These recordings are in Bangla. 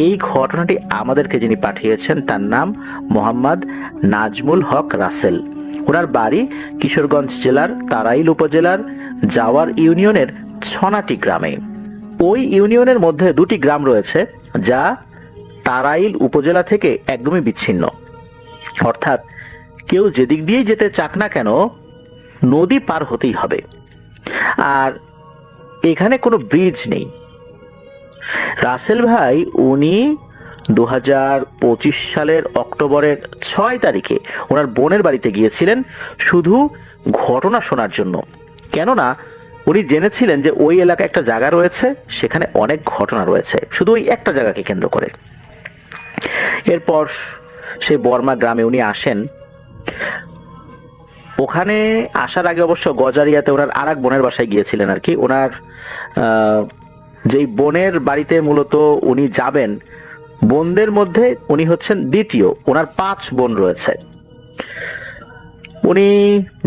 এই ঘটনাটি আমাদেরকে যিনি পাঠিয়েছেন তার নাম মোহাম্মদ নাজমুল হক রাসেল। ওনার বাড়ি কিশোরগঞ্জ জেলার তারাইল উপজেলার জাওয়ার ইউনিয়নের ছনাটি গ্রামে। ওই ইউনিয়নের মধ্যে দুটি গ্রাম রয়েছে যা তারাইল উপজেলা থেকে একদমই বিচ্ছিন্ন, অর্থাৎ কেউ যেদিক দিয়েই যেতে চাক না কেন নদী পার হতেই হবে। আর এখানে কোনো ব্রিজ নেই। রাসেল ভাই উনি 2025 সালের অক্টোবরের 6 তারিখে ওনার বোনের বাড়িতে গিয়েছিলেন শুধু ঘটনা শোনার জন্য, কেননা উনি জেনেছিলেন যে ওই এলাকায় একটা জায়গা রয়েছে, সেখানে অনেক ঘটনা রয়েছে শুধু ওই একটা জায়গাকে কেন্দ্র করে। এরপর সেই বর্মা গ্রামে উনি আসেন। ওখানে আসার আগে অবশ্য গজারিয়াতে ওনার আর এক বোনের বাসায় গিয়েছিলেন আর কি। ওনার যেই বোনের বাড়িতে মূলত উনি যাবেন, বোনদের মধ্যে উনি হচ্ছেন দ্বিতীয়। ওনার 5 বোন রয়েছে। উনি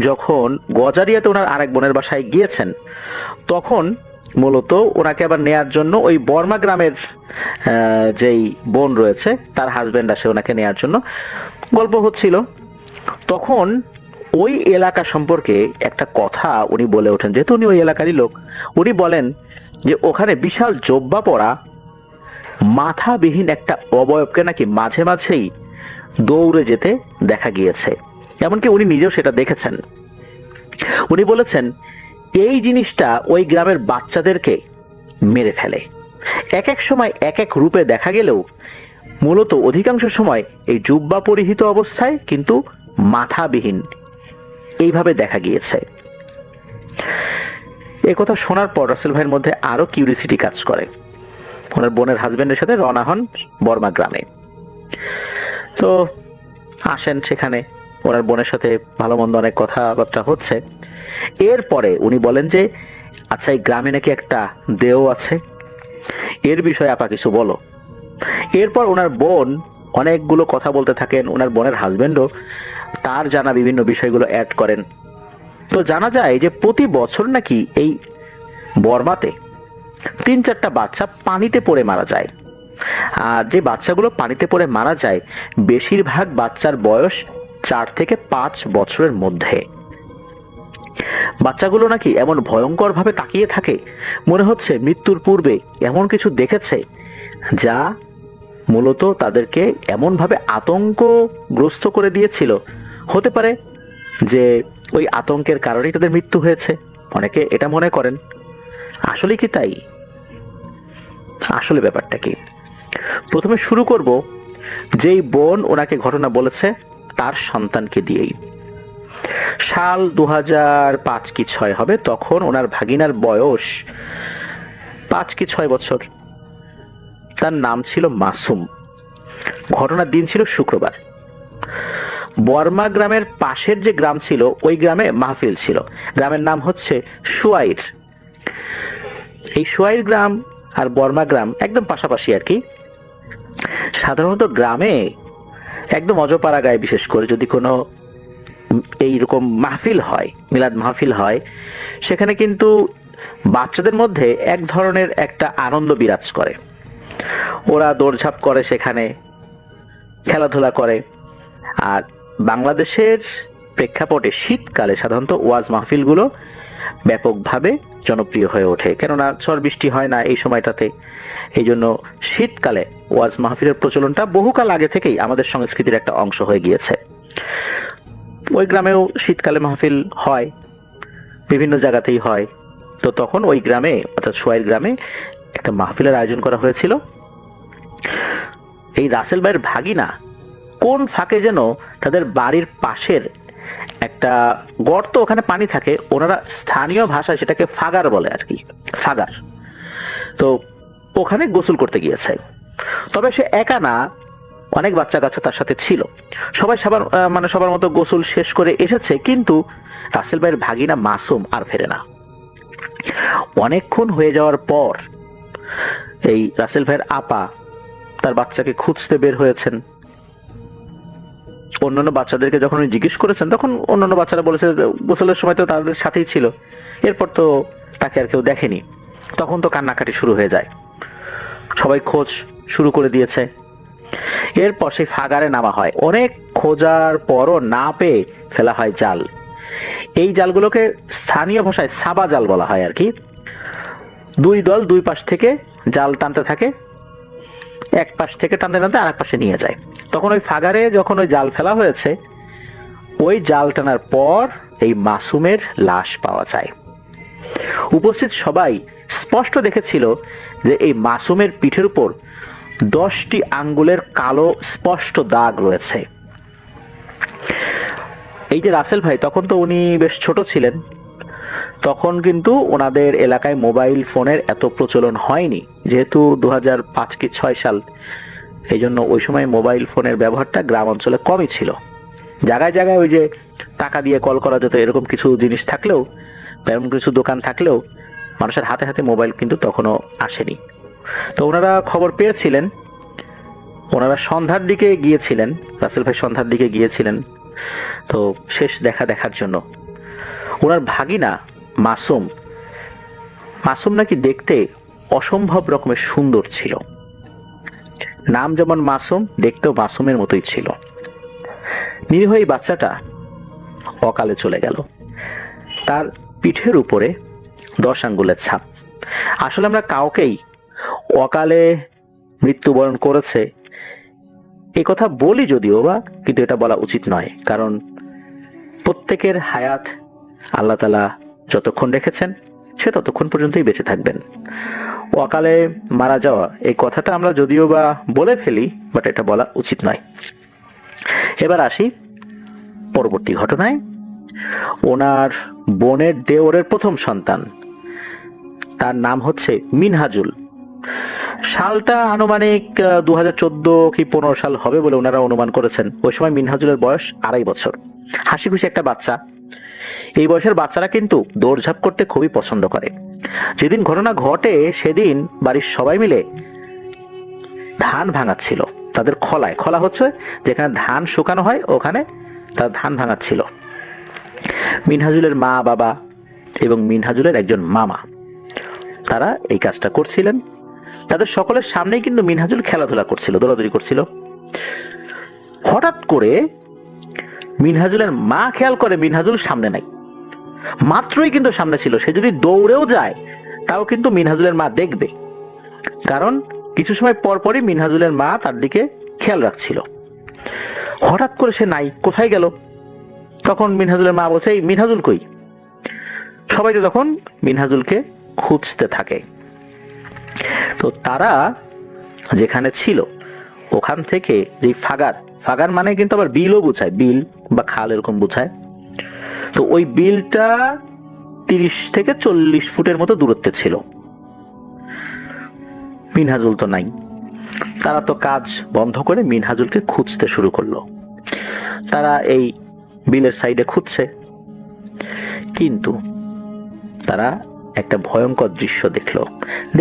যখন গজারিয়াতে ওনার আরেক বোনের বাসায় গিয়েছেন, তখন মূলত ওনাকে আবার নেয়ার জন্য ওই বর্মা গ্রামের যেই বোন রয়েছে তার হাজবেন্ড আসে ওনাকে নেয়ার জন্য। গল্প হচ্ছিল, তখন ওই এলাকা সম্পর্কে একটা কথা উনি বলে ওঠেন, যেহেতু উনি ওই এলাকারই লোক। উনি বলেন যে ওখানে বিশাল জব্বা পরা মাথাবিহীন একটা অবয়বকে নাকি মাঝে মাঝেই দৌড়ে যেতে দেখা গিয়েছে, এমনকি উনি নিজেও সেটা দেখেছেন। উনি বলেছেন এই জিনিসটা ওই গ্রামের বাচ্চাদেরকে মেরে ফেলে। এক এক সময় এক এক রূপে দেখা গেলেও মূলত অধিকাংশ সময় এই জুব্বা পরিহিত অবস্থায় কিন্তু মাথাবিহীন এইভাবে দেখা গিয়েছে। এই কথা শোনার পর রাসেল ভাইয়ের মধ্যে আরো কিউরিসিটি কাজ করে। ওনার বোনের হাজবেন্ডের সাথে রওনা হন বর্মা গ্রামে। তো আসেন সেখানে, ওনার বোনের সাথে ভালো মন্দ অনেক কথাবার্তা হচ্ছে। এরপরে উনি বলেন যে আচ্ছা, এই গ্রামে নাকি একটা দেও আছে, এর বিষয়ে আপা কিছু বলো। এরপর ওনার বোন অনেকগুলো কথা বলতে থাকেন। ওনার বোনের হাজবেন্ডও তার জানা বিভিন্ন বিষয়গুলো অ্যাড করেন। তো জানা যায় যে প্রতি বছর নাকি এই বর্মাতে 3-4টা বাচ্চা পানিতে পড়ে মারা যায়। আর যে বাচ্চাগুলো পানিতে পড়ে মারা যায়, বেশিরভাগ বাচ্চার বয়স 4 থেকে 5 বছরের মধ্যে। বাচ্চাগুলো নাকি এমন ভয়ঙ্কর ভাবে তাকিয়ে থাকে, মনে হচ্ছে মৃত্যুর পূর্বে এমন কিছু দেখেছে যা মূলত তাদেরকে এমনভাবে আতঙ্কগ্রস্ত করে দিয়েছিল। হতে পারে যে ওই আতঙ্কের কারণেই তাদের মৃত্যু হয়েছে, অনেকে এটা মনে করেন। আসলে কি তাই? আসলে ব্যাপারটা কি? প্রথমে শুরু করব যেই বোন ওনাকে ঘটনা বলেছে তার সন্তানকে দিয়েই। সাল 2005 কি 6 হবে, তখন ওনার ভাগিনার বয়স 5 কি 6 বছর। তার নাম ছিল মাসুম। ঘটনার দিন ছিল শুক্রবার। বর্মা গ্রামের পাশের যে গ্রাম ছিল ওই গ্রামে মাহফিল ছিল। গ্রামের নাম হচ্ছে সুয়াইর। এই সুয়াইর গ্রাম আর বর্মা গ্রাম একদম পাশাপাশি আর কি। সাধারণত গ্রামে একদম অজপাড়া গায়ে, বিশেষ করে যদি কোনো এইরকম মাহফিল হয়, মিলাদ মাহফিল হয়, সেখানে কিন্তু বাচ্চাদের মধ্যে এক ধরনের একটা আনন্দ বিরাজ করে। ওরা দৌড়ঝাঁপ করে, সেখানে খেলাধুলা করে। আর বাংলাদেশের প্রেক্ষাপটে শীতকালে সাধারণত ওয়াজ মাহফিলগুলো ব্যাপকভাবে জনপ্রিয় হয়ে ওঠে, কেননা ঝড় বৃষ্টি হয় না এই সময়টাতে। এই জন্য শীতকালে ওয়াজ মাহফিলের প্রচলনটা বহুকাল আগে থেকেই আমাদের সংস্কৃতির একটা অংশ হয়ে গিয়েছে। ওই গ্রামেও শীতকালে মাহফিল হয়, বিভিন্ন জায়গাতেই হয়। তো তখন ওই গ্রামে, অর্থাৎ সোয়াইর গ্রামে একটা মাহফিলের আয়োজন করা হয়েছিল। এই রাসেল ভাইয়ের ভাগিনা কোন ফাঁকে যেন তাদের বাড়ির পাশের একটা গর্ত, ওখানে পানি থাকে, ওনারা স্থানীয় ভাষায় সেটাকে ফাগার বলে আর কি, ফাগার। তো ওখানে গোসল করতে গিয়েছে। তবে সে একা না, অনেক বাচ্চা কাচ্চা তার সাথে ছিল। সবাই সবার মতো গোসল শেষ করে এসেছে, কিন্তু রাসেল ভাইয়ের ভাগিনা মাসুম আর ফেরে না। অনেকক্ষণ হয়ে যাওয়ার পর এই রাসেল ভাইয়ের আপা তার বাচ্চাকে খুঁজতে বের হয়েছেন। অন্যান্য বাচ্চাদেরকে যখন উনি জিজ্ঞেস করেছেন, তখন অন্যান্য বাচ্চারা বলেছে গোসলের সময় তো তাদের সাথেই ছিল, এরপর তো তাকে আর কেউ দেখেনি। তখন তো কান্নাকাটি শুরু হয়ে যায়। সবাই খোঁজ শুরু করে দিয়েছে। এরপর সেই ফাগারে নামা হয়, অনেক খোঁজার পরও না পেয়ে ফেলা হয় জাল। এই জালগুলোকে স্থানীয় ভাষায় সাবা জাল বলা হয় আর কি। দুই দল দুই পাশ থেকে জাল টানতে থাকে, এক পাশ থেকে টানতে টানতে আর এক পাশে নিয়ে যায়। তখন ওই ফাগারে যখন ওই জাল ফেলা হয়েছে, ওই জাল টানার পর এই মাসুমের লাশ পাওয়া যায়। উপস্থিত সবাই স্পষ্ট দেখেছিল যে এই মাসুমের পিঠের উপর 10টি আঙ্গুলের কালো স্পষ্ট দাগ রয়েছে। এই যে রাসেল ভাই, তখন তো উনি বেশ ছোট ছিলেন, তখন কিন্তু ওনাদের এলাকায় মোবাইল ফোনের এত প্রচলন হয়নি, যেহেতু 2005 কি 6 সাল, এই জন্য ওই সময় মোবাইল ফোনের ব্যবহারটা গ্রাম অঞ্চলে কমই ছিল। জায়গায় জায়গায় ওই যে টাকা দিয়ে কল করা যেত এরকম কিছু জিনিস থাকলেও, এরকম কিছু দোকান থাকলেও মানুষের হাতে হাতে মোবাইল কিন্তু তখনও আসেনি। তো ওনারা খবর পেয়েছিলেন, ওনারা সন্ধ্যার দিকে গিয়েছিলেন, রাসেল ভাই সন্ধ্যার দিকে গিয়েছিলেন তো শেষ দেখার জন্য। ওনার ভাগিনা মাসুম নাকি দেখতে অসম্ভব রকমের সুন্দর ছিল। নাম যেমন মাসুম, দেখতেও মাসুমের মতোই ছিল। নিরীহ এই বাচ্চাটা অকালে চলে গেল। তার পিঠের উপরে 10 আঙ্গুলের ছাপ। আসলে আমরা কাউকেই অকালে মৃত্যুবরণ করেছে এই কথা বলি যদিও বা, কিন্তু এটা বলা উচিত নয়, কারণ প্রত্যেকের হায়াত আল্লাহ তাআলা যতক্ষণ রেখেছেন সে ততক্ষণ পর্যন্তই বেঁচে থাকবেন। অকালে মারা যাওয়া এই কথাটা আমরা যদিও বা বলে ফেলি, বাট এটা বলা উচিত নয়। এবার আসি পরবর্তী ঘটনায়। ওনার বোনের দেওরের প্রথম সন্তান, তার নাম হচ্ছে মিনহাজুল। সালটা আনুমানিক 2014 কি 15 সাল হবে বলে ওনারা অনুমান করেছেন। ওই সময় মিনহাজুলের বয়স 2.5 বছর। হাসি খুশি একটা বাচ্চা। এই বয়সের বাচ্চারা কিন্তু দৌড়ঝাঁপ করতে খুবই পছন্দ করে। যেদিন ঘটনা ঘটে সেদিন বাড়ির সবাই মিলে ধান ভাঙাচ্ছিল তাদের খলায়। খলা হচ্ছে যেখানে ধান শুকানো হয়, ওখানে তার ধান ভাঙাচ্ছিল। মিনহাজুলের মা বাবা এবং মিনহাজুলের একজন মামা, তারা এই কাজটা করছিলেন। তাদের সকলের সামনেই কিন্তু মিনহাজুল খেলাধুলা করছিল, দৌড়াদৌড়ি করছিল। হঠাৎ করে মিনহাজুলের মা খেয়াল করে মিনহাজুল সামনে নাই। মাত্রই কিন্তু সামনে ছিল, সে যদি দৌড়েও যায় তাও কিন্তু মিনহাজুলের মা দেখবে, কারণ কিছু সময় পর পরই মিনহাজুলের মা তার দিকে খেয়াল রাখছিল। হঠাৎ করে সে নাই, কোথায় গেল? তখন মিনহাজুলের মা বলছে, এই মিনহাজুল কই? সবাই তো তখন মিনহাজুলকে খুঁজতে থাকে। তো তারা যেখানে ছিল ওখান থেকে যে ফাগার মানে কিন্তু আবার বিলও বোঝায়, বিল বা খাল এরকম বোঝায়। তো ওই বিলটা 30 থেকে 40 ফুটের মতো দূরত্বে ছিল। মিনহাজুল তো নাই। তারা তো কাজ বন্ধ করে মিনহাজুলকে খুঁজতে শুরু করলো। তারা এই বিলের সাইডে খুঁজছে, কিন্তু তারা একটা ভয়ঙ্কর দৃশ্য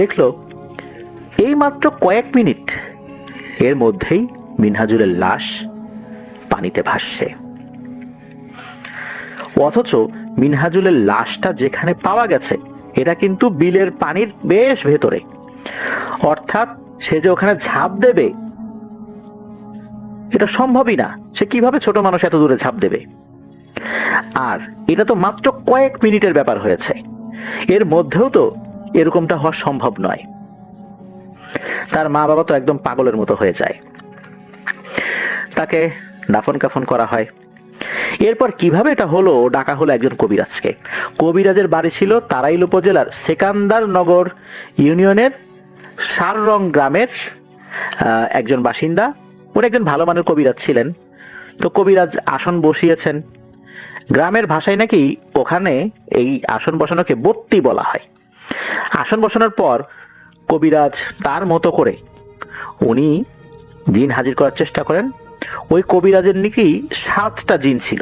দেখলো এই মাত্র কয়েক মিনিট এর মধ্যেই মিনহাজুলের লাশ পানিতে ভাসছে। অথচ মিনহাজুলের লাশটা যেখানে পাওয়া গেছে এটা কিন্তু বিলের পানির বেশ ভেতরে। অর্থাৎ সে যে ওখানে ঝাঁপ দেবে এটা সম্ভবই না। সে কিভাবে ছোট মানুষ এত দূরে ঝাঁপ দেবে? আর এটা তো মাত্র কয়েক মিনিটের ব্যাপার হয়েছে, এর মধ্যেও তো এরকমটা হওয়া সম্ভব নয়। তার মা বাবা তো একদম পাগলের মতো হয়ে যায়। তাকে দাফন কাফন করা হয়। এরপর কিভাবে এটা হলো, ডাকা হলো একজন কবিরাজকে। কবিরাজের বাড়ি ছিল তারাইল উপজেলার সেকান্দারনগর ইউনিয়নের সাররং গ্রামের একজন বাসিন্দা। উনি একজন ভালো মানের কবিরাজ ছিলেন। তো কবিরাজ আসন বসিয়েছেন। গ্রামের ভাষায় নাকি ওখানে এই আসন বসানোকে বত্তি বলা হয়। আসন বসানোর পর কবিরাজ তার মতো করে উনি জিন হাজির করার চেষ্টা করেন। ওই কবিরাজের নাকি 7টা জিন ছিল,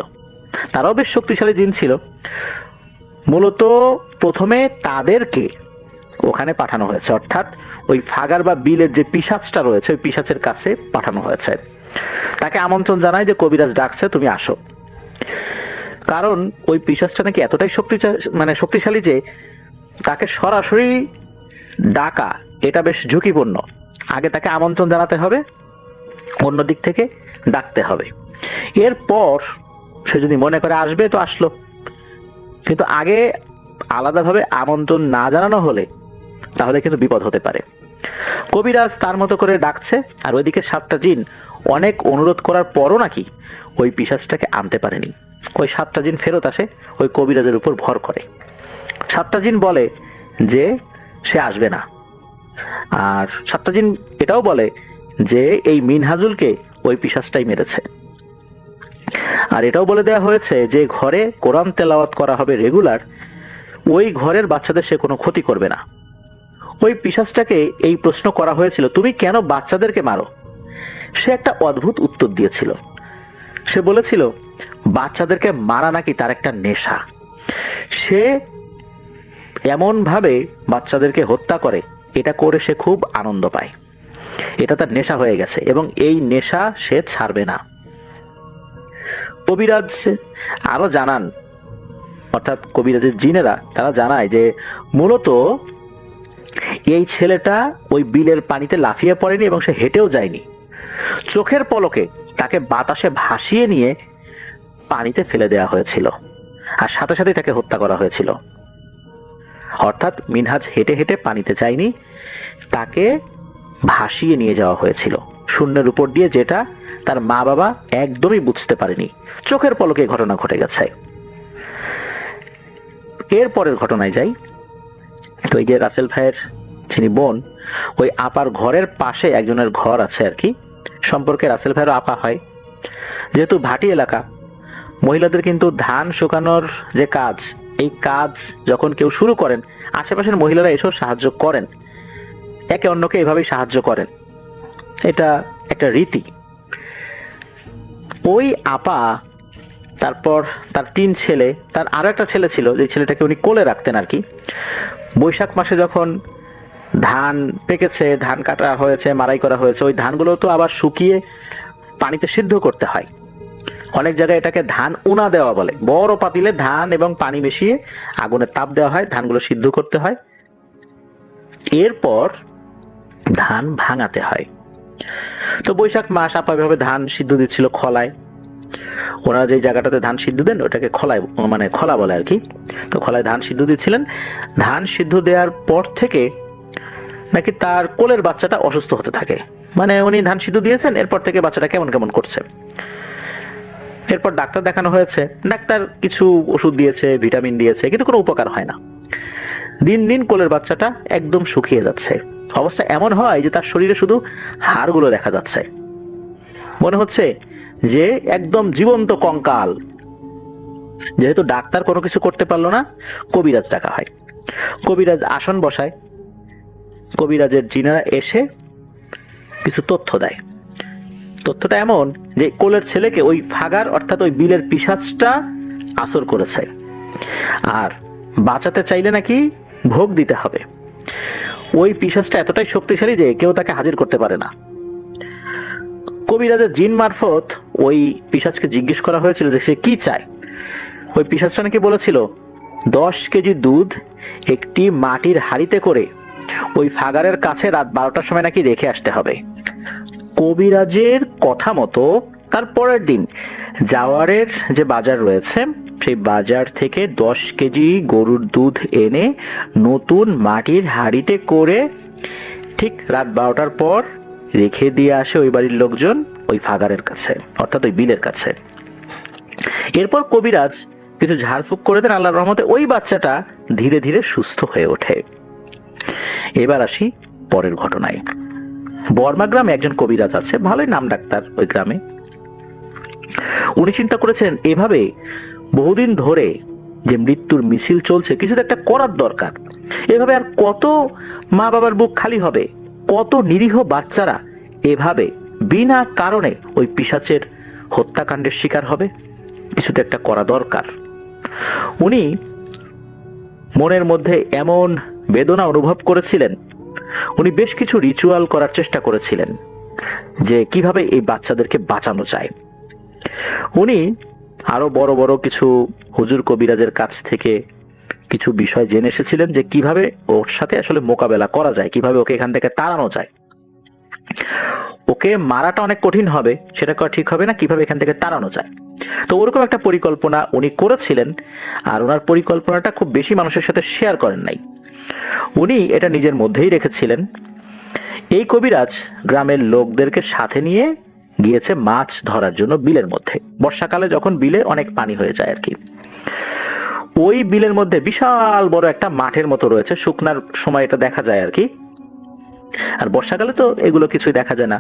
তারাও বেশ শক্তিশালী জিন ছিল। মূলত প্রথমে তাদেরকে ওখানে পাঠানো হয়েছে, অর্থাৎ ওই ফাগার বা বিলের যে পিশাচটা রয়েছে ওই পিশাচের কাছে পাঠানো হয়েছে। তাকে আমন্ত্রণ জানায় যে কবিরাজ ডাকছে, তুমি আসো। কারণ ওই পিশাচটা নাকি এতটাই শক্তিশালী যে তাকে সরাসরি ডাকা এটা বেশ ঝুঁকিপূর্ণ। আগে তাকে আমন্ত্রণ জানাতে হবে, অন্য দিক থেকে ডাকতে হবে। এরপর সে যদি মনে করে আসবে তো আসলো, কিন্তু আগে আলাদাভাবে আমন্ত্রণ না জানানো হলে তাহলে কিন্তু বিপদ হতে পারে। কবিরাজ তার মতো করে ডাকছে, আর ওইদিকে 7টা জিন অনেক অনুরোধ করার পরও নাকি ওই পিশাচটাকে আনতে পারেনি। ওই 7টা জিন ফেরত আসে, ওই কবিরাজের উপর ভর করে। 7টা জিন বলে যে সে আসবে না, আর 7টা জিন এটাও বলে যে এই মিনহাজুলকে ওই পিশাচটাই মেরেছে। আর এটাও বলে দেওয়া হয়েছে যে ঘরে কোরআন তেলাওয়াত করা হবে রেগুলার, ওই ঘরের বাচ্চাদের সে কোনো ক্ষতি করবে না। ওই পিশাচটাকে এই প্রশ্ন করা হয়েছিল, তুমি কেন বাচ্চাদেরকে মারো? সে একটা অদ্ভুত উত্তর দিয়েছিল। সে বলেছিল বাচ্চাদেরকে মারা নাকি তার একটা নেশা। সে এমনভাবে বাচ্চাদেরকে হত্যা করে, এটা করে সে খুব আনন্দ পায়, এটা তার নেশা হয়ে গেছে এবং এই নেশা সে ছাড়বে না। কবিরাজ আরো জানান, অর্থাৎ কবিরাজের জিনেরা তারা জানায় যে মূলত এই ছেলেটা ওই বিলের পানিতে লাফিয়ে পড়েনি এবং সে হেঁটেও যায়নি। চোখের পলকে তাকে বাতাসে ভাসিয়ে নিয়ে পানিতে ফেলে দেওয়া হয়েছিল, আর সাথে সাথে তাকে হত্যা করা হয়েছিল। অর্থাৎ মিনহাজ হেঁটে হেঁটে পানিতে যায়নি, তাকে ভাসিয়ে নিয়ে যাওয়া হয়েছিল শূন্যের উপর দিয়ে, যেটা তার মা বাবা একদমই বুঝতে পারেনি। চোখের পলকে ঘটনা ঘটে গেছে। এরপরের ঘটনায় যাই। তো এই যে রাসেল ভাইয়ের যিনি বোন, ওই আপার ঘরের পাশে একজনের ঘর আছে আর কি, সম্পর্কে রাসেল ভাইয়েরও আপা হয়। যেহেতু ভাটি এলাকা, মহিলাদের কিন্তু ধান শুকানোর যে কাজ, এই কাজ যখন কেউ শুরু করেন আশেপাশের মহিলারা এসেও সাহায্য করেন, একে অন্যকে এভাবেই সাহায্য করেন, এটা একটা রীতি। ওই আপা, তারপর তার 3 ছেলে, তার আরো একটা ছেলে ছিল যে ছেলেটাকে উনি কোলে রাখতেন আর কি। বৈশাখ মাসে যখন ধান পেকেছে, ধান কাটা হয়েছে, মারাই করা হয়েছে, ওই ধানগুলো তো আবার শুকিয়ে পানিতে সিদ্ধ করতে হয়। অনেক জায়গায় এটাকে ধান উনা দেওয়া বলে। বড় পাতিলে ধান এবং পানি মিশিয়ে আগুনে তাপ দেওয়া হয়, ধানগুলো সিদ্ধ করতে হয়, এরপর ধান ভাঙাতে হয়। তো বৈশাখ মাস আপা এভাবে ধান সিদ্ধ দিচ্ছিল খলায়। ওনারা যে জায়গাটাতে ধান সিদ্ধ দেন ওটাকে খলায়, মানে খলা বলে আর কি। তো খলায় ধান সিদ্ধ দিচ্ছিলেন। ধান সিদ্ধ দেওয়ার পর থেকে নাকি তার কোলের বাচ্চাটা অসুস্থ হতে থাকে। মানে উনি ধান সিদ্ধ দিয়েছেন, এরপর থেকে বাচ্চাটা কেমন কেমন করছে। এরপর ডাক্তার দেখানো হয়েছে, ডাক্তার কিছু ওষুধ দিয়েছে, ভিটামিন দিয়েছে, কিন্তু কোনো উপকার হয় না। দিন দিন কোলের বাচ্চাটা একদম শুকিয়ে যাচ্ছে। অবস্থা এমন হয় যে তার শরীরে শুধু হাড়গুলো দেখা যাচ্ছে, মনে হচ্ছে যে একদম জীবন্ত কঙ্কাল। যেহেতু ডাক্তার কোনো কিছু করতে পারলো না, কবিরাজ ডাকা হয়। কবিরাজ আসন বসায়, কবিরাজের জিনেরা এসে কিছু তথ্য দেয়। তথ্যটা এমন যে কোলের ছেলেকে ওই ফাগার অর্থাৎ ওই বিলের পিশাচটা আসর করেছে, আর বাঁচাতে চাইলে নাকি ভোগ দিতে হবে। ওই পিশাচটা এতটাই শক্তিশালী যে কেউ তাকে হাজির করতে পারে না। কবিরাজের জিন মারফত ওই পিশাচকে জিজ্ঞেস করা হয়েছিল যে সে কি চায়। ওই পিশাচটা নাকি বলেছিল 10 কেজি দুধ একটি মাটির হাঁড়িতে করে ওই ফাগারের কাছে রাত 12টার সময় নাকি রেখে আসতে হবে। কবিরাজের কথা মতো তার পরের দিন জাওয়ারের যে বাজার রয়েছে সেই বাজার থেকে 10 কেজি গরুর দুধ এনে নতুন মাটির হাঁড়িতে করে ঠিক রাত 12টার পর রেখে দিয়ে আসে ওই বাড়ির লোকজন ওই ফাগারের কাছে, অর্থাৎ ওই বিলের কাছে। এরপর কবিরাজ কিছু ঝাড়ফুঁক করে দেন, আল্লাহর রহমতে ওই বাচ্চাটা ধীরে ধীরে সুস্থ হয়ে ওঠে। এবার আসি পরের ঘটনায়। বর্মা গ্রামে একজন কবিরাজ আছে, ভালোই নাম ডাক্তার ওই গ্রামে। উনি চিন্তা করেছেন এভাবে বহুদিন ধরে যে মৃত্যুর মিছিল চলছে, কিছু একটা করার দরকার। এভাবে আর কত মা বাবার বুক খালি হবে, কত নিরীহ বাচ্চারা এভাবে বিনা কারণে ওই পিশাচের হত্যাকাণ্ডের শিকার হবে। কিছু একটা করা দরকার। উনি মনের মধ্যে এমন বেদনা অনুভব করেছিলেন, উনি বেশ কিছু রিচুয়াল করার চেষ্টা করেছিলেন যে কিভাবে এই বাচ্চাদেরকে বাঁচানো যায়। উনি আরো বড় বড় কিছু হুজুর কবিরাজের কাছ থেকে কিছু বিষয় জেনে এসেছিলেন যে কিভাবে ওর সাথে আসলে মোকাবেলা করা যায়, কিভাবে ওকে এখান থেকে তাড়ানো যায়। ওকে মারাটা অনেক কঠিন হবে, সেটা করা ঠিক হবে না, কিভাবে এখান থেকে তাড়ানো যায়। তো ওরকম একটা পরিকল্পনা উনি করেছিলেন, আর ওনার পরিকল্পনাটা খুব বেশি মানুষের সাথে শেয়ার করেন নাই, উনি এটা নিজের মধ্যেই রেখেছিলেন। এই কবিরাজ গ্রামের লোকদেরকে সাথে নিয়ে গিয়েছে মাছ ধরার জন্য বিলের মধ্যে। বর্ষাকালে যখন বিলে অনেক পানি হয়ে যায় আর কি, ওই বিলের মধ্যে বিশাল বড় একটা মাঠের মতো রয়েছে, শুকনার সময় এটা দেখা যায় আর কি, আর বর্ষাকালে তো এগুলো কিছুই দেখা যায় না,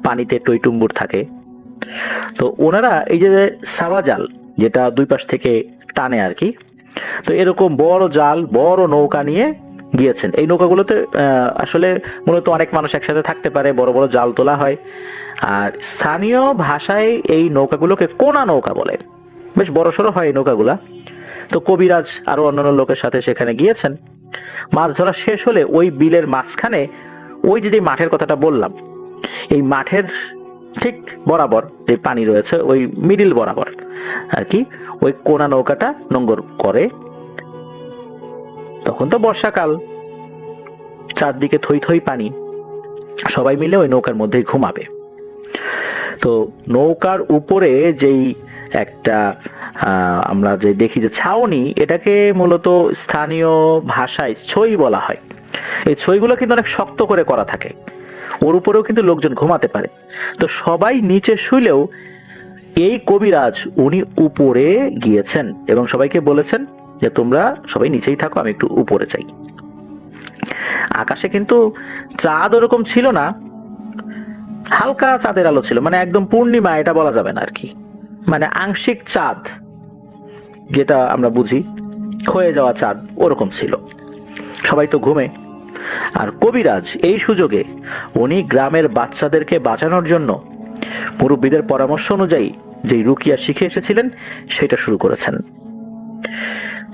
পানিতে টইটুম্বুর থাকে। তো ওনারা এই যে সাওয়া জাল, যেটা দুই পাশ থেকে টানে আর কি, তো এরকম বড় জাল, বড় নৌকা নিয়ে গিয়েছেন। এই নৌকাগুলোতে আসলে মূলত অনেক মানুষ একসাথে থাকতে পারে, বড় বড় জাল তোলা হয়। আর স্থানীয় ভাষায় এই নৌকাগুলোকে কোনা নৌকা বলে, বেশ বড় সড়ো হয় এই নৌকাগুলা। তো কবিরাজ আরো অন্যান্য লোকের সাথে সেখানে গিয়েছেন। মাছ ধরা শেষ হলে ওই বিলের মাঝখানে, ওই যে মাঠের কথাটা বললাম, এই মাঠের ঠিক বরাবর যে পানি রয়েছে, ওই মিডিল বরাবর আর কি, ওই কোনা নৌকাটা নোঙ্গর করে। তখন তো বর্ষাকাল, চারদিকে থই থই পানি, সবাই মিলে ওই নৌকার মধ্যেই ঘুমাবে। তো নৌকার উপরে যেই একটা আমরা যে দেখি যে ছাউনি, এটাকে মূলত স্থানীয় ভাষায় ছই বলা হয়। এই ছইগুলো কিন্তু অনেক শক্ত করে করা থাকে, ওর উপরেও কিন্তু লোকজন ঘুমাতে পারে। তো সবাই নিচে শুইলেও এই কবিরাজ উনি উপরে গিয়েছেন এবং সবাইকে বলেছেন যে তোমরা সবাই নিচেই থাকো, আমি একটু উপরে যাই। আকাশে কিন্তু চাঁদ ওরকম ছিল না, হালকা চাঁদের আলো ছিল, মানে একদম পূর্ণিমা এটা বলা যাবে না আর কি, মানে আংশিক চাঁদ, যেটা আমরা বুঝি ক্ষয়ে যাওয়া চাঁদ, ওরকম ছিল। সবাই তো ঘুমে। আর কবিরাজ এই সুযোগে উনি গ্রামের বাচ্চাদেরকে বাঁচানোর জন্য মুরব্বীদের পরামর্শ অনুযায়ী যে রুকিয়া শিখে এসেছিলেন সেটা শুরু করেছেন।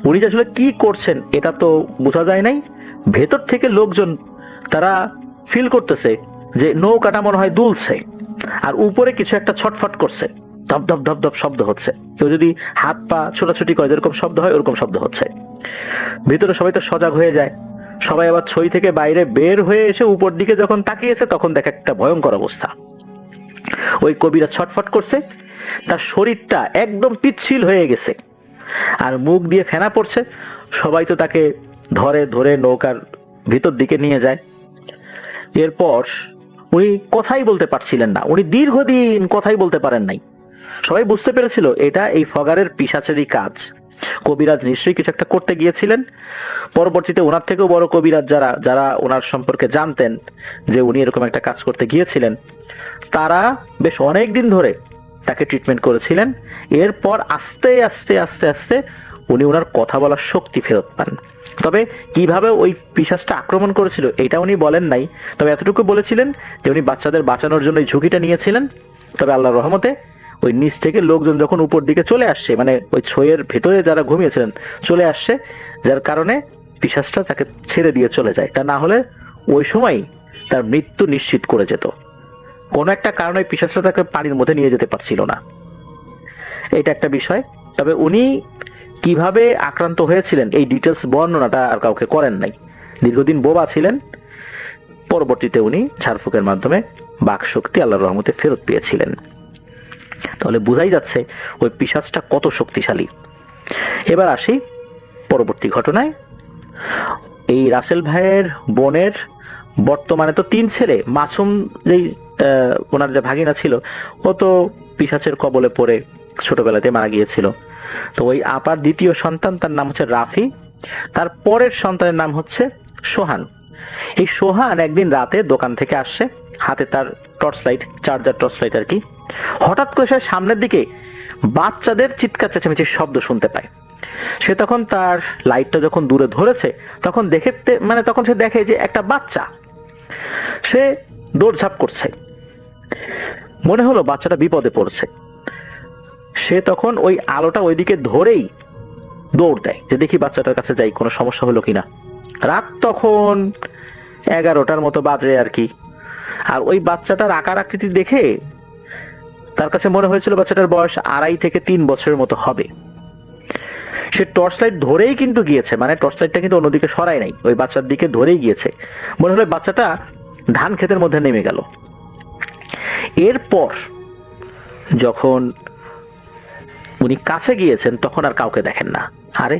উনি আসলে কি করছেন এটা তো বোঝা যায় নাই, ভেতর থেকে লোকজন তারা ফিল করতেছে যে নৌকাটা মনে হয় দুলছে, আর উপরে কিছু একটা ছটফট করছে, ধপ ধপ ধপ ধপ শব্দ হচ্ছে, কেউ যদি হাত পা ছোটাছুটি করে যেরকম শব্দ হয় ওরকম শব্দ হচ্ছে। ভিতরে সবাই তো সজাগ হয়ে যায়, সবাই আবার ছই থেকে বাইরে বের হয়ে এসে উপর দিকে যখন তাকিয়েছে তখন দেখে একটা ভয়ঙ্কর অবস্থা। ওই কবিরা ছটফট করছে, তার শরীরটা একদম পিচ্ছিল হয়ে গেছে আর মুখ দিয়ে ফেনা পড়ছে। সবাই তো তাকে ধরে ধরে নৌকার ভিতর দিকে নিয়ে যায়। এরপর উনি কথাই বলতে পারছিলেন না, উনি দীর্ঘদিন কথাই বলতে পারেন নাই। সবাই বুঝতে পেরেছিল এটা এই ফগারের পিশাচেরই কাজ, কবিরাজ নিশ্চয়ই কিছু একটা করতে গিয়েছিলেন। পরবর্তীতে ওনার থেকেও বড় কবিরাজ যারা যারা ওনার সম্পর্কে জানতেন যে উনি এরকম একটা কাজ করতে গিয়েছিলেন, তারা বেশ অনেক দিন ধরে তাকে ট্রিটমেন্ট করেছিলেন। এরপর আস্তে আস্তে আস্তে আস্তে উনি ওনার কথা বলার শক্তি ফেরত পান। তবে কিভাবে ওই পিশাচটা আক্রমণ করেছিল এটা উনি বলেন নাই, তবে এতটুকু বলেছিলেন যে উনি বাচ্চাদের বাঁচানোর জন্য এই ঝুঁকিটা নিয়েছিলেন। তবে আল্লাহর রহমতে ওই নিচ থেকে লোকজন যখন উপর দিকে চলে আসছে, মানে ওই ছইয়ের ভেতরে যারা ঘুমিয়েছিলেন চলে আসছে, যার কারণে পিশাচটা তাকে ছেড়ে দিয়ে চলে যায়। তা না হলে ওই সময় তার মৃত্যু নিশ্চিত করে যেত। কোনো একটা কারণে পিশাচটা তাকে পানির মধ্যে নিয়ে যেতে পারছিল না, এটা একটা বিষয়। তবে উনি কিভাবে আক্রান্ত হয়েছিলেন এই ডিটেলস বর্ণনাটা আর কাউকে করেন নাই। দীর্ঘদিন বোবা ছিলেন, পরবর্তীতে উনি ঝাড়ফুঁকের মাধ্যমে বাকশক্তি আল্লাহর রহমতে ফেরত পেয়েছিলেন। তাহলে বোঝাই যাচ্ছে ওই পিশাচটা কত শক্তিশালী। এবার আসি পরবর্তী ঘটনায়। এই রাসেল ভাইয়ের বোনের বর্তমানে তো 3 ছেলে, মাসুম যেই ওনার যে ভাগিনা ছিল ও তো পিশাচের কবলে পড়ে ছোটবেলাতে মারা গিয়েছিল। তো ওই আপার দ্বিতীয় সন্তান, তার নাম হচ্ছে রাফি, তার পরের সন্তানের নাম হচ্ছে সোহান। এই সোহান একদিন রাতে দোকান থেকে আসছে, হাতে তার torch light, charger torch light আর কি। হঠাৎ করে সে সামনের দিকে বাচ্চাদের চিৎকার চেঁচামেচির শব্দ শুনতে পায়। সে তখন তার লাইটটা যখন দূরে ধরেছে তখন তখন সে দেখে যে একটা বাচ্চা সে দৌড়ঝাঁপ করছে, মনে হলো বাচ্চাটা বিপদে পড়ছে। সে তখন ওই আলোটা ওইদিকে ধরেই দৌড় দেয় যে দেখি বাচ্চাটার কাছে যাই, কোনো সমস্যা হলো কিনা। রাত তখন 11টার মতো বাজে আর কি। আর ওই বাচ্চাটার আকার আকৃতি দেখে তার কাছে মনে হয়েছিল বাচ্চাটার বয়স 2.5 থেকে 3 বছরের মতো হবে। সে টর্চ লাইট ধরেই কিন্তু গিয়েছে, মানে টর্চ লাইটটা কিন্তু অন্যদিকে সরাই নাই, ওই বাচ্চার দিকে ধরেই গিয়েছে। মনে হলো বাচ্চাটা ধান ক্ষেতের মধ্যে নেমে গেল। এরপর যখন উনি কাছে গিয়েছেন তখন আর কাউকে দেখেন না। আরে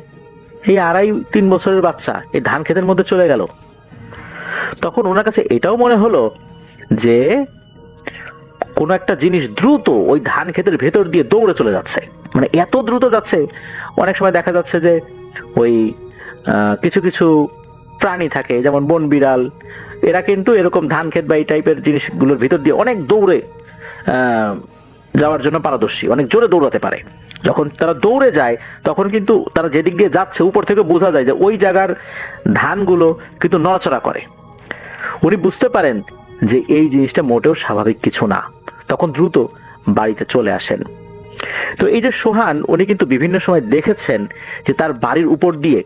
এই 2.5-3 বছরের বাচ্চা এই ধান ক্ষেতের মধ্যে চলে গেল। তখন ওনার কাছে এটাও মনে হলো যে কোনো একটা জিনিস দ্রুত ওই ধান ক্ষেতের ভেতর দিয়ে দৌড়ে চলে যাচ্ছে, মানে এত দ্রুত যাচ্ছে। অনেক সময় দেখা যাচ্ছে যে ওই কিছু কিছু প্রাণী থাকে যেমন বন বিড়াল, এরা কিন্তু এরকম ধান ক্ষেত বা এই টাইপের জিনিসগুলোর ভিতর দিয়ে অনেক দৌড়ে যাওয়ার জন্য পারদর্শী, অনেক জোরে দৌড়াতে পারে। যখন তারা দৌড়ে যায় তখন কিন্তু তারা যেদিক দিয়ে যাচ্ছে উপর থেকে বোঝা যায় যে ওই জায়গার ধানগুলো কিন্তু নড়াচড়া করে। উনি বুঝতে পারেন যে এই জিনিসটা মোটেও স্বাভাবিক কিছু না, তখন দ্রুত বাড়িতে চলে আসেন। তো এই যে সোহান, উনি কিন্তু বিভিন্ন সময় দেখেছেন যে তার বাড়ির উপর দিয়ে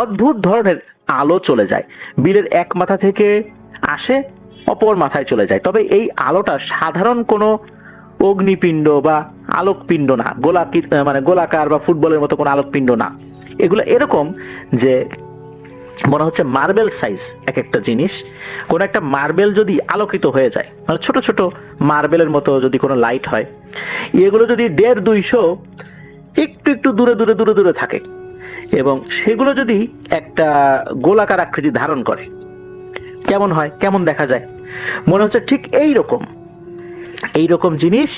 অদ্ভুত ধরনের আলো চলে যায়, বিলের এক মাথা থেকে আসে অপর মাথায় চলে যায়। তবে এই আলোটা সাধারণ কোনো অগ্নিপিণ্ড বা আলোকপিণ্ড না, গোলাকার বা ফুটবলের মতো কোনো আলোকপিণ্ড না। এগুলো এরকম যে মনে হচ্ছে মার্বেল সাইজ এক একটা জিনিস। কোনো একটা মার্বেল যদি আলোকিত হয়ে যায়, মানে ছোট ছোট মার্বেলের মতো যদি কোনো লাইট হয়, এগুলো যদি 150-200 একটু একটু দূরে দূরে দূরে দূরে থাকে এবং সেগুলো যদি একটা গোলাকার আকৃতি ধারণ করে, কেমন হয়, কেমন দেখা যায়? মনে হচ্ছে ঠিক এইরকম জিনিস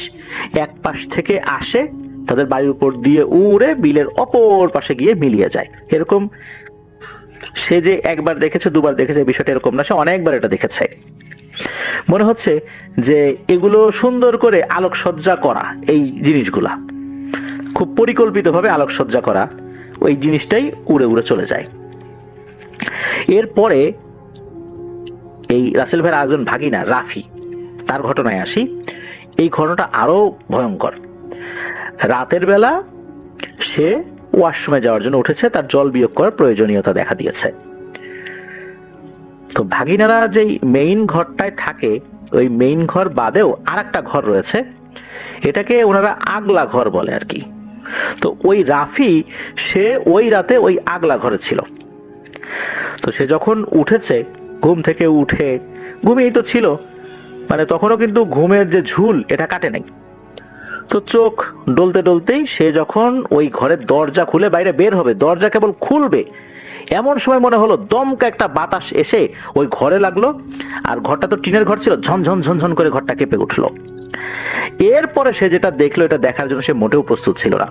এক পাশ থেকে আসে, তাদের বাড়ির উপর দিয়ে উড়ে বিলের অপর পাশে গিয়ে মিলিয়ে যায়। এরকম সে যে একবার দেখেছে, দুবার দেখেছে, বিষয়টা এরকম না, সে অনেকবার এটা দেখেছে। মনে হচ্ছে যে এগুলো সুন্দর করে আলোকসজ্জা করা, এই জিনিসগুলা খুব পরিকল্পিতভাবে আলোকসজ্জা করা, ওই জিনিসটাই উড়ে উড়ে চলে যায়। এরপরে এই রাসেল ভাইয়ের আরেকজন ভাগিনা রাফি, তার ঘটনায় আসি। এই ঘটনাটা আরো ভয়ঙ্কর। রাতের বেলা সে ওয়াশরুমে যাওয়ার জন্য উঠেছে, তার জল বিয়োগ করার প্রয়োজনীয়তা দেখা দিয়েছে। তো ভাগিনারা যেই মেইন ঘরটায় থাকে, ওই মেইন ঘর বাদেও আর একটা ঘর রয়েছে, এটাকে ওনারা আগলা ঘর বলে আর কি। তো ওই রাফি সে ওই রাতে ওই আগলা ঘরে ছিল। তো সে যখন উঠেছে, ঘুম থেকে উঠে ঘুমিয়েই তো ছিল, মানে তখনও কিন্তু ঘুমের যে ঝুল এটা কাটে নাই। তো চোখ ডলতে ডলতেই সে যখন ওই ঘরের দরজা খুলে বাইরে বের হবে, দরজা কেবল খুলবে, এমন সময় মনে হলো দমকা একটা বাতাস এসে ওই ঘরে লাগলো। আর ঘরটা তো টিনের ঘর ছিল, ঝনঝন ঝনঝন করে ঘরটা কেঁপে উঠলো। এরপরে সে যেটা দেখলো, এটা দেখার জন্য সে মোটেও প্রস্তুত ছিল না।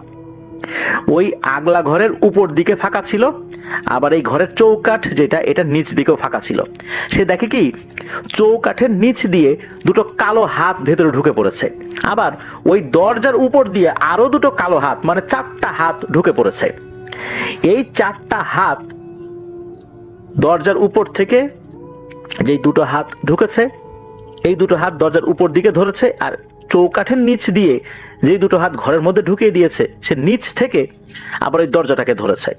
ওই আগলা ঘরের উপর দিকে ফাঁকা ছিল, আবার এই ঘরের চৌকাঠ যেটা, এটা নিচ দিকেও ফাঁকা ছিল। সে দেখে কি চৌকাঠের নিচ দিয়ে দুটো কালো হাত ভেতরে ঢুকে পড়েছে, আবার ওই দরজার উপর দিয়ে আরো দুটো কালো হাত, মানে 4টা হাত ঢুকে পড়েছে। এই 4টা হাত দরজার উপর থেকে যেই দুটো হাত ঢুকেছে, এই দুটো হাত দরজার উপর দিকে ধরেছে, আর চৌকাঠের নিচ দিয়ে যেই দুটো হাত ঘরের মধ্যে ঢুকিয়ে দিয়েছে, সে নিচ থেকে আবার ওই দরজাটাকে ধরেছে।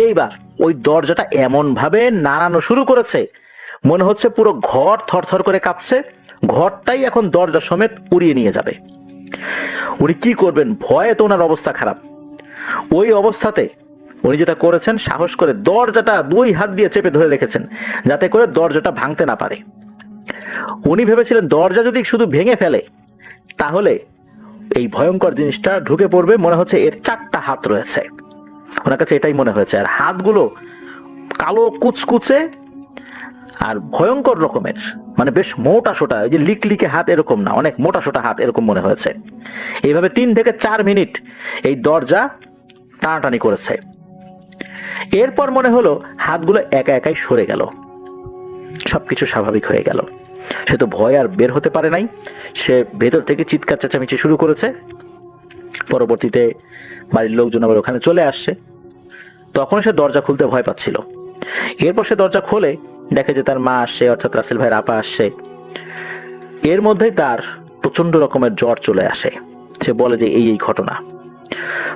এইবার ওই দরজাটা এমন ভাবে নাড়ানো শুরু করেছে, মনে হচ্ছে পুরো ঘর থরথর করে কাঁপছে, ঘরটাই এখন দরজা সমেত উড়িয়ে নিয়ে যাবে। উনি কি করবেন, ভয়ে তো ওনার অবস্থা খারাপ। ওই অবস্থাতে উনি যেটা করেছেন, সাহস করে দরজাটা 2 হাত দিয়ে চেপে ধরে রেখেছেন, যাতে করে দরজাটা ভাঙতে না পারে। উনি ভেবেছিলেন দরজা যদি শুধু ভেঙে ফেলে তাহলে এই ভয়ঙ্কর জিনিসটা ঢুকে পড়বে। মনে হচ্ছে এর 4টা হাত রয়েছে, ওনার কাছে এটাই মনে হয়েছে। আর হাতগুলো কালো কুচকুচে আর ভয়ঙ্কর রকমের, মানে বেশ মোটা সোটা, ওই যে লিকলিকে হাত এরকম না, অনেক মোটা সোটা হাত এরকম মনে হয়েছে। এইভাবে 3 থেকে 4 মিনিট এই দরজা টানাটানি করেছে। এরপর মনে হলো হাতগুলো একা একাই সরে গেল, সবকিছু স্বাভাবিক হয়ে গেল। সে তো ভয় আর বের হতে পারে নাই, সে ভেতর থেকে চিৎকার চেঁচামেচি শুরু করেছে। পরবর্তীতে বাড়ির লোকজন আবার ওখানে চলে আসছে, তখন সে দরজা খুলতে ভয় পাচ্ছিল। এরপর সে দরজা খোলে, দেখে যে তার মা আসছে, অর্থাৎ রাসেল ভাইয়ের আপা আসছে। এর মধ্যেই তার প্রচন্ড রকমের জ্বর চলে আসে। সে বলে যে এই ঘটনা।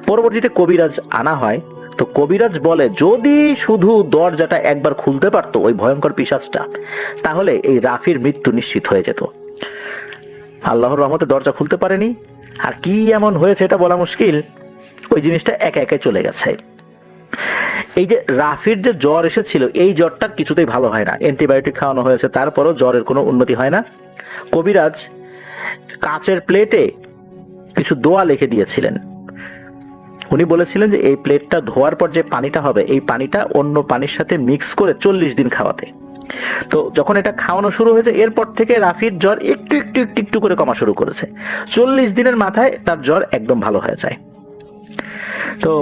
পরবর্তীতে কবিরাজ আনা হয়। তো কবিরাজ বলে যদি শুধু দরজাটা একবার খুলতে পারতো ওই ভয়ঙ্কর পিশাচটা, তাহলে এই রাফির মৃত্যু নিশ্চিত হয়ে যেত। আল্লাহর রহমতে দরজা খুলতে পারেনি, আর কি এমন হয়েছে এটা বলা মুশকিল। ওই জিনিসটা একা একাই চলে গেছে। এই যে রাফির যে জ্বর এসেছিল, এই জ্বরটার কিছুতেই ভালো হয় না, অ্যান্টিবায়োটিক খাওয়ানো হয়েছে, তারপরও জ্বরের কোনো উন্নতি হয় না। কবিরাজ কাচের প্লেটে কিছু দোয়া লিখে দিয়েছিলেন। উনি বলেছিলেন যে এই প্লেটটা ধোয়ার পর যে পানিটা হবে, এই পানিটা অন্য পানির সাথে মিক্স করে 40 দিন খাওয়াতে। তো যখন এটা খাওয়ানো শুরু হয়েছে, এরপর থেকে রাফির জ্বর একটু একটু একটু একটু করে কমা শুরু করেছে। 40 দিনের মাথায় তার জ্বর একদম ভালো হয়ে যায়। তো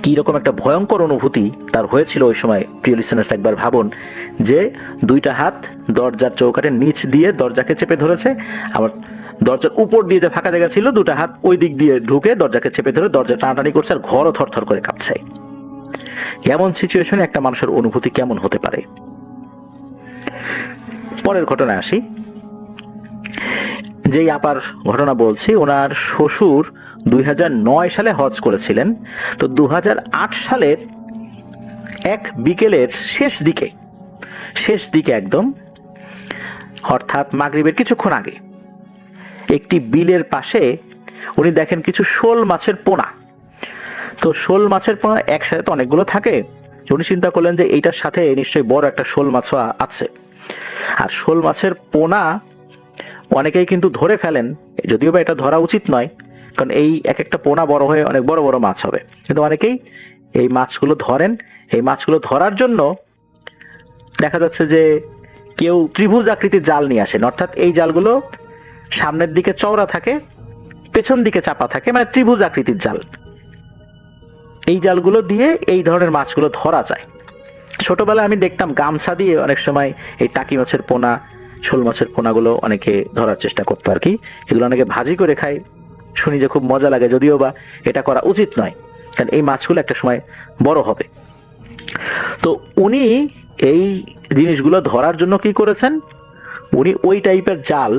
কি রকম একটা ভয়ঙ্কর অনুভূতি তার হয়েছিল ওই সময়, প্রিয় লিসেনার্স একবার ভাবুন যে দুইটা হাত দরজার চৌকাঠের নিচ দিয়ে দরজাকে চেপে ধরেছে, আবার দরজার উপর দিয়ে যে ফাঁকা জায়গা ছিল দুটা হাত ওই দিক দিয়ে ঢুকে দরজাকে চেপে ধরে দরজা টানাটানি করছে, আর ঘরও থরথর করে কাঁপছে। এমন সিচুয়েশনে একটা মানুষের অনুভূতি কেমন হতে পারে? পরের ঘটনায় আসি। যেই আপার ঘটনা বলছি, ওনার শ্বশুর 2009 সালে হজ করেছিলেন। তো 2008 সালের এক বিকেলের শেষ দিকে একদম, অর্থাৎ মাগরিবের কিছুক্ষণ আগে, একটি বিলের পাশে উনি দেখেন কিছু শোল মাছের পোনা। তো শোল মাছের পোনা একসাথে তো অনেকগুলো থাকে, উনি চিন্তা করলেন যে এইটার সাথে নিশ্চয়ই বড় একটা শোল মাছও আছে। আর শোল মাছের পোনা অনেকেই কিন্তু ধরে ফেলেন, যদিও বা এটা ধরা উচিত নয়, কারণ এই এক একটা পোনা বড় হয়ে অনেক বড় বড় মাছ হবে, কিন্তু অনেকেই এই মাছগুলো ধরেন। এই মাছগুলো ধরার জন্য দেখা যাচ্ছে যে কেউ ত্রিভুজ আকৃতির জাল নিয়ে আসেন, অর্থাৎ এই জালগুলো সামনের দিকে চওড়া থাকে, পেছন দিকে চাপা থাকে, মানে ত্রিভুজ আকৃতির জাল। এই জালগুলো দিয়ে এই ধরনের মাছগুলো ধরা যায়। ছোটবেলায় আমি দেখতাম গামছা দিয়ে অনেক সময় এই টাকি মাছের পোনা, শোল মাছের পোনাগুলো অনেকে ধরার চেষ্টা করতো আর কি। এগুলো অনেকে ভাজি করে খায়, শুনি যে খুব মজা লাগে, যদিও বা এটা করা উচিত নয়, কারণ এই মাছগুলো একটা সময় বড় হবে। তো উনি এই জিনিসগুলো ধরার জন্য কি করেছেন, উনি ওই টাইপের জাল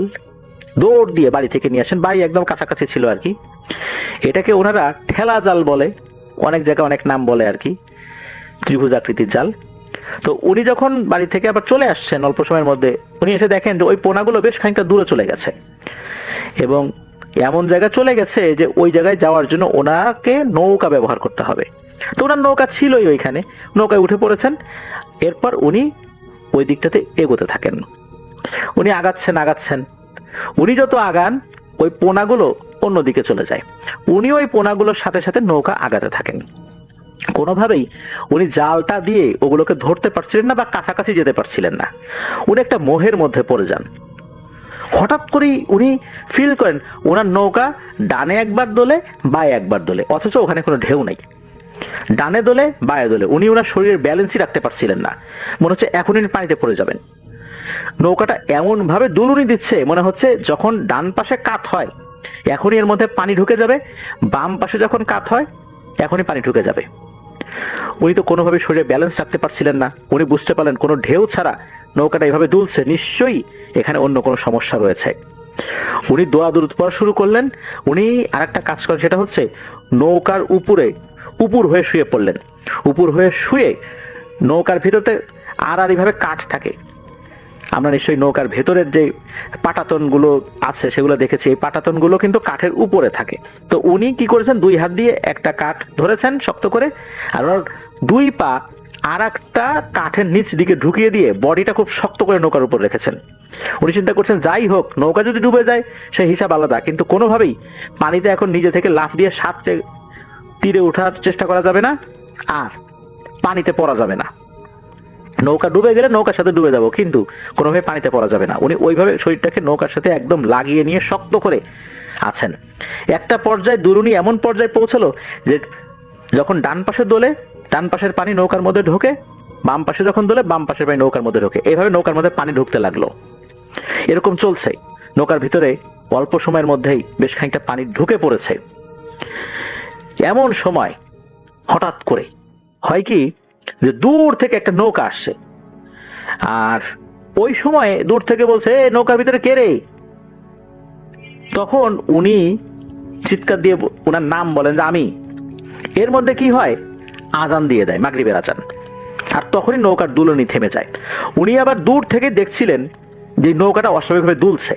দৌড় দিয়ে বাড়ি থেকে নিয়ে আসেন। বাড়ি একদম কাছাকাছি ছিল আর কি। এটাকে ওনারা ঠেলা জাল বলে, অনেক জায়গায় অনেক নাম বলে আর কি, ত্রিভুজ আকৃতির জাল। তো উনি যখন বাড়ি থেকে আবার চলে আসছেন অল্প সময়ের মধ্যে, উনি এসে দেখেন যে ওই পোনাগুলো বেশ খানিকটা দূরে চলে গেছে, এবং এমন জায়গায় চলে গেছে যে ওই জায়গায় যাওয়ার জন্য ওনাকে নৌকা ব্যবহার করতে হবে। তো ওনার নৌকা ছিলই ওইখানে, নৌকায় উঠে পড়েছেন। এরপর উনি ওই দিকটাতে এগোতে থাকেন। উনি আগাচ্ছেন। উনি যত আগান ওই পোনাগুলো অন্যদিকে চলে যায়, উনি ওই পোনাগুলোর সাথে সাথে নৌকা আগাতে থাকেন। কোনোভাবেই উনি জালটা দিয়ে ওগুলোকে ধরতে পারছিলেন না বা কাছাকাছি যেতে পারছিলেন না। উনি একটা মোহের মধ্যে পড়ে যান। হঠাৎ করেই উনি ফিল করেন ওনার নৌকা ডানে একবার দোলে, বায়ে একবার দোলে, অথচ ওখানে কোনো ঢেউ নেই। ডানে দোলে, বায়ে দোলে, উনি ওনার শরীরের ব্যালেন্সই রাখতে পারছিলেন না। মনে হচ্ছে এখনই পানিতে পড়ে যাবেন। নৌকাটা এমনভাবে দুলুনি দিচ্ছে, মনে হচ্ছে যখন ডান পাশে কাত হয় এখনই এর মধ্যে পানি ঢুকে যাবে, বাম পাশে যখন কাত হয় এখনই পানি ঢুকে যাবে। উনি তো কোনোভাবে শরীরে ব্যালেন্স রাখতে পারছিলেন না। উনি বুঝতে পারলেন কোনো ঢেউ ছাড়া নৌকাটা এইভাবে দুলছে, নিশ্চয়ই এখানে অন্য কোনো সমস্যা রয়েছে। উনি দোয়া দরুদ পড়া শুরু করলেন। উনি আরেকটা কাজ করেন, সেটা হচ্ছে নৌকার উপর হয়ে শুয়ে পড়লেন। উপর হয়ে শুয়ে নৌকার ভিতরতে আড়াআড়িভাবে কাঠ থাকে, আমরা নিশ্চয়ই নৌকার ভেতরের যে পাটাতনগুলো আছে সেগুলো দেখেছি, এই পাটাতনগুলো কিন্তু কাঠের উপরে থাকে। তো উনি কি করেছেন, দুই হাত দিয়ে একটা কাঠ ধরেছেন শক্ত করে, আর ওনার দুই পা আর একটা কাঠের নিচ দিকে ঢুকিয়ে দিয়ে বডিটা খুব শক্ত করে নৌকার উপর রেখেছেন। উনি চিন্তা করছেন যাই হোক নৌকা যদি ডুবে যায় সে হিসাব আলাদা, কিন্তু কোনোভাবেই পানিতে এখন নিজে থেকে লাফ দিয়ে সাঁতরে তীরে ওঠার চেষ্টা করা যাবে না, আর পানিতে পড়া যাবে না। নৌকা ডুবে গেলে নৌকার সাথে ডুবে যাব, কিন্তু কোনোভাবে পানিতে পড়া যাবে না। উনি ওইভাবে শরীরটাকে নৌকার সাথে একদম লাগিয়ে নিয়ে শক্ত করে আছেন। একটা পর্যায়ে দুরুনি এমন পর্যায়ে পৌঁছলো যে যখন ডান পাশে দোলে ডান পাশের পানি নৌকার মধ্যে ঢোকে, বাম পাশে যখন দোলে বাম পাশের পানি নৌকার মধ্যে ঢোকে, এইভাবে নৌকার মধ্যে পানি ঢুকতে লাগলো। এরকম চলছে, নৌকার ভিতরে অল্প সময়ের মধ্যেই বেশ খানিকটা পানি ঢুকে পড়েছে। এমন সময় হঠাৎ করে হয় কি যে দূর থেকে একটা নৌকা আসছে, আর ওই সময় দূর থেকে বলছে নৌকার ভিতরে কে রে। তখন উনি চিৎকার দিয়ে ওনার নাম বলেন যে আমি। এর মধ্যে কি হয়, আজান দিয়ে দেয়, মাগরিবের আজান, আর তখনই নৌকার দুলনি থেমে যায়। উনি আবার দূর থেকে দেখছিলেন যে নৌকাটা অস্বাভাবিকভাবে দুলছে।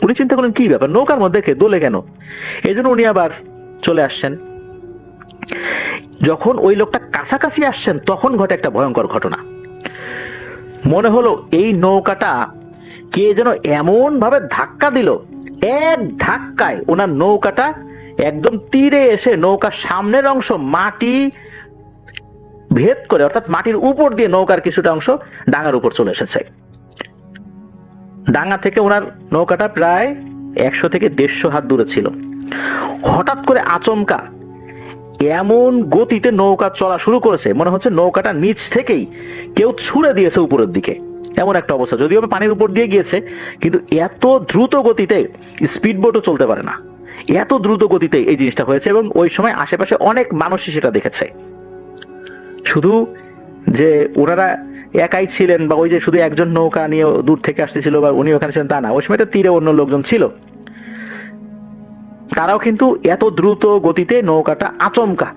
উনি চিন্তা করলেন কি ব্যাপার, নৌকার মধ্যে কে দোলে কেন। এই জন্য উনি আবার চলে আসছেন। যখন ওই লোকটা কাছাকাছি আসছেন তখন ঘটে একটা ভয়ঙ্কর ঘটনা। মনে হলো এই নৌকাটা কে যেন এমন ভাবে ধাক্কা দিল, এক ধাক্কায় ওনার নৌকাটা একদম তীরে এসে নৌকার সামনের অংশ মাটি ভেদ করে, অর্থাৎ মাটির উপর দিয়ে নৌকার কিছুটা অংশ ডাঙার উপর চলে এসেছে। ডাঙা থেকে ওনার নৌকাটা প্রায় 100 থেকে 150 হাত দূরে ছিল। হঠাৎ করে আচমকা এমন গতিতে নৌকা চলা শুরু করেছে, মনে হচ্ছে নৌকাটা নিচ থেকেই কেউ ছুঁড়ে দিয়েছে উপরের দিকে, এমন একটা অবস্থা। যদিও পানির উপর দিয়ে গিয়েছে, কিন্তু এত দ্রুত গতিতে স্পিড বোটও চলতে পারে না, এত দ্রুত গতিতে এই জিনিসটা হয়েছে। এবং ওই সময় আশেপাশে অনেক মানুষই সেটা দেখেছে। শুধু যে ওনারা একাই ছিলেন বা ওই যে শুধু একজন নৌকা নিয়ে দূর থেকে আসতেছিল বা উনি ওখানে ছিলেন তা না, ওই সময় তো তীরে অন্য লোকজন ছিল, তারাও কিন্তু এত দ্রুত গতিতে নৌকাটা আচমকা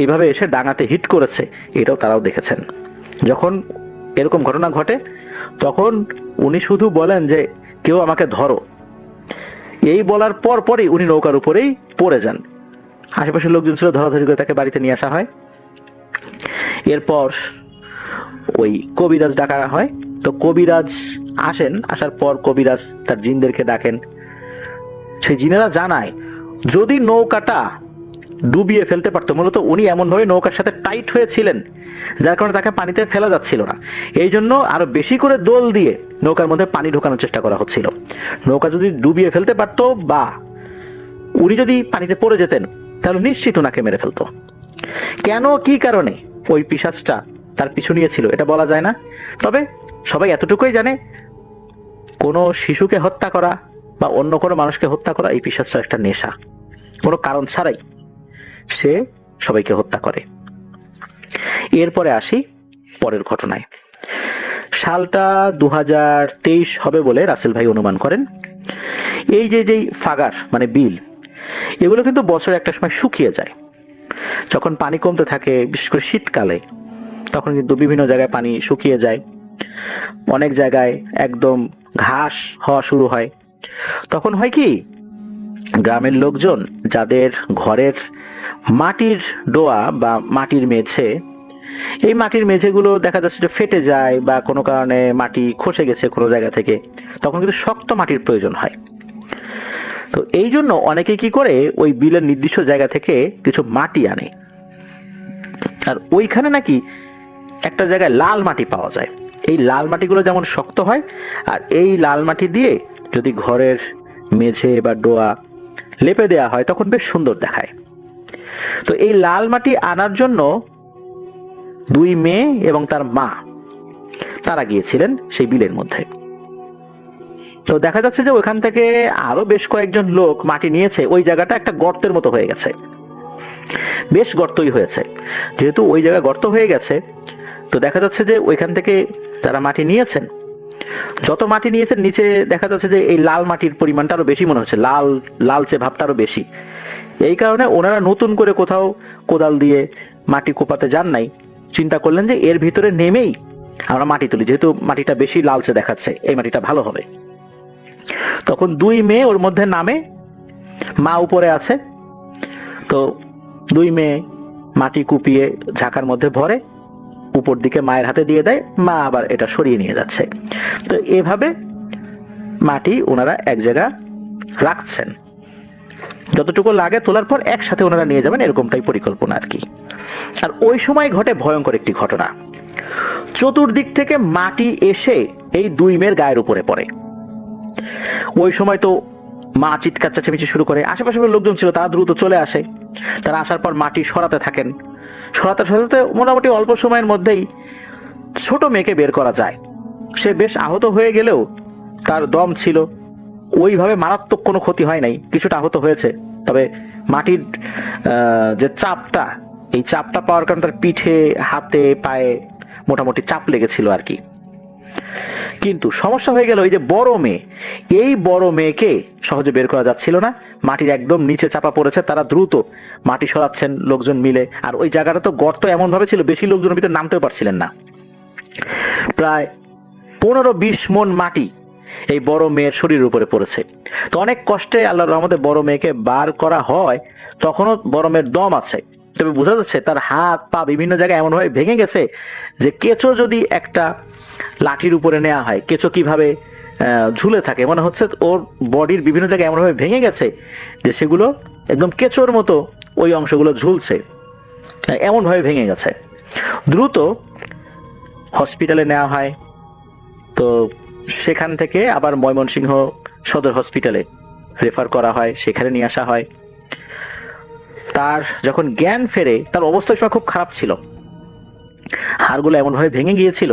এইভাবে এসে ডাঙাতে হিট করেছে, এটাও তারাও দেখেছেন। যখন এরকম ঘটনা ঘটে তখন উনি শুধু বলেন যে কেউ আমাকে ধরো, এই বলার পরই উনি নৌকার উপরেই পড়ে যান। আশেপাশের লোকজন ছিল, ধরাধরি করে তাকে বাড়িতে নিয়ে আসা হয়। এরপর ওই কবিরাজ ডাকা হয়। তো কবিরাজ আসেন, আসার পর কবিরাজ তার জিনদেরকে ডাকেন। সেই জিনেরা জানায় যদি নৌকাটা ডুবিয়ে ফেলতে পারতো, মূলত উনি এমনভাবে নৌকার সাথে টাইট হয়েছিলেন যার কারণে তাকে পানিতে ফেলা যাচ্ছিল না, এই জন্য আরো বেশি করে দোল দিয়ে নৌকার মধ্যে পানি ঢোকানোর চেষ্টা করা হচ্ছিল। নৌকা যদি ডুবিয়ে ফেলতে পারতো বা উনি যদি পানিতে পড়ে যেতেন তাহলে নিশ্চিত ওনাকে মেরে ফেলতো। কেন, কি কারণে ওই পিশাচটা তার পিছু নিয়েছিল এটা বলা যায় না, তবে সবাই এতটুকুই জানে কোনো শিশুকে হত্যা করা বা অন্য কোনো মানুষকে হত্যা করা এই পিশাচটার একটা নেশা, কোনো কারণ ছাড়াই সে সবাইকে হত্যা করে। এরপরে আসি পরের ঘটনায়। সালটা 2023 হবে বলে রাসেল ভাই অনুমান করেন। এই যে ফাগার মানে বিল, এগুলো কিন্তু বছরে একটা সময় শুকিয়ে যায়। যখন পানি কমতে থাকে, বিশেষ করে শীতকালে, তখন কিন্তু বিভিন্ন জায়গায় পানি শুকিয়ে যায়, অনেক জায়গায় একদম ঘাস হওয়া শুরু হয়। তখন হয় কি, গ্রামের লোকজন যাদের ঘরের মাটির ডোয়া বা মাটির মেঝে, এই মাটির মেঝেগুলো দেখা যাচ্ছে যে ফেটে যায় বা কোনো কারণে মাটি খসে গেছে কোনো জায়গা থেকে, তখন কিন্তু শক্ত মাটির প্রয়োজন হয়। তো এই জন্য অনেকে কি করে, ওই বিলের নির্দিষ্ট জায়গা থেকে কিছু মাটি আনে, আর ওইখানে নাকি একটা জায়গায় লাল মাটি পাওয়া যায়। এই লাল মাটিগুলো যেমন শক্ত হয়, আর এই লাল মাটি দিয়ে যদি ঘরের মেঝে বা ডোয়া লেপে দেওয়া হয় তখন বেশ সুন্দর দেখায়। তো এই লাল মাটি আনার জন্য 2 মেয়ে এবং তার মা তারা গিয়েছিলেন সেই বিলের মধ্যে। তো দেখা যাচ্ছে যে ওইখান থেকে আরো বেশ কয়েকজন লোক মাটি নিয়েছে। ওই জায়গাটা একটা গর্তের মতো হয়ে গেছে, বেশ গর্তই হয়েছে। যেহেতু ওই জায়গা গর্ত হয়ে গেছে, তো দেখা যাচ্ছে যে ওইখান থেকে তারা মাটি নিয়েছেন। যত মাটি নিয়েছেন নিচে দেখা যাচ্ছে যে এই লাল মাটির পরিমাণটা আরো বেশি মনে হচ্ছে, লালচে ভাবটা আরো বেশি। এই কারণে ওনারা নতুন করে কোথাও কোদাল দিয়ে মাটি কোপাতে যান নাই, চিন্তা করলেন যে এর ভিতরে নেমেই আমরা মাটি তুলি, যেহেতু মাটিটা বেশি লালচে দেখাচ্ছে, এই মাটিটা ভালো হবে। তখন 2 মেয়ে ওর মধ্যে নামে, মা উপরে আছে। তো 2 মেয়ে মাটি কুপিয়ে ঝাঁকার মধ্যে ভরে উপর দিকে মায়ের হাতে দিয়ে দেয়, মা আবার এটা সরিয়ে নিয়ে যাচ্ছে। তো এভাবে মাটি ওনারা এক জায়গা রাখছেন, যতটুকু লাগে তোলার পর একসাথে ওনারা নিয়ে যাবেন, এরকমটাই পরিকল্পনা আর কি। আর ওই সময় ঘটে ভয়ঙ্কর একটি ঘটনা। চতুর্দিক থেকে মাটি এসে এই 2 মেয়ের গায়ের উপরে পড়ে। ওই সময় তো মা চিৎকার চেঁচামেচি শুরু করে, আশেপাশের লোকজন ছিল তারা দ্রুত চলে আসে। তারা আসার পর মাটি সরাতে থাকেন, সরাতে মোটামুটি অল্প সময়ের মধ্যেই ছোট মেয়েকে বের করা যায়। সে বেশ আহত হয়ে গেলেও তার দম ছিল, ওইভাবে মারাত্মক কোনো ক্ষতি হয় নাই, কিছুটা আহত হয়েছে। তবে মাটির যে চাপটা, এই চাপটা পাওয়ার কারণে তার পিঠে, হাতে, পায়ে মোটামুটি চাপ লেগেছিল আর কি। কিন্তু সমস্যা হয়ে গেল, এই যে বড় মেয়ে, এই বড় মেয়েকে সহজে বের করা যাচ্ছিল না, মাটির একদম নিচে চাপা পড়েছে। তারা দ্রুত মাটি সরাচ্ছেন লোকজন মিলে। আর ওই জায়গাটা তো গর্ত এমন ভাবে ছিল, বেশি লোকজনের ভিতরে নামতেও পারছিলেন না। প্রায় 15-20 মণ মাটি এই বড় মেয়ের শরীরের উপরে পড়েছে। তো অনেক কষ্টে আল্লাহর রহমতে বড় মেয়েকে বার করা হয়। তখনও বড় মেয়ের দম আছে, তবে বোঝা যাচ্ছে তার হাত পা বিভিন্ন জায়গায় এমনভাবে ভেঙে গেছে যে কেঁচো যদি একটা লাঠির উপরে নেওয়া হয়, কেঁচো কিভাবে ঝুলে থাকে, মনে হচ্ছে ওর বডির বিভিন্ন জায়গায় এমনভাবে ভেঙে গেছে যে সেগুলো একদম কেঁচোর মতো ওই অংশগুলো ঝুলছে, এমনভাবে ভেঙে গেছে। দ্রুত হসপিটালে নেওয়া হয়, তো সেখান থেকে আবার ময়মনসিংহ সদর হসপিটালে রেফার করা হয়, সেখানে নিয়ে আসা হয়। তার যখন জ্ঞান ফেরে তার অবস্থা সময় খুব খারাপ ছিল, হাড়গুলো এমনভাবে ভেঙে গিয়েছিল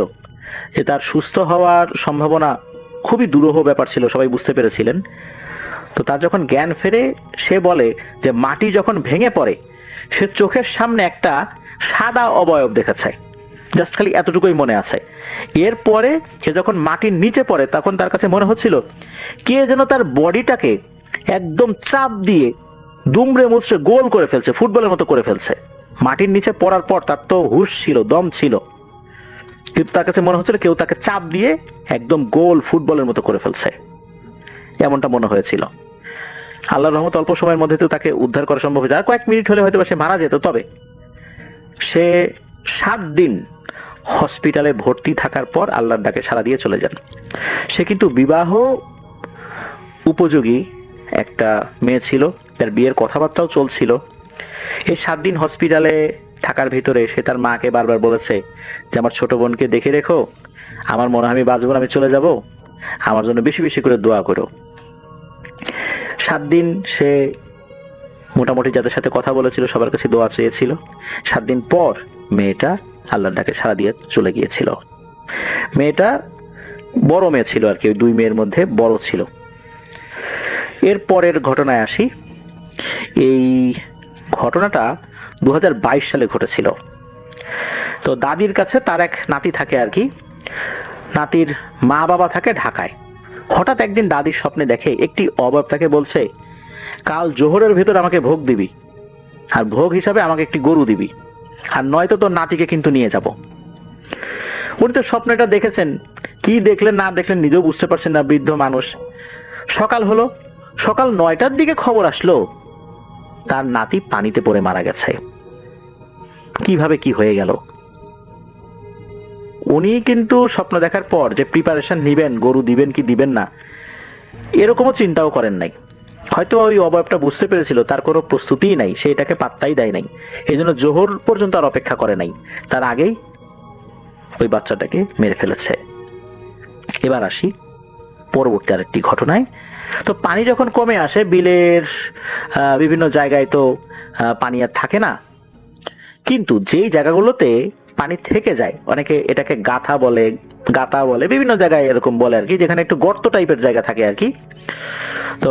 যে তার সুস্থ হওয়ার সম্ভাবনা খুবই দুরূহ ব্যাপার ছিল, সবাই বুঝতে পেরেছিলেন। তো তার যখন জ্ঞান ফেরে সে বলে যে মাটি যখন ভেঙে পড়ে সে চোখের সামনে একটা সাদা অবয়ব দেখেছে, জাস্ট খালি এতটুকুই মনে আছে। এরপরে সে যখন মাটির নিচে পড়ে তখন তার কাছে মনে হচ্ছিল কে যেন তার বডিটাকে একদম চাপ দিয়ে দুমড়ে মুচড়ে গোল করে ফেলছে, ফুটবলের মতো করে ফেলছে। মাটির নিচে পড়ার পর তার তো হুঁশ ছিল, দম ছিল, কিন্তু তার কাছে মনে হচ্ছিল কেউ তাকে চাপ দিয়ে একদম গোল ফুটবলের মতো করে ফেলছে, এমনটা মনে হয়েছিল। আল্লাহর রহমত অল্প সময়ের মধ্যে তো তাকে উদ্ধার করা সম্ভব হয়েছে, আর কয়েক মিনিট হলে হয়তো সে মারা যেত। তবে সে 7 দিন হসপিটালে ভর্তি থাকার পর আল্লাহর ডাকে সাড়া দিয়ে চলে যান। সে কিন্তু বিবাহ উপযোগী একটা মেয়ে ছিল, তার বিয়ের কথাবার্তাও চলছিল। এই 7 দিন হসপিটালে থাকার ভিতরে সে তার মাকে বারবার বলেছে যে আমার ছোট বোনকে দেখে রেখো, আমার মনে হয় আমি বাঁচব না, আমি চলে যাব, আমার জন্য বেশি বেশি করে দোয়া করো। 7 দিন সে মোটামুটি যাদের সাথে কথা বলেছিল সবার কাছে দোয়া চেয়েছিল। 7 দিন পর মেয়েটা আল্লাহর ডাকে সাড়া দিয়ে চলে গিয়েছিল। মেয়েটা বড় মেয়ে ছিল আর কি, ওই 2 মেয়ের মধ্যে বড় ছিল। এর পরের ঘটনায় আসি। এই ঘটনাটা 2022 সালে ঘটেছিল। তো দাদির কাছে তার এক নাতি থাকে আর কি, নাতির মা বাবা থাকে ঢাকায়। হঠাৎ একদিন দাদির স্বপ্নে দেখে একটি অবয়ব তাকে বলছে কাল জোহরের ভেতর আমাকে ভোগ দিবি, আর ভোগ হিসাবে আমাকে একটি গরু দিবি, আর নয়তো তোর নাতিকে কিন্তু নিয়ে যাব। উনি তো স্বপ্নটা দেখেছেন, কি দেখলেন না দেখলেন নিজেও বুঝতে পারছেন না, বৃদ্ধ মানুষ। সকাল হলো, সকাল 9টার দিকে খবর আসলো তার নাতি পানিতে পড়ে মারা গেছে। কিভাবে কি হয়ে গেল? উনি কিন্তু স্বপ্ন দেখার পর যে প্রিপারেশন নিবেন, গরু দিবেন কি দিবেন না, এরকমও চিন্তাও করেন নাই। হয়তো ওই অবয়বটা বুঝতে পেরেছিল তার কোনো প্রস্তুতিই নাই, সে এটাকে পাত্তাই দেয় নাই, এই জন্য জোহর পর্যন্ত আর অপেক্ষা করে নাই, তার আগেই ওই বাচ্চাটাকে মেরে ফেলেছে। এবার আসি পরবর্তী আরেকটি ঘটনায়। তো পানি যখন কমে আসে, বিলের বিভিন্ন জায়গায় তো পানি আর থাকে না, কিন্তু যেই জায়গাগুলোতে পানি থেকে যায়, অনেকে এটাকে গাথা বলে, গাতা বলে, বিভিন্ন জায়গায় এরকম বলে আর কি, যেখানে একটু গর্ত টাইপের জায়গা থাকে আর কি। তো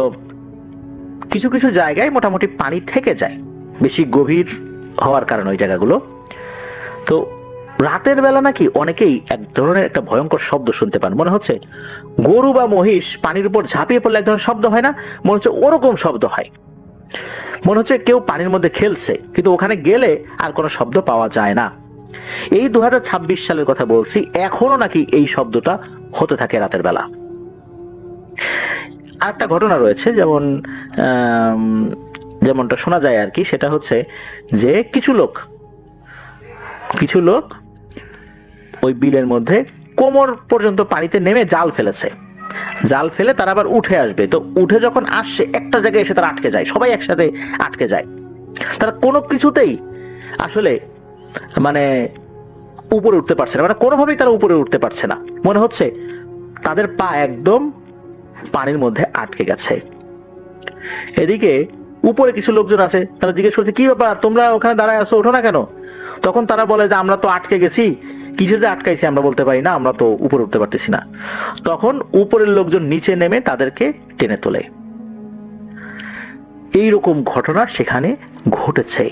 কিছু কিছু জায়গায় মোটামুটি পানি থেকে যায়, বেশি গভীর হওয়ার কারণে ওই জায়গাগুলো। তো রাতের বেলা নাকি অনেকেই এক ধরনের একটা ভয়ঙ্কর শব্দ শুনতে পান, মনে হচ্ছে গরু বা মহিষ পানির উপর ঝাঁপিয়ে পড়লে এক ধরনের শব্দ হয় না, মনে হচ্ছে ওরকম শব্দ হয়, মনে হচ্ছে কেউ পানির মধ্যে খেলছে, কিন্তু ওখানে গেলে আর কোনো শব্দ পাওয়া যায় না। এই 2026 সালের কথা বলছি, এখনো নাকি এই শব্দটা হতে থাকে রাতের বেলা। আরেকটা ঘটনা রয়েছে, যেমনটা শোনা যায় আর কি, সেটা হচ্ছে যে কিছু লোক ওই বিলের মধ্যে কোমর পর্যন্ত পানিতে নেমে জাল ফেলেছে, জাল ফেলে তারা আবার উঠে আসবে। তো উঠে যখন আসছে একটা জায়গায় এসে তারা আটকে যায়, সবাই একসাথে আটকে যায়। তারা কোনো কিছুতেই আসলে মানে উপরে উঠতে পারছে না, মানে কোনোভাবেই তারা উপরে উঠতে পারছে না, মনে হচ্ছে তাদের পা একদম পানির মধ্যে আটকে গেছে। এদিকে উপরে কিছু লোকজন আছে, তারা জিজ্ঞেস করছে কি ব্যাপার, তোমরা ওখানে দাঁড়ায় আছো, ওঠো না কেন? তখন তারা বলে যে আমরা তো আটকে গেছি, কিসে যে আটকাইছি আমরা বলতে পারি না, আমরা তো উপরে উঠতে পারতেছি না। তখন উপরের লোকজন নিচে নেমে তাদেরকে টেনে তোলে। এইরকম ঘটনা সেখানে ঘটেছে।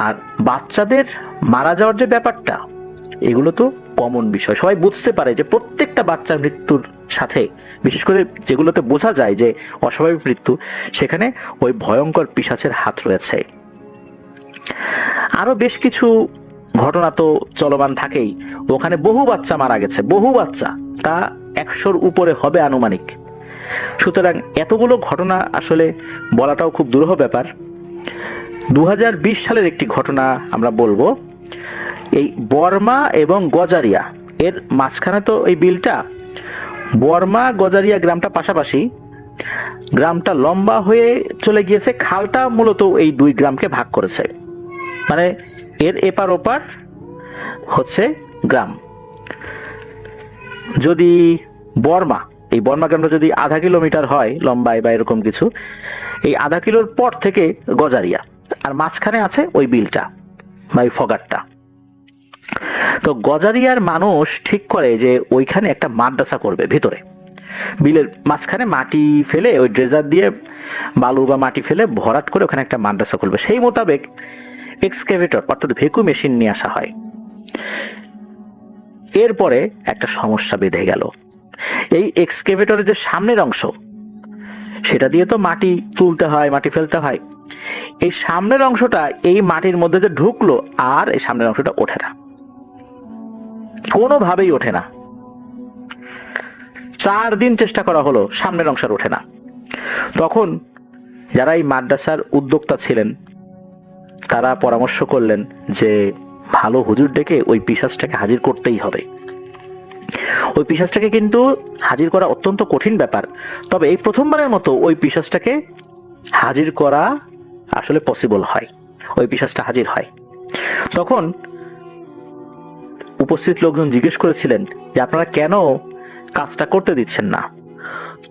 আর বাচ্চাদের মারা যাওয়ার যে ব্যাপারটা, এগুলো তো কমন বিষয়, সবাই বুঝতে পারে যে প্রত্যেকটা বাচ্চার মৃত্যুর সাথে, বিশেষ করে যেগুলোতে বোঝা যায় যে অস্বাভাবিক মৃত্যু, সেখানে ওই ভয়ঙ্কর পিশাচের হাত রয়েছে। আরো বেশ কিছু ঘটনা তো চলমান থাকেই। ওখানে বহু বাচ্চা মারা গেছে, বহু বাচ্চা, তা 100-র উপরে হবে আনুমানিক। সুতরাং এতগুলো ঘটনা আসলে বলাটাও খুব দুরূহ ব্যাপার। 2020 সালের একটি ঘটনা আমরা বলবো। এই বর্মা এবং গজারিয়া এর মাঝখানে তো এই বিলটা, বর্মা গজারিয়া গ্রামটা পাশাপাশি, গ্রামটা লম্বা হয়ে চলে গিয়েছে, খালটা মূলত এই দুই গ্রামকে ভাগ করেছে, মানে এর এপার ওপার হচ্ছে গ্রাম। যদি এই বর্মা গ্রামটা যদি 0.5 কিলোমিটার হয় লম্বায় বা এরকম কিছু, এই 0.5 কিলোর পর থেকে গজারিয়া, আর মাঝখানে আছে ওই বিলটা বা ওই ফগারটা। তো গজারিয়ার মানুষ ঠিক করে যে ওইখানে একটা মাদ্রাসা করবে ভিতরে, বিলের মাঝখানে মাটি ফেলে ওই ড্রেজার দিয়ে বালু বা মাটি ফেলে ভরাট করে ওখানে একটা মাদ্রাসা করবে। সেই মোতাবেক এক্সকেভেটর অর্থাৎ ভেকু মেশিন নিয়ে আসা হয়। এরপরে একটা সমস্যা বেঁধে গেল। এই এক্সকেভেটরের যে সামনের অংশ, সেটা দিয়ে তো মাটি তুলতে হয়, মাটি ফেলতে হয়। এই সামনের অংশটা এই মাটির মধ্যে যে ঢুকলো, আর এই সামনের অংশটা ওঠে না, কোনোভাবেই ওঠে না। 4 দিন চেষ্টা করা হলো, সামনের অংশ ওঠে না। তখন যারা এই মাদ্রাসার উদ্যোক্তা ছিলেন তারা পরামর্শ করলেন যে ভালো হুজুর ডেকে ওই পিশাচটাকে হাজির করতেই হবে। ওই পিশাচটাকে কিন্তু হাজির করা অত্যন্ত কঠিন ব্যাপার, তবে এই প্রথমবারের মতো ওই পিশাচটাকে হাজির করা আসলে পসিবল হয়, ওই পিশাচটা হাজির হয়। তখন উপস্থিত লোকজন জিজ্ঞেস করেছিলেন যে আপনারা কেন কাজটা করতে দিচ্ছেন না?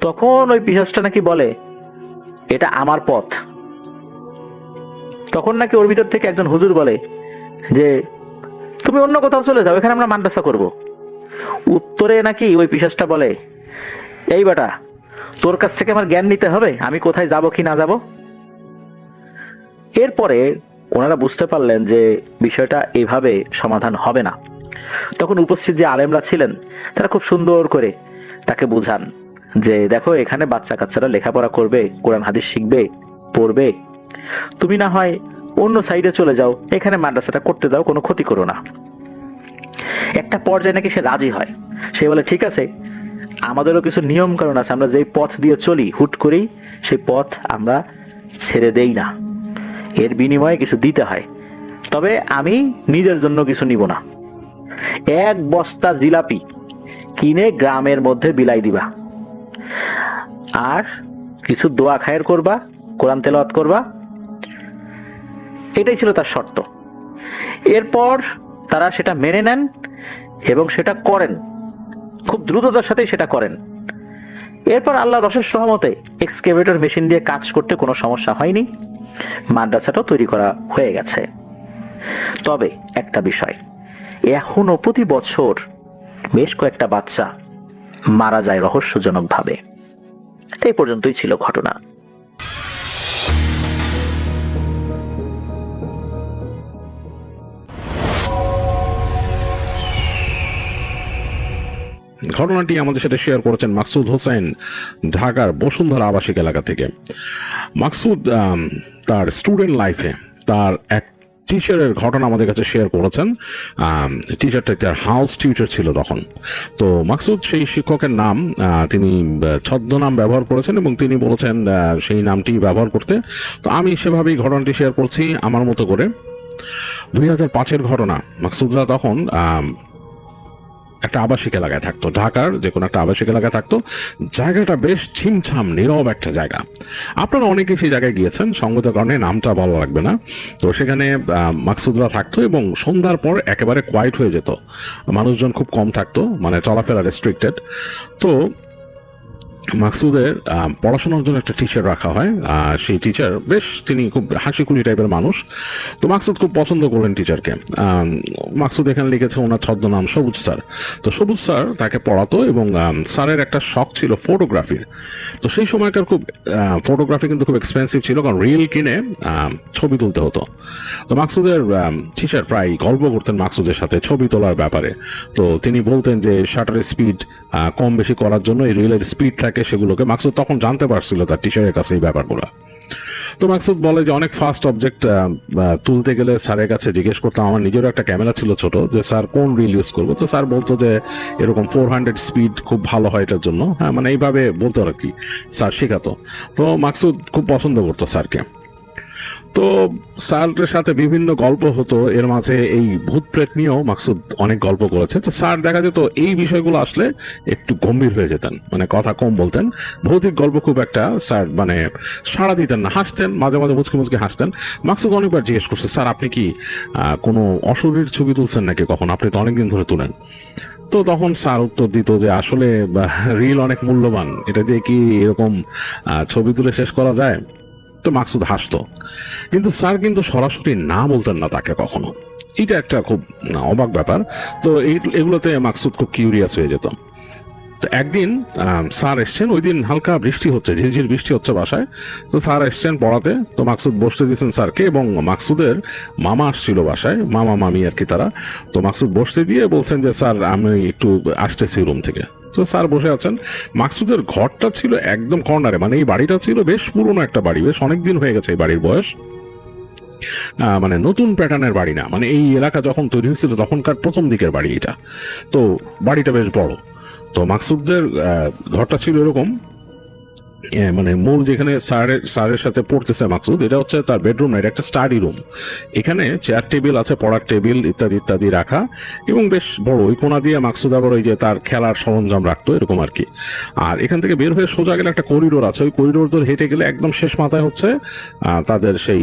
তখন ওই পিশাচটা নাকি বলে এটা আমার পথ। তখন নাকি ওর ভিতর থেকে একজন হুজুর বলে যে তুমি অন্য কোথাও চলে যাও, এখানে আমরা মাদ্রাসা করব। উত্তরে নাকি ওই পিশাচটা বলে এই বেটা, তোর কাছ থেকে আমার জ্ঞান নিতে হবে আমি কোথায় যাব কি না যাব। এরপরে ওনারা বুঝতে পারলেন যে বিষয়টা এভাবে সমাধান হবে না। তখন উপস্থিত যে আলেমরা ছিলেন তারা খুব সুন্দর করে তাকে বুঝান যে দেখো, এখানে বাচ্চা কাচ্চারা লেখাপড়া করবে, কোরআন হাদিস শিখবে, পড়বে, তুমি না হয় অন্য সাইডে চলে যাও, এখানে মাদ্রাসাটা করতে দাও, কোনো ক্ষতি করো না। একটা পর্যায়ে নাকি সে রাজি হয়। সে বলে ঠিক আছে, আমাদেরও কিছু নিয়ম কানুন আছে, আমরা যেই পথ দিয়ে চলি হুট করেই সেই পথ আমরা ছেড়ে দেই না, এর বিনিময়ে কিছু দিতে হয়। তবে আমি নিজের জন্য কিছু নিব না, 1 বস্তা জিলাপি কিনে গ্রামের মধ্যে বিলাই দিবা, আর কিছু দোয়া খায়ের করবা, কোরআন তেলাওয়াত করবা। এটাই ছিল তার শর্ত। এরপর তারা সেটা মেনে নেন এবং সেটা করেন, খুব দ্রুততার সাথেই সেটা করেন। এরপর আল্লাহ রসের সহমতে এক্সকেভেটর মেশিন দিয়ে কাজ করতে কোনো সমস্যা হয়নি, মাদ্রাসাটাও তৈরি করা হয়ে গেছে। তবে একটা বিষয়, এখনো প্রতি বছর বেশ কয়েকটা বাচ্চা মারা যায় রহস্যজনকভাবে। এই পর্যন্তই ছিল ঘটনা। ঘটনাটি আমাদের সাথে শেয়ার করেছেন মাকসুদ হোসেন, ঢাকার বসুন্ধরা আবাসিক এলাকা থেকে। মাকসুদ তার স্টুডেন্ট লাইফে তার এক টিচারের ঘটনা আমাদের কাছে শেয়ার করেছেন। টিচারটা তার হাউস টিউটার ছিল তখন। তো মাকসুদ সেই শিক্ষকের নাম তিনি ছদ্মনাম ব্যবহার করেছেন এবং তিনি বলেছেন সেই নামটি ব্যবহার করতে। তো আমি সেভাবেই ঘটনাটি শেয়ার করছি আমার মতো করে। 2005-এর ঘটনা। মাকসুদরা তখন একটা আবাসিক এলাকায় থাকতো, ঢাকার যে কোনো একটা আবাসিক এলাকায় থাকতো। জায়গাটা বেশ ছিমছাম নীরব একটা জায়গা। আপনারা অনেকে সেই জায়গায় গিয়েছেন, সঙ্গত কারণে নামটা বলা লাগবে না। তো সেখানে মাকসুদরা থাকতো এবং সন্ধ্যার পর একেবারে কোয়াইট হয়ে যেত, মানুষজন খুব কম থাকতো, মানে চলাফেরা রেস্ট্রিক্টেড। তো মাকসুদের পড়াশোনার জন্য একটা টিচার রাখা হয়। সেই টিচার তিনি খুব হাসিখুশি টাইপের মানুষ। তো মাকসুদ খুব পছন্দ করলেন টিচারকে। মাকসুদ এখানে লিখেছে ওনার ছদ্মনাম সবুজ স্যার। তো সবুজ স্যার তাকে পড়াতো এবং স্যারের একটা শখ ছিল ফটোগ্রাফির। তো সেই সময়কার ফটোগ্রাফি কিন্তু খুব এক্সপেন্সিভ ছিল, কারণ রিল কিনে ছবি তুলতে হতো। তো মাকসুদের টিচার প্রায় গল্প করতেন মাকসুদের সাথে ছবি তোলার ব্যাপারে। তো তিনি বলতেন যে শাটারের স্পিড কম বেশি করার জন্য এই রিলের স্পিড থাকে, সেগুলোকে মাকসুদ তখন জানতে পারছিল তার টিচারের কাছে এই ব্যাপারগুলো। তো মাকসুদ বলে যে অনেক ফাস্ট অবজেক্ট তুলতে গেলে স্যারের কাছে জিজ্ঞেস করতাম, আমার নিজেরও একটা ক্যামেরা ছিল ছোট, যে স্যার কোন রিল ইউজ করবো। তো স্যার বলতো যে এরকম 400 স্পিড খুব ভালো হয় এটার জন্য। হ্যাঁ, মানে এইভাবে বলতো আর কি, স্যার শেখাতো। তো মাকসুদ খুব পছন্দ করতো স্যারকে। তো স্যারের সাথে বিভিন্ন গল্প হতো, এর মাঝে এই ভূত প্রেত নিয়েও মাকসুদ অনেক গল্প করেছে। তো স্যার দেখা যেত এই বিষয়গুলো আসলে একটু গম্ভীর হয়ে যেতেন, মানে কথা কম বলতেন, ভৌতিক গল্প খুব একটা স্যার মানে সাড়া দিতেন না, হাসতেন মাঝে মাঝে, মুচকি মুচকি হাসতেন। মাকসুদ অনেকবার জিজ্ঞেস করছে, স্যার আপনি কি কোনো অশরীর ছবি তুলছেন নাকি কখন, আপনি তো অনেকদিন ধরে তুলেন। তো তখন স্যার উত্তর দিত যে আসলে রিল অনেক মূল্যবান, এটা দিয়ে কি এরকম ছবি তুলে শেষ করা যায়। তো মাকসুদ হাসতো, কিন্তু স্যার কিন্তু সরাসরি না বলতেন না তাকে কখনো। এটা একটা খুব অবাক ব্যাপার। তো এগুলোতে মাকসুদ খুব কিউরিয়াস হয়ে যেত। তো একদিন স্যার এসছেন, ওই দিন হালকা বৃষ্টি হচ্ছে, ঝিরঝির বৃষ্টি হচ্ছে বাসায়। তো স্যার এসছেন পড়াতে, তো মাকসুদ বসতে দিয়েছেন স্যারকে, এবং মাকসুদের মামা আসছিল বাসায়, মামা মামি আর কি তারা। তো মাকসুদ বসতে দিয়ে বলছেন যে স্যার আমি একটু আসতেছি রুম থেকে। তো স্যার বসে আছেন। মাকসুদের ঘরটা ছিল একদম কর্নারে, মানে এই বাড়িটা ছিল বেশ পুরনো একটা বাড়ি, বেশ অনেকদিন হয়ে গেছে এই বাড়ির বয়স। মানে নতুন প্যাটার্নের বাড়ি না, মানে এই এলাকা যখন তৈরি হয়েছিল তখনকার প্রথম দিকের বাড়ি এটা। তো বাড়িটা বেশ বড়। তো মাকসুদদের ঘরটা ছিল এরকম, মানে মূল যেখানে স্যারের সাথে পড়তেছে মাকসুদ, এটা হচ্ছে তার বেডরুম না, এটা একটা স্টাডি রুম। এখানে চেয়ার টেবিল আছে, পড়ার টেবিল ইত্যাদি ইত্যাদি রাখা, এবং বেশ বড়। ওই কোণা দিয়ে মাকসুদ আবার ওই যে তার খেলার সরঞ্জাম রাখতো এরকম আর কি। আর এখান থেকে বের হয়ে সোজা গেলে একটা করিডোর আছে, ওই করিডোর ধরে হেঁটে গেলে একদম শেষ মাথায় হচ্ছে তাদের সেই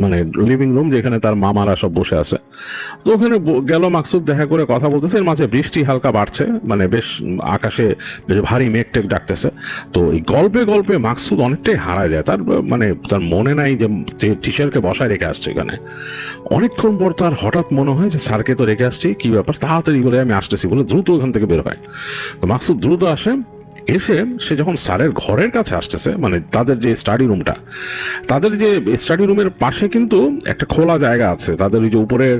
মানে লিভিং রুম, যেখানে তার মামারা সব বসে আছে। তো ওখানে গেল মাকসুদ, দেখা করে কথা বলতেছে। এর মাঝে বৃষ্টি হালকা বাড়ছে, মানে বেশ আকাশে বেশ ভারী মেঘ টেক ডাকতেছে। তো এই গল্পে গল্পে মাকসুদ অনেকটাই হারায় যায়, তার মানে তার মনে নাই যে টিচারকে বসায় রেখে আসছে এখানে। অনেকক্ষণ পর তার হঠাৎ মনে হয় যে স্যারকে তো রেখে আসছি, কি ব্যাপার, তাড়াতাড়ি বলে আমি আসতেছি বলে দ্রুত ওখান থেকে বের হয়। তো মাকসুদ দ্রুত আসে, এসে সে যখন স্যারের ঘরের কাছে আসতেছে, মানে তাদের যে স্টাডি রুমটা, তাদের যে স্টাডি রুমের পাশে কিন্তু একটা খোলা জায়গা আছে, তাদের ওই যে উপরের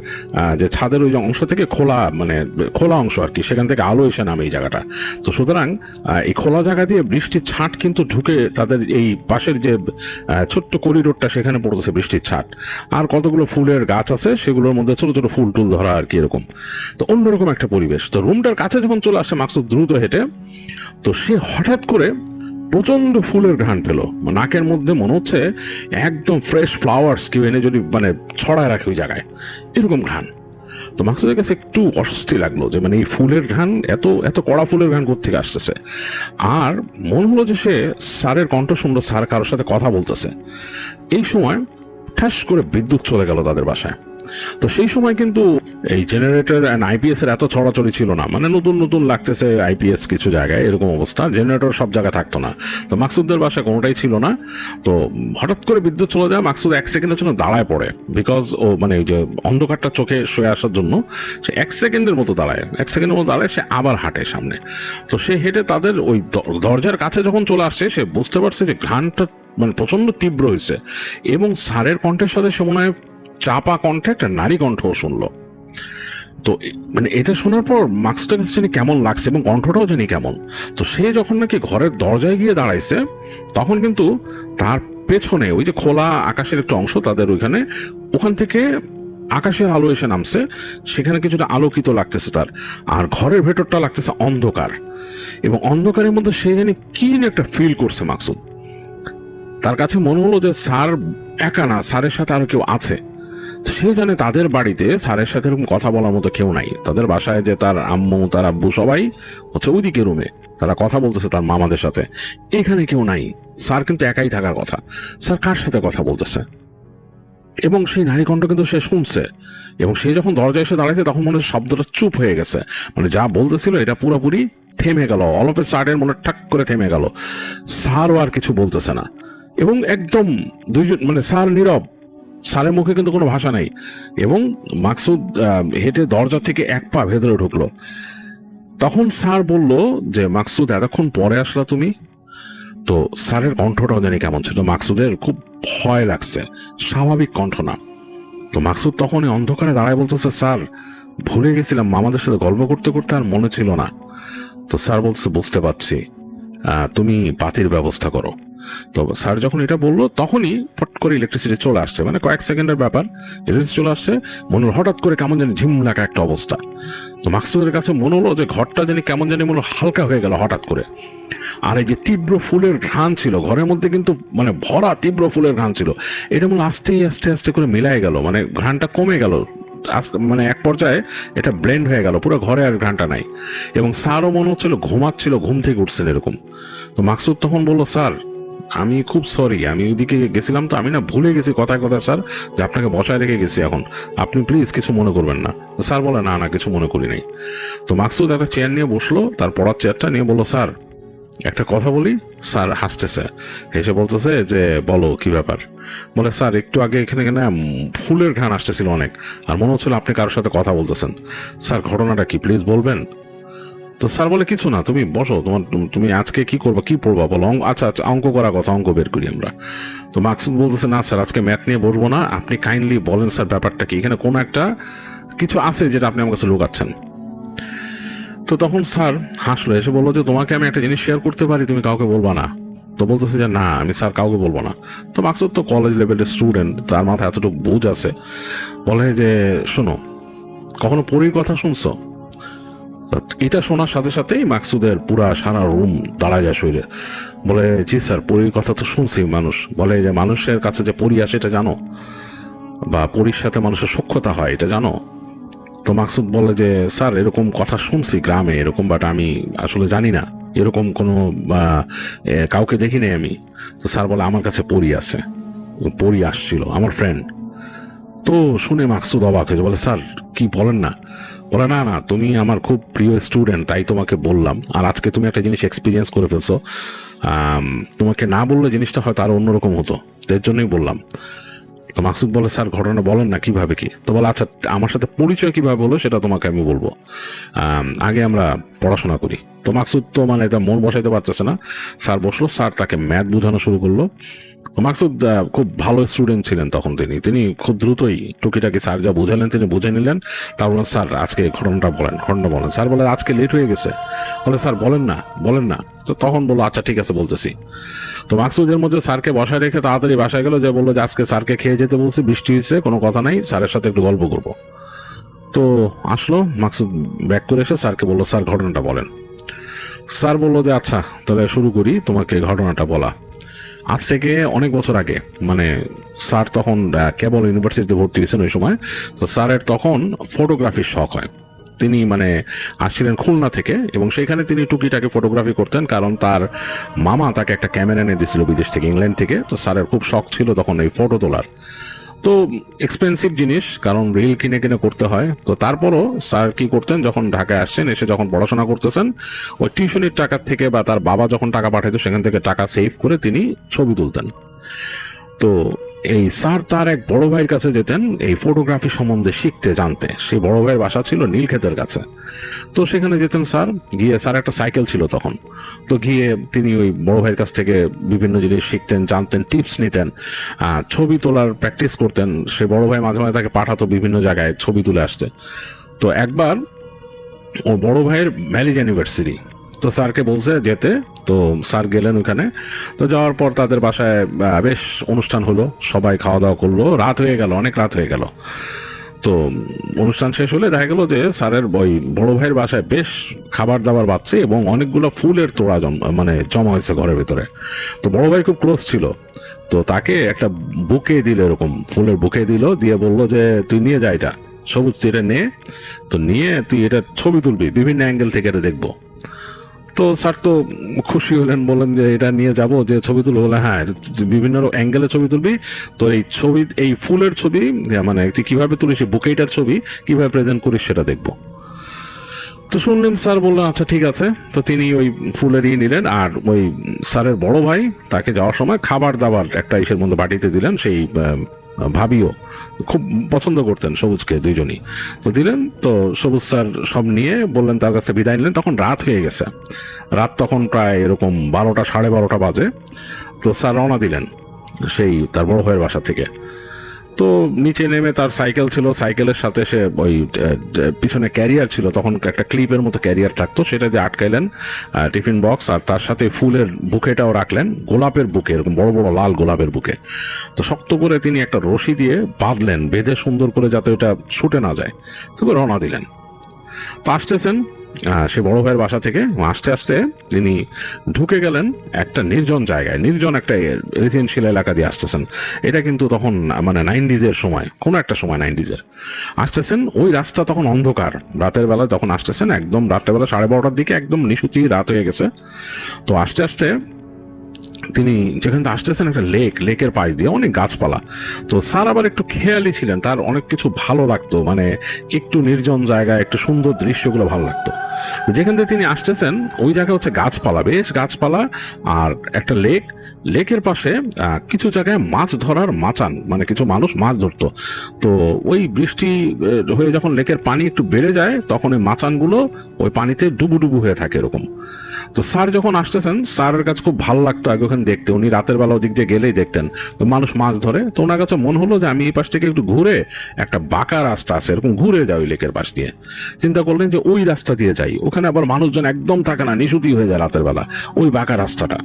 যে ছাদের ওই যে অংশ থেকে খোলা, মানে খোলা অংশ আর কি, সেখান থেকে আলো এসে নামে এই জায়গাটা। তো সুতরাং এই খোলা জায়গা দিয়ে বৃষ্টির ছাট কিন্তু ঢুকে তাদের এই পাশের যে ছোট্ট করিডোরটা, সেখানে পড়তেছে বৃষ্টির ছাট। আর কতগুলো ফুলের গাছ আছে, সেগুলোর মধ্যে ছোট ছোট ফুল টুল ধরা আর কি এরকম। তো অন্যরকম একটা পরিবেশ। তো রুমটার কাছে যখন চলে আসে মাকসুদ দ্রুত হেঁটে, তো সে হঠাৎ করে প্রচন্ড ফুলের ঘ্রাণ পেল। নাকের মধ্যে মনে হচ্ছে একদম ফ্রেশ ফ্লাওয়ার্স কেউ এনে যদি মানে ছড়ায় রাখে ওই জায়গায়, এরকম ঘ্রাণ। তো মাকসুদের কাছে একটু অস্বস্তি লাগলো যে মানে এই ফুলের ঘ্রাণ, এত এত কড়া ফুলের ঘ্রাণ কোত্থেকে আসতেছে। আর মনে হলো যে সে স্যারের কণ্ঠ শুনলো, স্যার কারোর সাথে কথা বলতেছে। এই সময় ঠাস করে বিদ্যুৎ চলে গেল তাদের বাসায়। তো সেই সময় কিন্তু এই জেনারেটর অ্যান্ড আইপিএস এর এত ছড়াছড়ি ছিল না, মানে নতুন নতুন লাগতেছে আইপিএস কিছু জায়গায়, এরকম অবস্থা। জেনারেটর সব জায়গায় থাকতো না। তো মাকসুদদের বাসায় কোনোটাই ছিল না। তো হঠাৎ করে বিদ্যুৎ চলে যায়, মাকসুদ এক সেকেন্ডের জন্য দাঁড়ায় পড়ে, বিকজ ও মানে ওই যে অন্ধকারটা চোখে শুয়ে আসার জন্য সে এক সেকেন্ডের মতো দাঁড়ায়, সে আবার হাঁটে সামনে। তো সে হেঁটে তাদের ওই দরজার কাছে যখন চলে আসছে, সে বুঝতে পারছে যে ঘ্রাণটা মানে প্রচন্ড তীব্র হয়েছে, এবং স্যারের কণ্ঠের সাথে সে মনে হয় চাপা কণ্ঠে একটা নারী কণ্ঠও শুনলো। তো মানে এটা শোনার পর মাকসুদের কাছে জানি কেমন লাগছে, এবং কণ্ঠটাও জানি কেমন। তো সে যখন নাকি ঘরের দরজায় গিয়ে দাঁড়াইছে, তখন কিন্তু তার পেছনে ওই যে খোলা আকাশের একটা অংশ তাদের ওখান থেকে আকাশের আলো এসে নামছে, সেখানে কিছুটা আলোকিত লাগতেছে তার। আর ঘরের ভেতরটা লাগতেছে অন্ধকার, এবং অন্ধকারের মধ্যে সে জানি কি একটা ফিল করছে মাকসুদ। তার কাছে মনে হলো যে স্যার একা না, স্যারের সাথে আরো কেউ আছে। সে জানে তাদের বাড়িতে স্যারের সাথে এরকম কথা বলার মতো কেউ নাই। তাদের বাসায় যে তার আম্মু, তার আব্বু সবাই হচ্ছে ওইদিকে রুমে, তারা কথা বলতেছে তার মামাদের সাথে। এখানে কেউ নাই, স্যার কিন্তু একাই থাকার কথা। স্যার কার সাথে কথা বলতেছে? এবং সেই নারী কণ্ঠ কিন্তু সে শুনছে, এবং সে যখন দরজায় এসে দাঁড়াইছে তখন মনে হচ্ছে শব্দটা চুপ হয়ে গেছে, মানে যা বলতেছিল এটা পুরোপুরি থেমে গেল। অল অফ এ সাডেন মনে ঠাক করে থেমে গেল। স্যারও আর কিছু বলতেছে না, এবং একদম দুইজন মানে স্যার নীরব, স্যারের মুখে কিন্তু কোনো ভাষা নাই। এবং মাকসুদ হেঁটে দরজা থেকে এক পা ভেতরে ঢুকলো। তখন স্যার বলল যে মাকসুদ এতক্ষণ পরে আসলা তুমি? তো স্যারের কণ্ঠটাও জানি কেমন ছিল, মাকসুদের খুব ভয় লাগছে, স্বাভাবিক কণ্ঠ না। তো মাকসুদ তখন এই অন্ধকারে দাঁড়ায় বলতেছে, স্যার ভুলে গেছিলাম, মামাদের সাথে গল্প করতে করতে আর মনে ছিল না। তো স্যার বলছে, বুঝতে পারছি, তুমি বাতির ব্যবস্থা করো। তো স্যার যখন এটা বললো তখনই ফট করে ইলেকট্রিসিটি চলে আসছে, মানে কয়েক সেকেন্ডের ব্যাপার, ইলেকট্রিসিটি চলে আসছে। মনে হলো হঠাৎ করে কেমন জানি ঝিম লাগা একটা অবস্থা। তো মাকসুদের কাছে মনে হলো যে ঘরটা জানি কেমন জানি মনে হলো হালকা হয়ে গেল হঠাৎ করে। আর এই যে তীব্র ফুলের ঘ্রাণ ছিল ঘরের মধ্যে, কিন্তু মানে ভরা তীব্র ফুলের ঘ্রাণ ছিল, এটা মনে আস্তে আস্তে আস্তে করে মিলাই গেল, মানে ঘ্রাণটা কমে গেল, মানে এক পর্যায়ে এটা ব্লেন্ড হয়ে গেল, পুরো ঘরে আর ঘ্রাণটা নাই। এবং স্যারও মনে হচ্ছিল ঘুমাচ্ছিল, ঘুম থেকে উঠছেন এরকম। তো মাকসুদ তখন বলল, স্যার আমি খুব সরি, আমি ওইদিকে গেছিলাম, তো আমি না ভুলে গেছি কথায় কথায় স্যার, যে আপনাকে বসায় রেখে গেছি, এখন আপনি প্লিজ কিছু মনে করবেন না। তো স্যার বলে, না না কিছু মনে করি নাই। তো মাকসুদ একটা চেয়ার নিয়ে বসলো, তার পড়ার চেয়ারটা নিয়ে বললো, স্যার একটা কথা বলি। স্যার হাসতেছে, হেসে বলতেছে যে বলো কি ব্যাপার। বলে, স্যার একটু আগে এখানে এখানে ফুলের ঘ্রাণ আসতেছিল অনেক, আর মনে হচ্ছিল আপনি কারোর সাথে কথা বলতেছেন। স্যার ঘটনাটা কি প্লিজ বলবেন? তো স্যার বলে, কিছু না, তুমি বসো, তুমি আজকে কি করবা, কি পড়বা বলো। আচ্ছা আচ্ছা, অঙ্ক করা কথা, অঙ্ক বের করি আমরা। তো মাকসুদ বলতেছে, না স্যার আজকে ম্যাথ নিয়ে বসবো না, আপনি কাইন্ডলি বলেন স্যার ব্যাপারটা কি, এখানে কোনো একটা কিছু আছে যেটা আপনি আমার কাছে লুকাচ্ছেন। তো তখন স্যার হাসলো, এসে বললো যে তোমাকে আমি একটা জিনিস শেয়ার করতে পারি, তুমি কাউকে বলবা না। তো বলতেছে যে না আমি স্যার কাউকে বলবো না। তো মাকসুদ তো কলেজ লেভেলের স্টুডেন্ট, তার মাথায় এতটুকু বুঝ আছে। বলে যে শোনো, কখনো পরীর কথা শুনছো? এটা শোনার সাথে সাথেই মাকসুদের পুরা সারা রুম দাঁড়ায় যায় শরীরে। বলে, জি স্যার পরীর কথা তো শুনছি। মানুষ বলে যে মানুষের কাছে যে পরী আসে এটা জানো, বা পরীর সাথে মানুষের সখ্যতা হয় এটা জানো? তো মাকসুদ বলে যে স্যার এরকম কথা শুনছি গ্রামে এরকম, বাট আমি আসলে জানি না, এরকম কোনো কাউকে দেখি নাই আমি। তো স্যার বলে, আমার কাছে পরী আছে, পরী আসছিল, আমার ফ্রেন্ড। তো শুনে মাকসুদ অবাক হয়েছে, বলে স্যার কি বলেন না? বলে, না না তুমি আমার খুব প্রিয় স্টুডেন্ট, তাই তোমাকে বললাম, আর আজকে তুমি একটা জিনিস এক্সপিরিয়েন্স করে ফেলছো, তোমাকে না বললে জিনিসটা হয়তো আরো অন্যরকম হতো, এর জন্যই বললাম। তো মাকসুদ বলে, স্যার ঘটনা বলেন না কিভাবে কি? তো বলে, আচ্ছা আমার সাথে পরিচয় কিভাবে হলো সেটা তোমাকে আমি বলবো, আগে আমরা পড়াশোনা করি। তো মাকসুদ তো মানে এটা মন বসাইতে পারতেছে না। স্যার বসলো, স্যার তাকে ম্যাথ বোঝানো শুরু করলো। তো মাকসুদ খুব ভালো স্টুডেন্ট ছিলেন তখন, তিনি খুব দ্রুতই টুকিটাকি স্যার যা বুঝালেন তিনি বুঝে নিলেন। তার বলেন, স্যার আজকে ঘটনাটা বলেন। স্যার বলে, আজকে লেট হয়ে গেছে। বলে, স্যার বলেন না। তো তখন বললো, আচ্ছা ঠিক আছে বলতেছি। তো মাকসুদের মধ্যে স্যারকে বসায় রেখে তাড়াতাড়ি বাসায় গেল, যে বললো যে আজকে স্যারকে খেয়ে যেতে বলছি, বৃষ্টি হয়েছে, কোনো কথা নাই, স্যারের সাথে একটু গল্প করবো। তো আসলো মাকসুদ, ব্যাক করে এসে স্যারকে বললো, স্যার ঘটনাটা বলেন। স্যার বললো যে আচ্ছা তাহলে শুরু করি তোমাকে ঘটনাটা বলা। আজ থেকে অনেক বছর আগে, মানে স্যার তখন কেবল ইউনিভার্সিটিতে ভর্তি হয়েছেন ওই সময়। তো স্যারের তখন ফটোগ্রাফির শখ হয়। তিনি মানে আসছিলেন খুলনা থেকে, এবং সেখানে তিনি টুকিটাকে ফটোগ্রাফি করতেন, কারণ তার মামা তাকে একটা ক্যামেরা এনে দিয়েছিল বিদেশ থেকে, ইংল্যান্ড থেকে। তো স্যারের খুব শখ ছিল তখন এই ফটো তোলার। তো এক্সপেন্সিভ জিনিস, কারণ রিল কিনে কিনে করতে হয়। তো তারপরও স্যার কি করতেন, যখন ঢাকায় আসছেন, এসে যখন পড়াশোনা করতেছেন, ওই টিউশনির টাকা থেকে বা তার বাবা যখন টাকা পাঠাইতো সেখান থেকে টাকা সেভ করে তিনি ছবি তুলতেন। তো এই স্যার তার এক বড় ভাইয়ের কাছে যেতেন এই ফটোগ্রাফি সম্বন্ধে শিখতে জানতে। সেই বড় ভাইয়ের বাসা ছিল নীলক্ষেতের কাছে। তো সেখানে যেতেন স্যার, গিয়ে স্যার একটা সাইকেল ছিল তখন, তো গিয়ে তিনি ওই বড় ভাইয়ের কাছ থেকে বিভিন্ন জিনিস শিখতেন, জানতেন, টিপস নিতেন, ছবি তোলার প্র্যাকটিস করতেন। সে বড় ভাই মাঝে মাঝে তাকে পাঠাতো বিভিন্ন জায়গায় ছবি তুলে আসতে। তো একবার ও বড় ভাইয়ের ম্যারেজ অ্যানিভার্সারি, তো স্যারকে বলছে যেতে। তো স্যার গেলেন ওখানে। তো যাওয়ার পর তাদের বাসায় বেশ অনুষ্ঠান হলো, সবাই খাওয়া দাওয়া করলো, রাত হয়ে গেল, অনেক রাত হয়ে গেল। তো অনুষ্ঠান শেষ হলে দেখা গেল যে স্যারের ওই বড় ভাইয়ের বাসায় বেশ খাবার দাবার বাড়ছে, এবং অনেকগুলো ফুলের তোড়া মানে জমা হয়েছে ঘরের ভিতরে। তো বড় ভাই খুব ক্লোজ ছিল, তো তাকে একটা বুকে দিল, এরকম ফুলের বুকে দিল, দিয়ে বললো যে তুই নিয়ে যা এটা, সবুজ এটা নে, তো নিয়ে তুই এটা ছবি তুলবি, বিভিন্ন অ্যাঙ্গেল থেকে এটা দেখবো। তো স্যার তো খুশি হলেন, বললেন যে এটা নিয়ে যাব, যে ছবি তুলবো। বলে, হ্যাঁ বিভিন্ন অ্যাঙ্গেলে ছবি তুলবি, তো এই ছবি, এই ফুলের ছবি, মানে তুই কিভাবে তুলিস, বুকেটার ছবি কিভাবে প্রেজেন্ট করিস সেটা দেখবো। তো শুনলেন, স্যার বললেন আচ্ছা ঠিক আছে। তো তিনি ওই ফুলের নিলেন, আর ওই স্যারের বড় ভাই তাকে যাওয়ার সময় খাবার দাবার একটা ইসের মধ্যে বাটিতে দিলেন। সেই ভাবিও খুব পছন্দ করতেন সবুজকে, দুইজনই তো দিলেন। তো সবুজ স্যার সব নিয়ে বললেন, তার কাছে বিদায় নিলেন। তখন রাত হয়ে গেছে, রাত তখন প্রায় এরকম 12টা, 12:30 বাজে। তো স্যার রওনা দিলেন সেই তার বড় ভাইয়ের বাসা থেকে। তো নিচে নেমে তার সাইকেল ছিল, সাইকেলের সাথে সে ওই পিছনে ক্যারিয়ার ছিল, তখন একটা ক্লিপের মতো ক্যারিয়ার থাকতো, সেটা দিয়ে আটকাইলেন টিফিন বক্স, আর তার সাথে ফুলের বুকেটাও রাখলেন, গোলাপের বুকে, এরকম বড় বড় লাল গোলাপের বুকে। তো শক্ত করে তিনি একটা রশি দিয়ে বাঁধলেন, বেঁধে সুন্দর করে যাতে ওটা ছুটে না যায়। তবে রওনা দিলেন। তো আসতেছেন সে বড় ভাইয়ের বাসা থেকে, আসতে আসতে তিনি ঢুকে গেলেন একটা নির্জন জায়গায়, নির্জন একটা রেসিডেন্সিয়াল এলাকা দিয়ে আসতেছেন। এটা কিন্তু তখন মানে 90s সময়, কোনো একটা সময় 90s আসতেছেন। ওই রাস্তা তখন অন্ধকার, রাতের বেলা তখন আসতেছেন, একদম রাত্রেবেলা 12:30টার দিকে, একদম নিশুতি রাত হয়ে গেছে। তো আস্তে আস্তে তিনি যেখান থেকে আসতেছেন একটা লেকের পাশ দিয়ে অনেক গাছপালা। তো স্যার আবার একটু খেয়ালি ছিলেন, তার অনেক কিছু ভালো লাগতো, মানে একটু নির্জন জায়গায় একটু সুন্দর দৃশ্যগুলো ভালো লাগতো। যেখান থেকে তিনি আসতেছেন ওই জায়গা হচ্ছে গাছপালা, বেশ গাছপালা, আর একটা লেকের পাশে কিছু জায়গায় মাছ ধরার মাচান, মানে কিছু মানুষ মাছ ধরতো। তো ওই বৃষ্টি হয়ে যখন লেকের পানি একটু বেড়ে যায়, তখন ওই মাচানগুলো ওই পানিতে ডুবু হয়ে থাকে এরকম। তো স্যার যখন আসতেছেন, স্যারের কাছে খুব ভালো লাগতো আগে ওখানে দেখতে, উনি রাতের বেলা ওদিক দিয়ে গেলেই দেখতেন মানুষ মাছ ধরে। তো ওনার কাছে মনে হলো যে আমি এই পাশ থেকে একটু ঘুরে, একটা বাঁকা রাস্তা আছে এরকম, ঘুরে যাই ওই লেকের পাশ দিয়ে। চিন্তা করলেন যে ওই রাস্তা দিয়ে যাই, ওখানে আবার মানুষজন একদম থাকে না, নিশুতি হয়ে যায় রাতের বেলা ওই বাঁকা রাস্তাটা।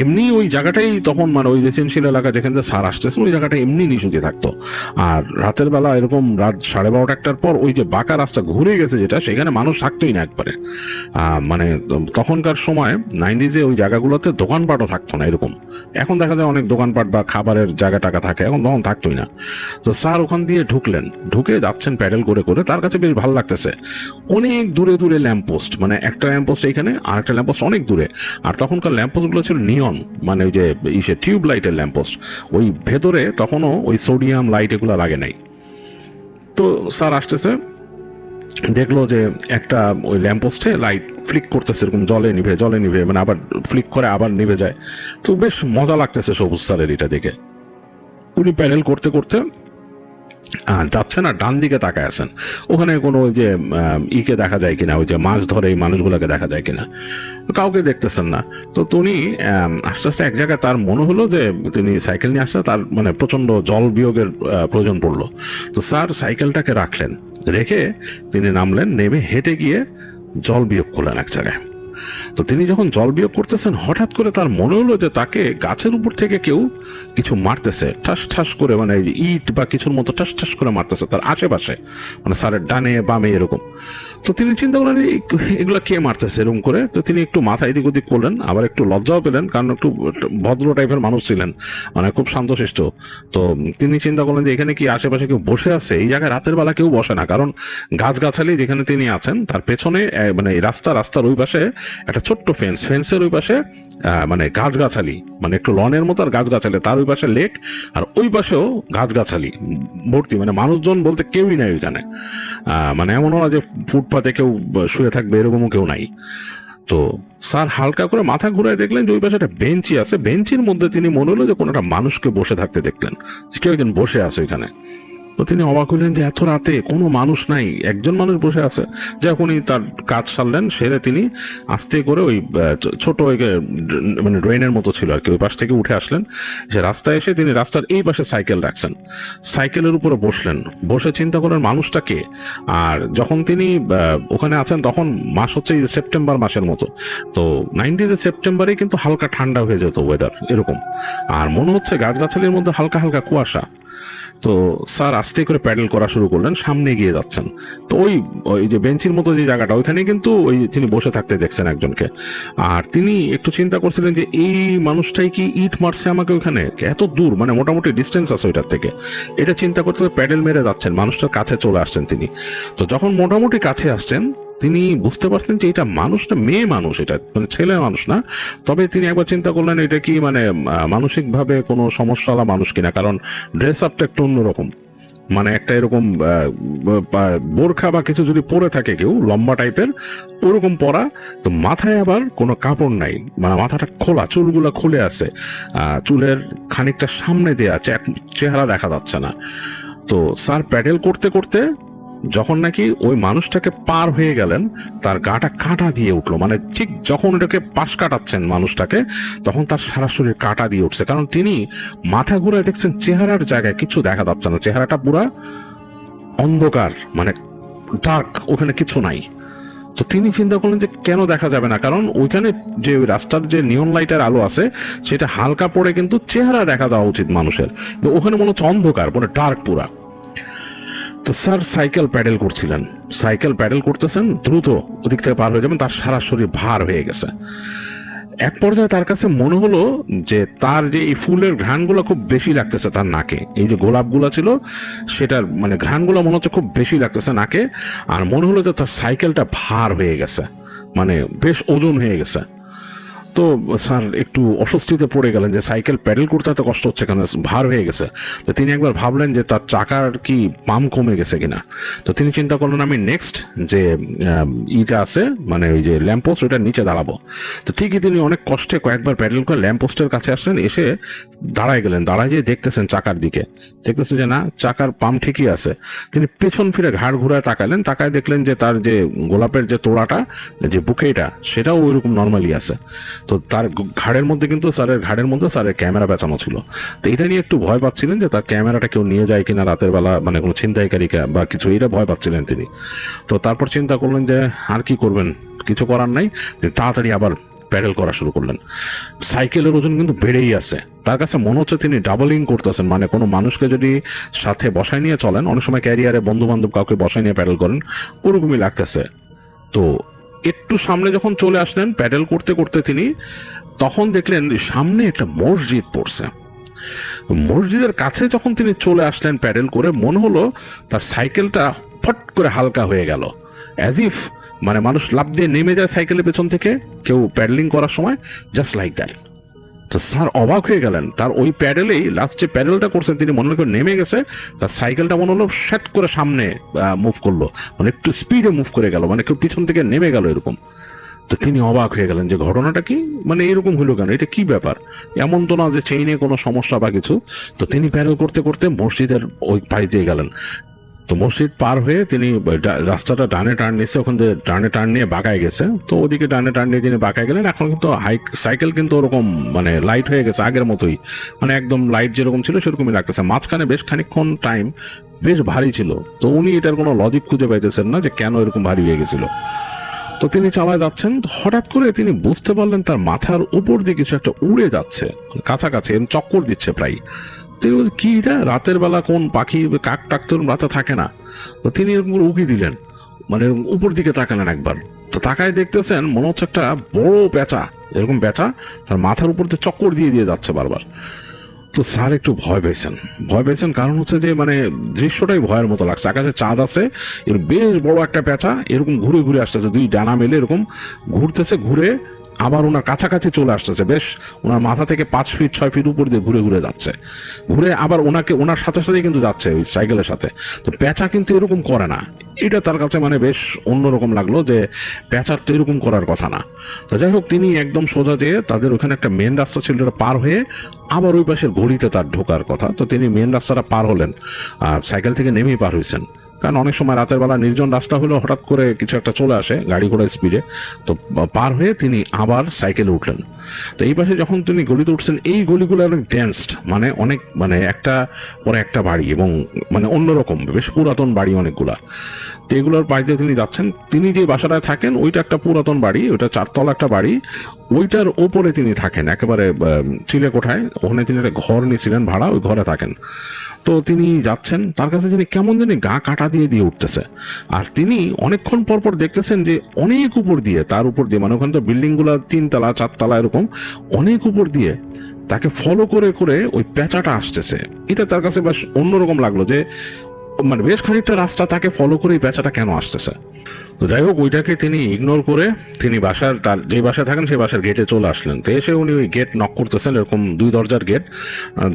এমনি ওই জায়গাটাই তখন মানে ওই রেসিডেন্সিয়াল এলাকা যেখানে স্যার আসতেছেন ওই জায়গাটা এমনি নিশুতি থাকতো। আর রাতের বেলা এরকম রাত 12:30-1টার পর ওই যে বাঁকা রাস্তা ঘুরে গেছে যেটা, সেখানে মানুষ থাকতোই না একবারে। মানে তখনকার সময় 90s ওই জায়গাগুলোতে দোকানপাটও থাকতো না এরকম। এখন দেখা যায় অনেক দোকানপাট বা খাবারের জায়গা টাকা থাকে, এখন তখন থাকতোই না। তো স্যার ওখান দিয়ে ঢুকলেন, ঢুকে যাচ্ছেন প্যাডেল করে করে, তার কাছে বেশ ভালো লাগতেছে। অনেক দূরে দূরে ল্যাম্পপোস্ট, মানে একটা ল্যাম্পপোস্ট এইখানে আর একটা ল্যাম্পপোস্ট অনেক দূরে। আর তখনকার ল্যাম্পপোস্টগুলো ছিল নিয়ন, মানে ওই যে ইসে টিউব লাইটের ল্যাম্পপোস্ট, ওই ভেতরে তখনও ওই সোডিয়াম লাইট এগুলো লাগে নাই। তো স্যার আসতেছে, দেখলো যে একটা ওই ল্যাম্পপোস্টে লাইট ফ্লিক করতেছে এরকম, জলে নিভে, মানে আবার ফ্লিক করে আবার নিভে যায়। তো বেশ মজা লাগতেছে সবুজ স্যারের এটা দেখে। উনি প্যাডেল করতে করতে যাচ্ছেন আর ডান দিকে তাকায় আছেন, ওখানে কোনো ওই যে ইকে দেখা যায় কিনা, ওই যে মাছ ধরে এই মানুষগুলোকে দেখা যায় কিনা, কাউকে দেখতেছেন না। তো তিনি আস্তে আস্তে এক জায়গায় তার মনে হলো যে তিনি সাইকেল নিয়ে আসতে, তার মানে প্রচন্ড জল বিয়োগের প্রয়োজন পড়লো। তো স্যার সাইকেলটাকে রাখলেন, রেখে তিনি নামলেন, নেমে হেঁটে গিয়ে জল বিয়োগ করলেন এক জায়গায়। তো তিনি যখন জল বিয়োগ করতেছেন, হঠাৎ করে তার মনে হলো যে তাকে গাছের উপর থেকে কেউ কিছু মারতেছে, ঠাস ঠাস করে, মানে ইট বা কিছুর মতো ঠাস ঠাস করে মারতেছে তার আশেপাশে, মানে স্যারের ডানে বামে এরকম। তো তিনি চিন্তা করলেন এগুলো কে মারতেছে এরকম করে। তো তিনি একটু মাথা এদিক ওদিক করলেন, আবার একটু লজ্জাও পেলেন, কারণ একটু ভদ্র টাইপের মানুষ ছিলেন, মানে খুব শান্তশিষ্ট। তো তিনি চিন্তা করলেন যে এখানে কি আশেপাশে কেউ বসে আছে? এই জায়গায় রাতের বেলা কেউ বসে না, কারণ গাছগাছালি যেখানে তিনি আছেন তার পেছনে মানে রাস্তার ওই পাশে একটা ছোট্ট ফেন্সের ওই পাশে মানে গাছগাছালি, মানে একটু লনের মতো আর গাছগাছালি, তার ওই পাশে লেক, আর ওই পাশেও গাছগাছালি ভর্তি, মানে মানুষজন বলতে কেউই নাই ওইখানে। মানে এমনও না যে ফুটপাতে কেউ শুয়ে থাকবে এরকমও কেউ নাই। তো স্যার হালকা করে মাথা ঘুরায় দেখলেন যে ওই পাশে একটা বেঞ্চি আছে, বেঞ্চির মধ্যে তিনি মনে হলো যে কোনো একটা মানুষকে বসে থাকতে দেখলেন, কেউ একজন বসে আছে ওইখানে। তো তিনি অবাক হলেন যে এত রাতে কোনো মানুষ নাই, একজন মানুষ বসে আছে। যখনই তার কাজ সারলেন, সেরে তিনি আস্তে করে ওই ছোট মানে ড্রেনের মতো ছিল আর কি, ওই পাশ থেকে উঠে আসলেন। সে রাস্তায় এসে তিনি রাস্তার এই পাশে সাইকেল রাখছেন, সাইকেলের উপরে বসলেন, বসে চিন্তা করেন মানুষটা কে। আর যখন তিনি ওখানে আছেন তখন মাস হচ্ছে সেপ্টেম্বর মাসের মতো। তো 90s সেপ্টেম্বরে কিন্তু হালকা ঠান্ডা হয়ে যেত ওয়েদার এরকম, আর মনে হচ্ছে গাছগাছালির মধ্যে হালকা হালকা কুয়াশা। তো স্যার আস্তে করে প্যাডেল করা শুরু করলেন, সামনে গিয়ে যাচ্ছেন। তো ওই যে বেঞ্চির মতো যে জায়গাটা, ওইখানে কিন্তু ওই তিনি বসে থাকতে দেখছেন একজনকে। আর তিনি একটু চিন্তা করছিলেন যে এই মানুষটাই কি ইট মারছে আমাকে ওইখানে, এত দূর, মানে মোটামুটি ডিস্টেন্স আছে ওইটার থেকে। এটা চিন্তা করতে প্যাডেল মেরে যাচ্ছেন, মানুষটার কাছে চলে আসছেন তিনি। তো যখন মোটামুটি কাছে আসছেন, তিনি বুঝতে পারছেন যে এটা মানুষটা মেয়ে মানুষ, এটা মানে ছেলে মানুষ না। তবে তিনি একবার চিন্তা করলেন এটা কি মানে মানসিকভাবে কোনো সমস্যাওয়ালা মানুষ কিনা, কারণ ড্রেস আপটা একটু অন্যরকম, মানে একটা এরকম বোরখা বা কিছু যদি পরে থাকে কেউ লম্বা টাইপের ওরকম পরা। তো মাথায় আবার কোনো কাপড় নাই, মানে মাথাটা খোলা, চুলগুলো খুলে আছে, চুলের খানিকটা সামনে দেয়া আছে, চেহারা দেখা যাচ্ছে না। তো স্যার প্যাডেল করতে করতে যখন নাকি ওই মানুষটাকে পার হয়ে গেলেন, তার গাটা কাটা দিয়ে উঠলো। মানে ঠিক যখন ওটাকে পাশ কাটাচ্ছেন মানুষটাকে, তখন তার সারা শরীর কাটা দিয়ে উঠছে। কারণ তিনি মাথা ঘুরে দেখছেন চেহারার জায়গায় কিছু দেখা যাচ্ছে না, চেহারাটা পুরা অন্ধকার, মানে ডার্ক, ওখানে কিছু নাই। তো তিনি চিন্তা করলেন যে কেন দেখা যাবে না, কারণ ওইখানে যে রাস্তার যে নিয়ন লাইটের আলো আছে সেটা হালকা পড়ে কিন্তু চেহারা দেখা যাওয়া উচিত মানুষের, তো ওখানে মনে হচ্ছে অন্ধকার, মানে ডার্ক পুরা। তো স্যার সাইকেল প্যাডেল করছিলেন, সাইকেল প্যাডেল করতেছেন, দ্রুত ওদিক থেকে পার হয়ে যাবেন, তার সারা শরীর ভার হয়ে গেছে। এক পর্যায়ে তার কাছে মনে হলো যে তার যে এই ফুলের ঘ্রাণগুলো খুব বেশি লাগতেছে তার নাকে, এই যে গোলাপগুলো ছিল সেটার মানে ঘ্রাণগুলো মনে হচ্ছে খুব বেশি লাগতেছে নাকে। আর মনে হলো যে তার সাইকেলটা ভার হয়ে গেছে, মানে বেশ ওজন হয়ে গেছে। তো স্যার একটু অস্বস্তিতে পড়ে গেলেন যে সাইকেল প্যাডেল করতে এত কষ্ট হচ্ছে কেন, ভার হয়ে গেছে। তো তিনি একবার ভাবলেন যে তার চাকার কি পাম্প কমে গেছে কিনা। তো তিনি চিন্তা করলেন আমি নেক্সট যে ইটা আছে মানে ওই যে ল্যাম্পপোস্ট, ওইটার নিচে দাঁড়াবো। তো ঠিকই তিনি অনেক কষ্টে কয়েকবার প্যাডেল করে ল্যাম্পপোস্টের কাছে আসলেন, এসে দাঁড়ায় গেলেন। দাঁড়ায় যেয়ে দেখতেছেন চাকার দিকে, দেখতেছে যে না, চাকার পাম্প ঠিকই আছে। তিনি পেছন ফিরে ঘাড় ঘুরায় তাকালেন, তাকায় দেখলেন যে তার যে গোলাপের যে তোড়াটা, যে বুকেটা, সেটাও ওইরকম নর্মালি আছে। তো তার ঘাড়ের মধ্যে কিন্তু স্যারের ঘাড়ের মধ্যে স্যারের ক্যামেরা পেঁচানো ছিল। তো এটা নিয়ে একটু ভয় পাচ্ছিলেন যে তার ক্যামেরাটা কেউ নিয়ে যায় কিনা রাতের বেলা, মানে কোনো ছিনতাইকারী বা কিছু, এটা ভয় পাচ্ছিলেন তিনি। তো তারপর চিন্তা করলেন যে আর কি করবেন, কিছু করার নাই, তিনি তাড়াতাড়ি আবার প্যাডেল করা শুরু করলেন। সাইকেলের ওজন কিন্তু বেড়েই আছে, তার কাছে মনে হচ্ছে তিনি ডাবলিং করতেছেন, মানে কোনো মানুষকে যদি সাথে বসায় নিয়ে চলেন, অনেক সময় ক্যারিয়ারে বন্ধু বান্ধব কাউকে বসায় নিয়ে প্যাডেল করেন, ওরকমই লাগতেছে। তো একটু সামনে যখন চলে আসলেন প্যাডেল করতে করতে তিনি, তখন দেখলেন সামনে একটা মসজিদ পড়ছে। মসজিদের কাছে যখন তিনি চলে আসলেন প্যাডেল করে, মনে হলো তার সাইকেলটা ফট করে হালকা হয়ে গেল, অ্যাজ ইফ মানে মানুষ লাফ দিয়ে নেমে যায় সাইকেলের পেছন থেকে কেউ প্যাডেলিং করার সময়, জাস্ট লাইক দ্যাট। তো স্যার অবাক হয়ে গেলেন, তার ওই প্যাডেলেই লাস্ট যে প্যাডেলটা করছেন তিনি মনে হলো নেমে গেছে, তার সাইকেলটা মনে হলো সেট করে সামনে মুভ করলো, মানে একটু স্পিডে মুভ করে গেল, মানে কেউ পিছন থেকে নেমে গেল এরকম। তো তিনি অবাক হয়ে গেলেন যে ঘটনাটা কি, মানে এরকম হলো কেন, এটা কি ব্যাপার, এমন তো না যে চেইনে কোনো সমস্যা বা কিছু। তো তিনি প্যাডেল করতে করতে মসজিদের ওই পাশ দিয়ে গেলেন। তো মসজিদ পার হয়ে তিনি রাস্তাটা ডানে টার্ন নিচ্ছে, ওখান থেকে ডানে টার্ন নিয়ে বাঁকায় গেছে। তো ওদিকে ডানে টার্ন নিয়ে তিনি বাঁকায় গেলেন। এখন কিন্তু সাইকেল কিন্তু ওরকম মানে লাইট হয়ে গেছে আগের মতোই, মানে একদম লাইট যেরকম ছিল সেরকমই লাগতেছে। মাঝখানে বেশ খানিকক্ষণ টাইম বেশ ভারী ছিল, তো উনি এটার কোনো লজিক খুঁজে পাইতেছেন না যে কেন এরকম ভারী হয়ে গেছিল। তো তিনি চালায় যাচ্ছেন, হঠাৎ করে তিনি বুঝতে পারলেন তার মাথার উপর দিয়ে কিছু একটা উড়ে যাচ্ছে, কাছাকাছি চক্কর দিচ্ছে প্রায়। তিনি বলছেন কি এটা, রাতের বেলা কোন পাখি, কাক টাক তো রাতে থাকে না। তো তিনি এরকম উকি দিলেন, মানে উপর দিকে তাকালেন একবার। তো তাকায় দেখতেছেন মনে হচ্ছে একটা বড় পেঁচা, এরকম পেঁচা তার মাথার উপর দিয়ে চক্কর দিয়ে দিয়ে যাচ্ছে বারবার। তো স্যার একটু ভয় পেয়েছেন, কারণ হচ্ছে যে মানে দৃশ্যটাই ভয়ের মতো লাগছে। আকাশে চাঁদ আছে, এর বেশ বড় একটা পেঁচা এরকম ঘুরে ঘুরে আসতেছে, দুই ডানা মেলে এরকম ঘুরতেছে, ঘুরে আবার ওনার কাছাকাছি চলে আসতেছে, বেশ ওনার মাথা থেকে 5 ফিট 6 ফিট উপর দিয়ে ঘুরে ঘুরে যাচ্ছে, ঘুরে আবার ওনার সাথে সাথে কিন্তু যাচ্ছে ওই সাইকেলের সাথে। তো পেঁচা কিন্তু এরকম করে না, এটা তার কাছে মানে বেশ অন্যরকম লাগলো যে পেঁচার তো এরকম করার কথা না। তো যাই হোক, তিনি একদম সোজা যেয়ে তাদের ওখানে একটা মেন রাস্তা ছিল, এটা পার হয়ে আবার ওই পাশের গলিতে তার ঢোকার কথা। তো তিনি মেন রাস্তাটা পার হলেন, সাইকেল থেকে নেমেই পার হয়েছেন, কারণ অনেক সময় রাতের বেলা নির্জন রাস্তা হলেও হঠাৎ করে কিছু একটা চলে আসে গাড়ি ঘোড়া স্পিডে। তো পার হয়ে তিনি আবার সাইকেলে উঠলেন। তো এই পাশে যখন তিনি গলিতে উঠছেন, এই গলিগুলো অনেক ডেন্সড, মানে অনেক মানে একটা পরে একটা বাড়ি, এবং মানে অন্যরকম বেশ পুরাতন বাড়ি অনেকগুলা। তো এগুলোর পাশ দিয়ে তিনি যাচ্ছেন। তিনি যে বাসাটায় থাকেন ওইটা একটা পুরাতন বাড়ি, ওইটা 4 তলা একটা বাড়ি, ওইটার ওপরে তিনি থাকেন একেবারে চিলে কোঠায়, ওখানে তিনি একটা ঘর নিয়েছিলেন ভাড়া, ওই ঘরে থাকেন। তো তিনি যাচ্ছেন, তার কাছে যিনি কেমন জানি গা কাটা দিয়ে দিয়ে উঠতেছে। আর তিনি অনেকক্ষণ পর পর দেখতেছেন যে অনেক উপর দিয়ে, তার উপর দিয়ে, মানে ওখানে তো বিল্ডিং গুলা 3 তলা 4 তলা এরকম, অনেক উপর দিয়ে তাকে ফলো করে করে ওই পেঁচাটা আসতেছে। এটা তার কাছে বেশ অন্যরকম লাগলো যে মানে বেশ খানিকটা রাস্তা তাকে ফলো করে এই পেঁচাটা কেন আসতেছে। তো যাই হোক, ওইটাকে তিনি ইগনোর করে তিনি বাসার, তার যে বাসায় থাকেন সেই বাসার গেটে চলে আসলেন। তো এসে উনি ওই গেট নক করতেছেন, এরকম 2 দরজার গেট,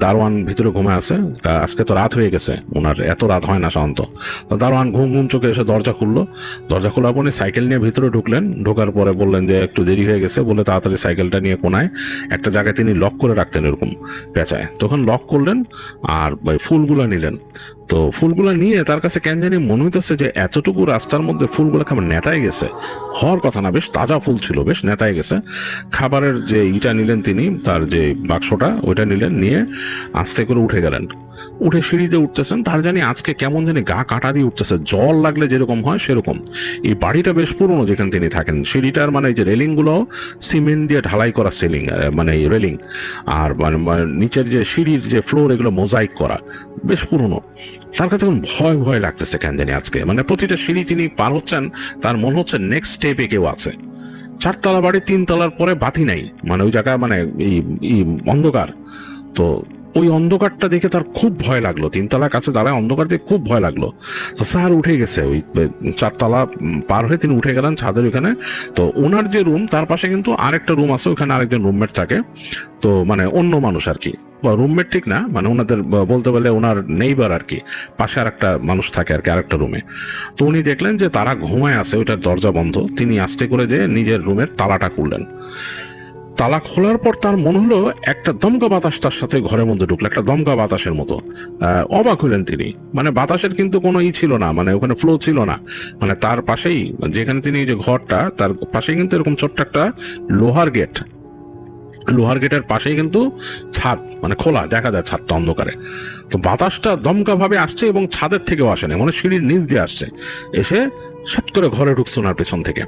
দারোয়ান ভিতরে ঘুমে আছে। আজকে তো রাত হয়ে গেছে, ওনার এত রাত হয় না সাধারণত। তো দারোয়ান ঘুম ঘুম চোখে এসে দরজা খুললো। দরজা খোলার পরে সাইকেল নিয়ে ভিতরে ঢুকলেন। ঢোকার পরে বললেন যে একটু দেরি হয়ে গেছে, বলে তাড়াতাড়ি সাইকেলটা নিয়ে কোনায় একটা জায়গায় তিনি লক করে রাখতেন এরকম পেঁচায়, তখন লক করলেন আর ফুলগুলো নিলেন। তো ফুলগুলো নিয়ে তার কাছে কেন জানি মনে হইতেছে যে এতটুকু রাস্তার মধ্যে ফুলগুলো কেমন নেতায় গেছে, হওয়ার কথা না, বেশ তাজা ফুল ছিল, বেশ নেতায় গেছে। খাবারের যে ইটা নিলেন তিনি, তার যে বাক্সটা ওইটা নিলেন, নিয়ে আস্তে করে উঠে গেলেন। উঠে সিঁড়িতে উঠতেছেন, তার জানি আজকে কেমন জানি গা কাটা দিয়ে উঠতেছে, জল লাগলে যেরকম হয় সেরকম। এই বাড়িটা বেশ পুরনো যেখানে তিনি থাকেন, সিঁড়িটার মানে এই যে রেলিং গুলো সিমেন্ট দিয়ে ঢালাই করা সিলিং, মানে রেলিং, আর মানে নিচের যে সিঁড়ির যে ফ্লোর এগুলো মোজাইক করা, বেশ পুরনো। তার কাছে এখন ভয় ভয় লাগতেছে কেন জানি আজকে, মানে প্রতিটা সিঁড়ি তিনি পার হচ্ছেন তার মনে হচ্ছে নেক্সট স্টেপে কেউ আছে। 4 তলা বাড়ি, 3 তলার পরে বাতি নাই, মানে ওই জায়গায় মানে এই অন্ধকার। তো ওই অন্ধকারটা দেখে তার খুব ভয় লাগলো, 3 তলার কাছে দাঁড়ায় অন্ধকার দেখে খুব ভয় লাগলো। তো স্যার উঠে গেছে, ওই 4 তলা পার হয়ে তিনি উঠে গেলেন ছাদের ওইখানে। তো ওনার যে রুম তার পাশে কিন্তু আরেকটা রুম আছে, ওখানে আরেকজন রুমমেট থাকে। তো মানে অন্য মানুষ আর কি, রুমমেট ঠিক না, মানে ওনাদের বলতে বলে ওনার নেইবার আর কি, পাশে আর একটা মানুষ থাকে আর কি আরেকটা রুমে। তো উনি দেখলেন যে তারা ঘুমায় আছে, ওইটার দরজা বন্ধ। তিনি আস্তে করে যে নিজের রুমের তালাটা খুললেন। তালা খোলার পর তার মনে হলো একটা দমকা বাতাস তার সাথে ঘরের মধ্যে ঢুকলো, একটা দমকা বাতাসের মতো। অবাক হলেন তিনি, মানে বাতাসের কিন্তু কোনো ছিল না, মানে ওখানে ফ্লো ছিল না। মানে তার পাশেই, যেখানে তিনি যে ঘরটা, তার পাশেই কিন্তু এরকম ছোট্ট একটা লোহার গেট, লোহার গেটের পাশেই কিন্তু ছাদ, মানে খোলা দেখা যায় ছাদটা অন্ধকারে। তো বাতাসটা দমকা ভাবে আসছে এবং ছাদের থেকেও আসে না, মানে সিঁড়ির নিচ দিয়ে আসছে, এসে সট করে ঘরে ঢুকছে ওনার পেছন থেকে।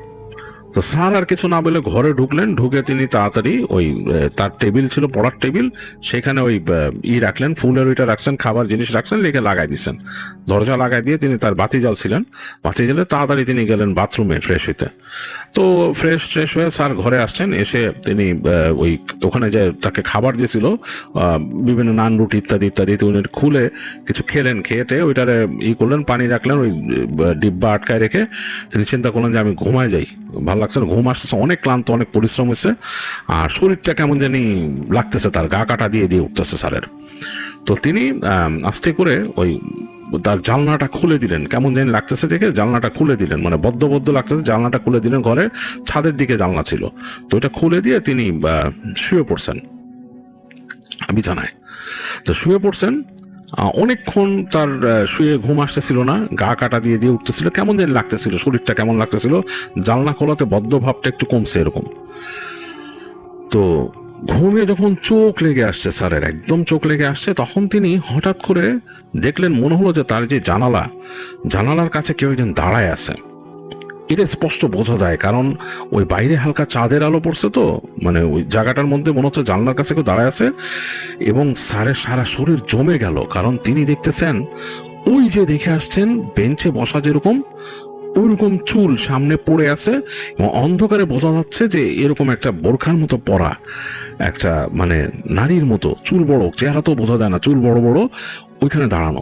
তো স্যার আর কিছু না বলে ঘরে ঢুকলেন। ঢুকে তিনি তাড়াতাড়ি ওই তার টেবিল ছিল, পড়ার টেবিল, সেখানে ওই রাখলেন, ফুলের ওইটা রাখছেন, খাবার জিনিস রাখছেন, লিখে লাগাই দিচ্ছেন। দরজা লাগাই দিয়ে তিনি তার বাতি জ্বালছিলেন। বাতি জ্বালে তাড়াতাড়ি তিনি গেলেন বাথরুমে ফ্রেশ হইতে। তো ফ্রেশ হয়ে স্যার ঘরে আসছেন। এসে তিনি ওই ওখানে যে তাকে খাবার দিয়েছিল, বিভিন্ন নান রুটি ইত্যাদি ইত্যাদি, উনি খুলে কিছু খেলেন। খেয়েতে ওইটারে করলেন, পানি রাখলেন, ওই ডিব্বা আটকায় রেখে তিনি চিন্তা করলেন যে আমি ঘুমায় যাই, ভালো লাগছে না, ঘুম আসতেছে, অনেক ক্লান্ত, অনেক পরিশ্রম হয়েছে, আর শরীরটা কেমন জানি লাগতেছে, তার গা কাটা দিয়ে দিয়ে উঠতেছে স্যারের। তো তিনি আস্তে করে ওই তার জানলাটা খুলে দিলেন, কেমন জানি লাগতেছে দেখে জানলাটা খুলে দিলেন, মানে বদ্ধ বদ্ধ লাগতেছে, জানলাটা খুলে দিলেন। ঘরে ছাদের দিকে জানলা ছিল, তো এটা খুলে দিয়ে তিনি শুয়ে পড়ছেন বিছানায়। তো শুয়ে পড়ছেন, অনেকক্ষণ তার শুয়ে ঘুম আসতেছিল না, গা কাটা দিয়ে দিয়ে উঠতেছিল, কেমন যেন লাগতেছিল, শরীরটা কেমন লাগতেছিল, জানলা খোলাতে বদ্ধ ভাবটা একটু কমছে এরকম। তো ঘুমে যখন চোখ লেগে আসছে স্যারের, একদম চোখ লেগে আসছে, তখন তিনি হঠাৎ করে দেখলেন, মনে হলো যে তার যে জানালার কাছে কেউ একজন দাঁড়ায় আছে। এটা স্পষ্ট বোঝা যায়, কারণ ওই বাইরে হালকা চাঁদের আলো পড়ছে, তো মানে ওই জায়গাটার মধ্যে মনে হচ্ছে জানলার কাছে কেউ দাঁড়ায় আছে। এবং স্যারের সারা শরীর জমে গেল, কারণ তিনি দেখতেছেন ওই যে দেখে আসছেন বেঞ্চে বসা যেরকম ওইরকম চুল সামনে পড়ে আছে, এবং অন্ধকারে বোঝা যাচ্ছে যে এরকম একটা বোরখার মতো পরা একটা মানে নারীর মতো, চুল বড়, চেহারা তো বোঝা যায় না, চুল বড় বড়, ওইখানে দাঁড়ানো।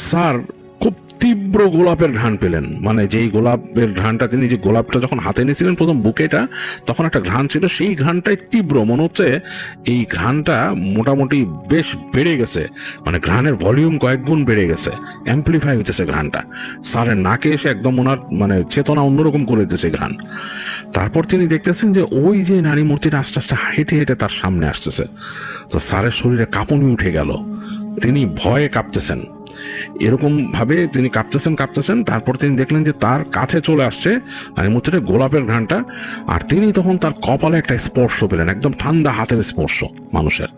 স্যার খুব তীব্র গোলাপের ঘ্রাণ পেলেন, মানে যেই গোলাপের ঘ্রাণটা, তিনি যে গোলাপটা যখন হাতে নিয়েছিলেন প্রথম বুকেটা, তখন একটা ঘ্রাণ ছিল, সেই ঘ্রাণটাই তীব্র মনে হচ্ছে। এই ঘ্রাণটা মোটামুটি বেশ বেড়ে গেছে, মানে ঘ্রাণের ভলিউম কয়েক গুণ বেড়ে গেছে, অ্যাম্পলিফাই হইতেছে ঘ্রাণটা। স্যারের নাকে এসে একদম ওনার মানে চেতনা অন্যরকম করে দিতেছে ঘ্রাণ। তারপর তিনি দেখতেছেন যে ওই যে নারী মূর্তিটা আস্তে আস্তে হেঁটে হেঁটে তার সামনে আসতেছে। তো স্যারের শরীরে কাঁপুনি উঠে গেল, তিনি ভয়ে কাঁপতেছেন, এরকম ভাবে তিনি কাঁপতেছেন। তারপর তিনি দেখলেন যে তার কাছে চলে আসছে নারী মূর্তিটা, গোলাপের ঘ্রাণটা। আর তিনি তখন তার কপালে একটা স্পর্শ পেলেন, একদম ঠান্ডা হাতের স্পর্শ মানুষের।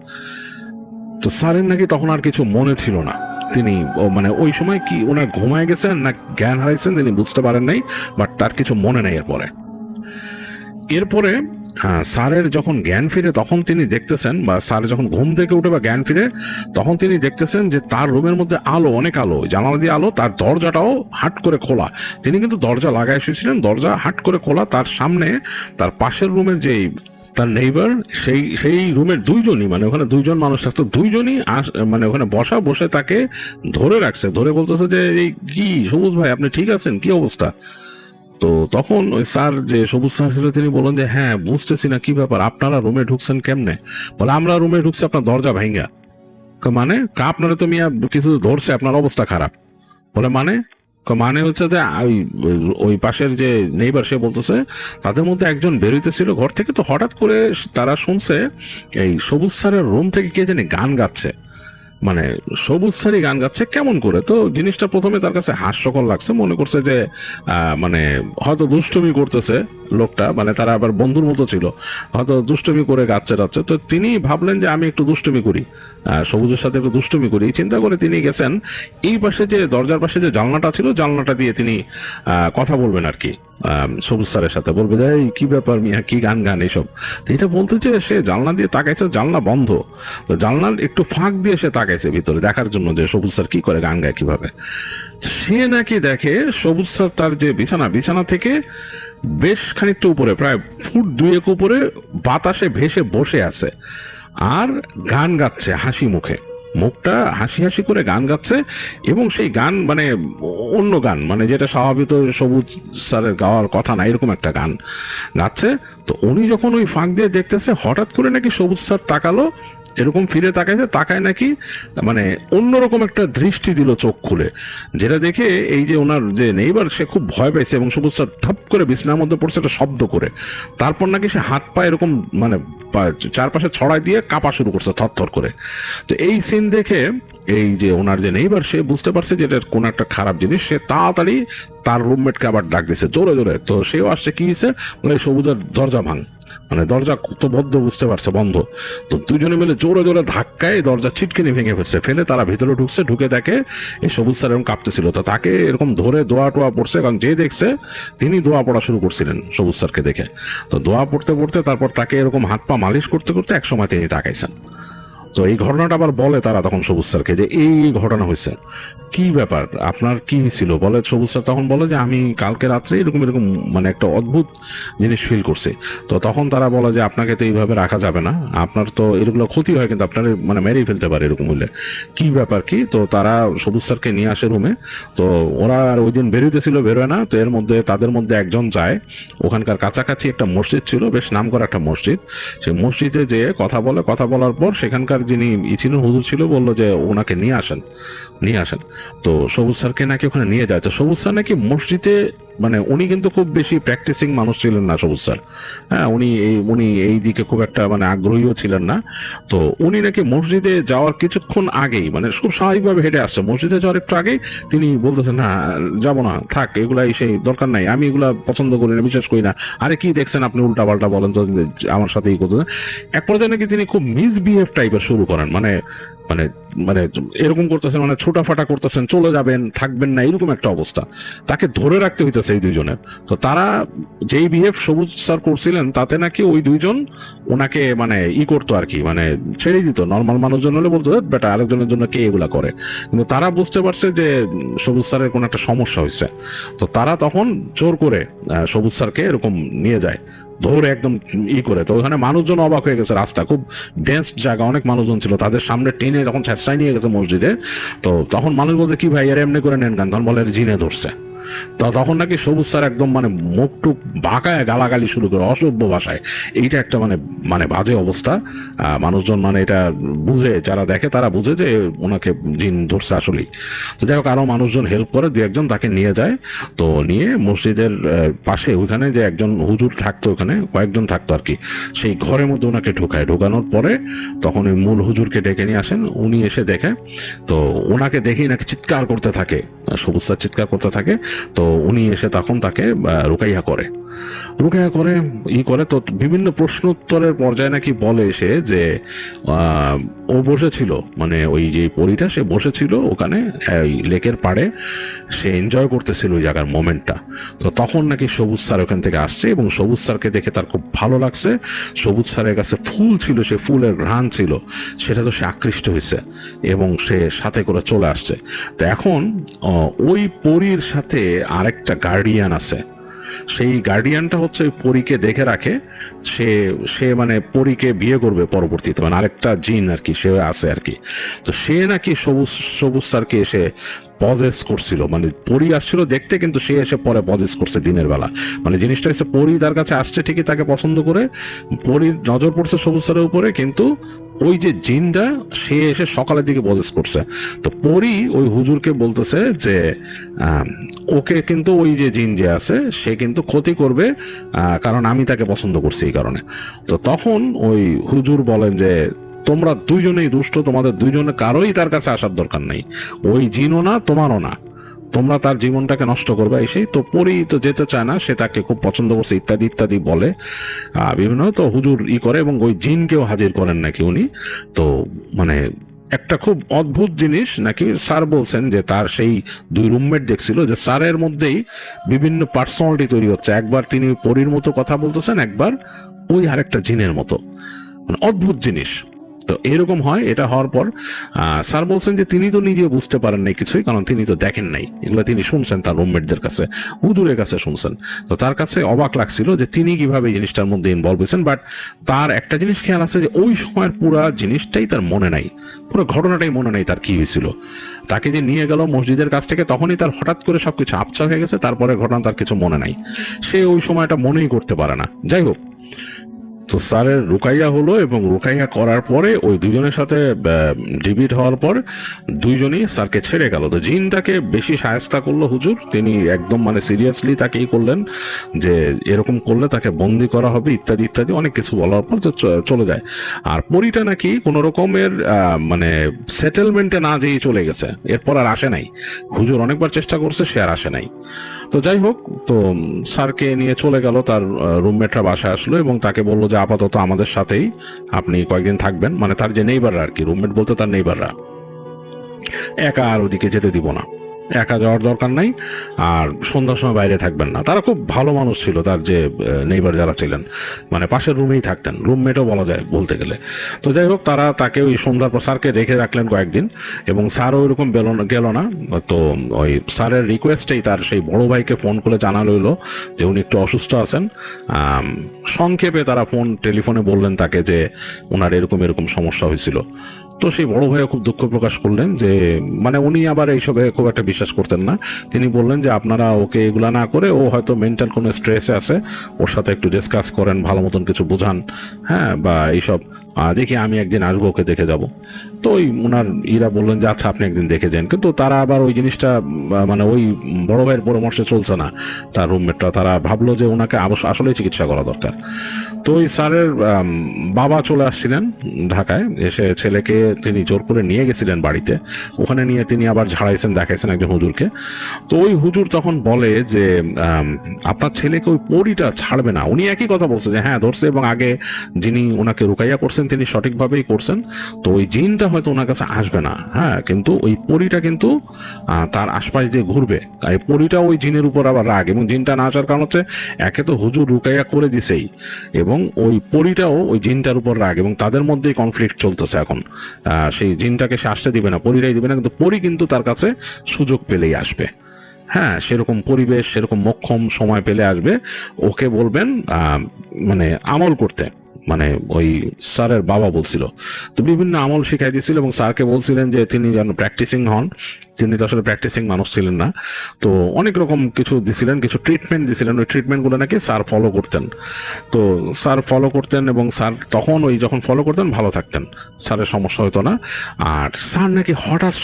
তো স্যারের নাকি তখন আর কিছু মনে ছিল না, তিনি মানে ওই সময় কি ওনার ঘুমায় গেছেন না জ্ঞান হারাইছেন তিনি বুঝতে পারেন নাই, বাট তার কিছু মনে নেই। এরপরে স্যারের যখন জ্ঞান ফিরে, তখন তিনি দেখতেছেন, বা স্যার যখন ঘুম থেকে উঠে বা জ্ঞান ফিরে, তখন তিনি দেখতেছেন যে তার রুমের মধ্যে আলো, অনেক আলো, জানালা দিয়ে আলো, তার দরজাটাও হাট করে খোলা। তিনি কিন্তু দরজা লাগায় শুয়েছিলেন, দরজা হাট করে খোলা। তার সামনে তার পাশের রুমের যে তার নেইবার, সেই রুমের দুইজনই, মানে ওখানে দুইজন মানুষ থাকতো, দুইজনই মানে ওখানে বসে তাকে ধরে রাখছে, ধরে বলতেছে যে এই কি সবুজ ভাই, আপনি ঠিক আছেন, কি অবস্থা? তো তখন ওই স্যার, যে সবুজ স্যার ছিল, তিনি বলেন যে হ্যাঁ, বুঝতেছি না কি ব্যাপার, আপনারা রুমে ঢুকছেন কেমনে? বলে আমরা রুমে ঢুকছি আপনার দরজা ভাঙ্গা। মানে আপনারা তো মিয়া কিছু ধরছে, আপনার অবস্থা খারাপ। বলে মানে হচ্ছে যে ওই পাশের যে নেইবার, সে বলতেছে তাদের মধ্যে একজন বেরোইতেছিল ঘর থেকে, তো হঠাৎ করে তারা শুনছে এই সবুজ স্যারের রুম থেকে কে জানি গান গাচ্ছে। মানে সবুজ স্যারই গান গাচ্ছে কেমন করে। তো জিনিসটা প্রথমে তার কাছে হাস্যকর লাগছে, মনে করছে যে মানে হয়তো দুষ্টুমি করতেছে লোকটা, মানে তারা আবার বন্ধুর মতো ছিল, হয়তো দুষ্টুমি করে গাচ্ছে যাচ্ছে। তো তিনি ভাবলেন যে আমি একটু দুষ্টুমি করি, সবুজের সাথে একটু দুষ্টুমি করি, চিন্তা করে তিনি গেছেন এই পাশে যে দরজার পাশে যে জানলাটা ছিল, জানলাটা দিয়ে তিনি কথা বলবেন আর কি সবুজ স্যারের সাথে, বলবে যে এই কি ব্যাপার মিয়া, কি গান গান এইসব। তো এটা বলতে যে সে জানলা দিয়ে তাকাইছে, জানলা বন্ধ, তো জানলার একটু ফাঁক দিয়ে সে তাকাইছে ভিতরে দেখার জন্য যে সবুজ স্যার কি করে, গান গায় কিভাবে। সে নাকি দেখে সবুজ স্যার তার যে বিছানা থেকে বেশ খানিকটা উপরে, প্রায় ফুট 2 উপরে বাতাসে ভেসে বসে আছে আর গান গাচ্ছে হাসি মুখে, মুখটা হাসি হাসি করে গান গাচ্ছে। এবং সেই গান মানে অন্য গান, মানে যেটা স্বাভাবিক সবুজ স্যারের গাওয়ার কথা না, এরকম একটা গান গাচ্ছে। তো উনি যখন ওই ফাঁক দিয়ে দেখতেছে, হঠাৎ করে নাকি সবুজ স্যার তাকালো, এরকম ফিরে তাকাইছে, তাকায় নাকি মানে অন্যরকম একটা দৃষ্টি দিল চোখ খুলে, যেটা দেখে এই যে ওনার যে নেইবার সে খুব ভয় পাইছে এবং সবুজ স্যার ধাপ করে বিছানার মধ্যে পড়ছে একটা শব্দ করে। তারপর নাকি সে হাত পা এরকম মানে চারপাশে ছড়াই দিয়ে কাঁপা শুরু করছে থরথর করে। তো এই সিন দেখে এই যে ওনার যে নেইবার সে বুঝতে পারছে যে এটা কোন একটা খারাপ জিনিস, সে তাড়াতাড়ি তার রুমমেটকে আবার ডাক দিছে জোরে জোরে। তো সেও আসছে, কি হয়েছে বলে সবুজের দরজা ভাঙ, মানে দরজা তো বদ্ধ, বুঝতে পারছে বন্ধ। তো দুজনে মিলে জোরে জোরে ধাক্কায় দরজা ছিটকিনি ভেঙে ফেলছে, ফেলে তারা ভিতরে ঢুকছে, ঢুকে দেখে এই সবুজ স্যার এরকম কাঁপতেছিল। তো তাকে এরকম ধরে দোয়া টোয়া পড়ছে, কারণ যে দেখছে তিনি দোয়া পড়া শুরু করছিলেন সবুজ স্যারকে দেখে। তো দোয়া পড়তে পড়তে তারপর তাকে এরকম হাত পা মালিশ করতে করতে একসময় তিনি তাকাইছেন। তো এই ঘটনাটা আবার বলে তারা তখন সবুজ স্যারকে যে এই ঘটনা হয়েছে, কি ব্যাপার আপনার কি হয়েছিল বলে। সবুজ স্যার তখন বলে যে আমি কালকে রাত্রে এরকম এরকম মানে একটা অদ্ভুত জিনিস ফিল করছি। তো তখন তারা বলে যে আপনাকে তো এইভাবে রাখা যাবে না, আপনার তো এরগুলো ক্ষতি হয়, কিন্তু আপনার মানে মেরেই ফেলতে পারে এরকম হইলে, কি ব্যাপার কি। তো তারা সবুজ স্যারকে নিয়ে আসে রুমে। তো ওরা আর ওই দিন বেরোতেছিল, বেরোয় না। তো এর মধ্যে তাদের মধ্যে একজন যায়, ওখানকার কাছাকাছি একটা মসজিদ ছিল, বেশ নামকরা একটা মসজিদ, সেই মসজিদে যেয়ে কথা বলে। কথা বলার পর সেখানকার যিনি ছিলেন হুজুর ছিল, বললো যে ওনাকে নিয়ে আসেন। তো সবুজ স্যারকে নাকি ওখানে নিয়ে যায়। তো সবুজ স্যার নাকি মসজিদে, মানে উনি কিন্তু খুব বেশি প্র্যাকটিসিং মানুষ ছিলেন না সবুজ স্যার, হ্যাঁ উনি এই দিকে খুব একটা মানে আগ্রহীও ছিলেন না। তো উনি নাকি মসজিদে যাওয়ার কিছুক্ষণ আগেই, মানে খুব স্বাভাবিকভাবে হেঁটে আসছে, মসজিদে যাওয়ার একটু আগেই তিনি বলতেছেন না যাবো না, থাক, এগুলা সেই দরকার নাই, আমি এগুলা পছন্দ করি না, বিশ্বাস করি না, আরে কি দেখছেন আপনি উল্টা পাল্টা বলেন তো, আমার সাথে এই করতেছেন। এক পর্যায়ে নাকি তিনি খুব মিসবিহেভ টাইপের শুরু করেন, মানে মানে মানে এরকম করতেছেন, মানে ছোটাফাটা করতেছেন, চলে যাবেন, থাকবেন না, এরকম একটা অবস্থা। তাকে ধরে রাখতে হইতেছে এই দুইজনের। তো তারা যেই বিহেভ সবুজ স্যার করছিলেন তাতে নাকি ওই দুইজন ওনাকে মানে করতো আর কি, মানে ছেড়ে দিত। নর্মাল মানুষজন হলে বলতো বেটা আরেকজনের জন্য কে এগুলা করে, কিন্তু তারা বুঝতে পারছে যে সবুজ স্যারের কোনো একটা সমস্যা হয়েছে। তো তারা তখন জোর করে সবুজ স্যারকে এরকম নিয়ে যায়, ধরে একদম করে। তো ওখানে মানুষজন অবাক হয়ে গেছে, রাস্তা খুব ডেন্স জায়গা, অনেক মানুষজন ছিল, তাদের সামনে টেনে যখন ছেঁচড়াই নিয়ে গেছে মসজিদে। তো তখন মানুষ বলছে কি ভাই এর এমনি করে নেন গান, তখন বলে জিনে ধরছে। তো তখন নাকি সবুজ স্যার একদম মানে মুখ টুক বাঁকায় গালাগালি শুরু করে অসভ্য ভাষায়। এইটা একটা মানে মানে বাজে অবস্থা। মানুষজন মানে এটা বুঝে, যারা দেখে তারা বুঝে যে ওনাকে জিন ধরছে আসলেই। তো যাই হোক আরো মানুষজন হেল্প করে, দু একজন তাকে নিয়ে যায়। তো নিয়ে মসজিদের পাশে ওইখানে যে একজন হুজুর থাকতো, ওখানে কয়েকজন থাকতো আর কি, সেই ঘরের মধ্যে ওনাকে ঢোকানোর পরে তখন ওই মূল হুজুরকে ডেকে নিয়ে আসেন। উনি এসে দেখে, তো ওনাকে দেখেই নাকি চিৎকার করতে থাকে, সবুজ স্যার চিৎকার করতে থাকে। তো উনি এসে তখন তাকে রুকাইয়া করে তো বিভিন্ন প্রশ্ন উত্তরের পর্যায়ে নাকি বলে এসে যে ও বসেছিল, মানে ওই যে পরীটা সে বসেছিল ওখানে লেকের পাড়ে, সে এনজয় করতেছিল ওই জায়গার মোমেন্টটা। তো তখন নাকি সবুজ স্যার ওখান থেকে আসছে এবং সবুজ স্যারকে দেখে তার খুব ভালো লাগছে। সবুজ স্যারের কাছে ফুল ছিল, সে ফুলের ঘ্রাণ ছিল, সেটা তো সে আকৃষ্ট হয়েছে এবং সে সাথে করে চলে আসছে। তো এখন ওই পরীর সাথে আরেকটা গার্ডিয়ান আছে, সেই গার্ডিয়ানটা হচ্ছে ওই পরীকে দেখে রাখে, সে মানে পরীকে বিয়ে করবে পরবর্তীতে, মানে আরেকটা জিন আর কি সে আছে আর কি। তো সে নাকি সবুজ স্যারকে এসে পজেস করছিল, মানে পরী আসছিল দেখতে, কিন্তু সে এসে পরে পজেস করছে দিনের বেলা। মানে জিনিসটা হচ্ছে পরী তার কাছে আসছে ঠিকই, তাকে পছন্দ করে, পরীর নজর পড়ছে সবুজ স্যারের উপরে, কিন্তু ওই যে জিনটা সে এসে সকালের দিকে পজেস করছে। তো পরী ওই হুজুরকে বলতেছে যে ওকে কিন্তু ওই যে জিন যে আছে সে কিন্তু ক্ষতি করবে, কারণ আমি তাকে পছন্দ করছি এই কারণে। তো তখন ওই হুজুর বলেন যে তোমরা দুইজনেই দুষ্ট, তোমাদের দুইজনে কারোই তার কাছে আসার দরকার নেই, ওই জিনও না তোমারও না, তোমরা তার জীবনটাকে নষ্ট করবে এসেই। তো পরি তো যেতে চায় না, সে তাকে খুব পছন্দ করছে ইত্যাদি ইত্যাদি বলে বিভিন্ন। তো হুজুর করে এবং ওই জিনকেও হাজির করেন নাকি উনি। তো মানে একটা খুব অদ্ভুত জিনিস নাকি স্যার বলছেন যে তার সেই দুই রুমমেট দেখছিল যে স্যারের মধ্যেই বিভিন্ন পার্সোনালিটি তৈরি হচ্ছে, একবার তিনি পরীর মতো কথা বলতেছেন, একবার ওই আরেকটা জিনের মতো, মানে অদ্ভুত জিনিস। তো এরকম হয়। এটা হওয়ার পর স্যার বলছেন যে তিনি তো নিজে বুঝতে পারেন নাই কিছুই, কারণ তিনি তো দেখেন নাই এগুলো, তিনি শুনছেন তার রুমমেটদের কাছে, হুজুরের কাছে শুনছেন। তো তার কাছে অবাক লাগছিল যে তিনি কিভাবে এই জিনিসটার মধ্যে ইনভলভ হয়েছেন। বাট তার একটা জিনিস খেয়াল আছে যে ওই সময়ের পুরো জিনিসটাই তার মনে নাই, পুরো ঘটনাটাই মনে নাই তার কি হয়েছিল। তাকে যে নিয়ে গেল মসজিদের কাছ থেকে, তখনই তার হঠাৎ করে সবকিছু আপচা হয়ে গেছে, তারপরে ঘটনা তার কিছু মনে নাই, সে ওই সময়টা মনেই করতে পারে না। যাই হোক, তো স্যারের রুকাইয়া হলো এবং রুকাইয়া করার পরে ওই দুজনের সাথে ডিবিট হওয়ার পর দুইজনই স্যারকে ছেড়ে গেল। তো জিনটাকে বেশি সাহায্য করলো হুজুর, তিনি একদম মানে সিরিয়াসলি তাকেই করলেন যে এরকম করলে তাকে বন্দি করা হবে ইত্যাদি ইত্যাদি অনেক কিছু বলার পর চলে যায়। আর পরিটা নাকি কোনো রকমের মানে সেটেলমেন্টে না যেয়ে চলে গেছে, এরপর আর আসে নাই। হুজুর অনেকবার চেষ্টা করছে, সে আর আসে নাই। তো যাই হোক, তো স্যারকে নিয়ে চলে গেল, তার রুমমেটরা বাসায় আসলো এবং তাকে বললো যে আপাতত আমাদের সাথেই আপনি কয়েকদিন থাকবেন, মানে তার যে নেইবাররা আর কি, রুমমেট বলতে তার নেইবাররা, একা আর ওদিকে যেতে দিব না, একা যাওয়ার দরকার নাই, আর সন্ধ্যার সময় বাইরে থাকবেন না। তারা খুব ভালো মানুষ ছিল, তার যে নেইবার যারা ছিলেন, মানে পাশের রুমেই থাকতেন, রুমমেটও বলা যায় বলতে গেলে। তো যাই হোক, তারা তাকে ওই সন্ধ্যার পর স্যারকে রেখে রাখলেন কয়েকদিন, এবং স্যার ওইরকম গেল না। তো ওই স্যারের রিকোয়েস্টেই তার সেই বড় ভাইকে ফোন করে জানালো হলো যে উনি একটু অসুস্থ আছেন। সংক্ষেপে তারা টেলিফোনে বললেন তাকে যে ওনার এরকম এরকম সমস্যা হয়েছিল। তো সেই বড় ভাইও খুব দুঃখ প্রকাশ করলেন যে মানে উনি আবার এইসবে খুব একটা বিশ্বাস করতেন না। তিনি বললেন যে আপনারা ওকে এগুলা না করে, ও হয়তো মেন্টাল কোনো স্ট্রেসে আছে, ওর সাথে একটু ডিসকাস করেন, ভালো মতন কিছু বোঝান, হ্যাঁ, বা এইসব দেখি আমি একদিন আসবো, ওকে দেখে যাব। তো ওই ওনার বললেন যে আচ্ছা আপনি একদিন দেখে যান। কিন্তু তারা আবার ওই জিনিসটা মানে ওই বড় ভাইয়ের পরামর্শে চলছে না, তার রুমমেটটা, তারা ভাবলো যে ওনাকে আসলেই চিকিৎসা করা দরকার। তো ওই স্যারের বাবা চলে আসছিলেন ঢাকায়, এসে ছেলেকে তিনি জোর করে নিয়ে গেছিলেন বাড়িতে, ওখানে নিয়ে তিনি আবার ঝাড়াইছেন, দেখাইছেন একজন হুজুরকে। তো ওই হুজুর তখন বলে যে আপনার ছেলেকে ওই পরীটা ছাড়বে না। উনি একই কথা বলছে যে হ্যাঁ ধরছে, এবং আগে যিনি ওনাকে রুকাইয়া করছেন তিনি সঠিকভাবেই করছেন, তো ওই জিনটা হয়তো ওনার কাছে আসবে না, হ্যাঁ, কিন্তু ওই পরীটা কিন্তু তার আশপাশ দিয়ে ঘুরবে। এই পরীটা ওই জিনের উপর আবার রাগ, এবং জিনটা না আসার কারণ হচ্ছে একে তো হুজুর রুকাইয়া করে দিছেই, এবং ওই পরীটাও ওই জিনটার উপর রাগ, এবং তাদের মধ্যেই কনফ্লিক্ট চলতেছে এখন। সেই জিনটাকে সে আসতে দিবে না, পরীটাই দিবে না, কিন্তু পরী কিন্তু তার কাছে সুযোগ পেলেই আসবে, হ্যাঁ, সেরকম পরিবেশ, সেরকম মোক্ষম সময় পেলে আসবে। ওকে বলবেন মানে আমল করতে, মানে ওই স্যারের বাবা বলছিল, তো বিভিন্ন আমল শিখাই দিয়েছিল, এবং স্যারকে বলছিলেন যে তিনি যেন প্র্যাকটিসিং হন। তিনি তো আসলে প্র্যাকটিসিং মানুষ ছিলেন না, তো অনেক রকম কিছু দিছিলেন, কিছু ট্রিটমেন্ট দিছিলেন, ওই ট্রিটমেন্টগুলো নাকি স্যার ফলো করতেন। তো স্যার ফলো করতেন, এবং স্যার তখন ওই যখন ফলো করতেন ভালো থাকতেন, স্যারের সমস্যা হতো না। আর স্যার নাকি হঠাৎ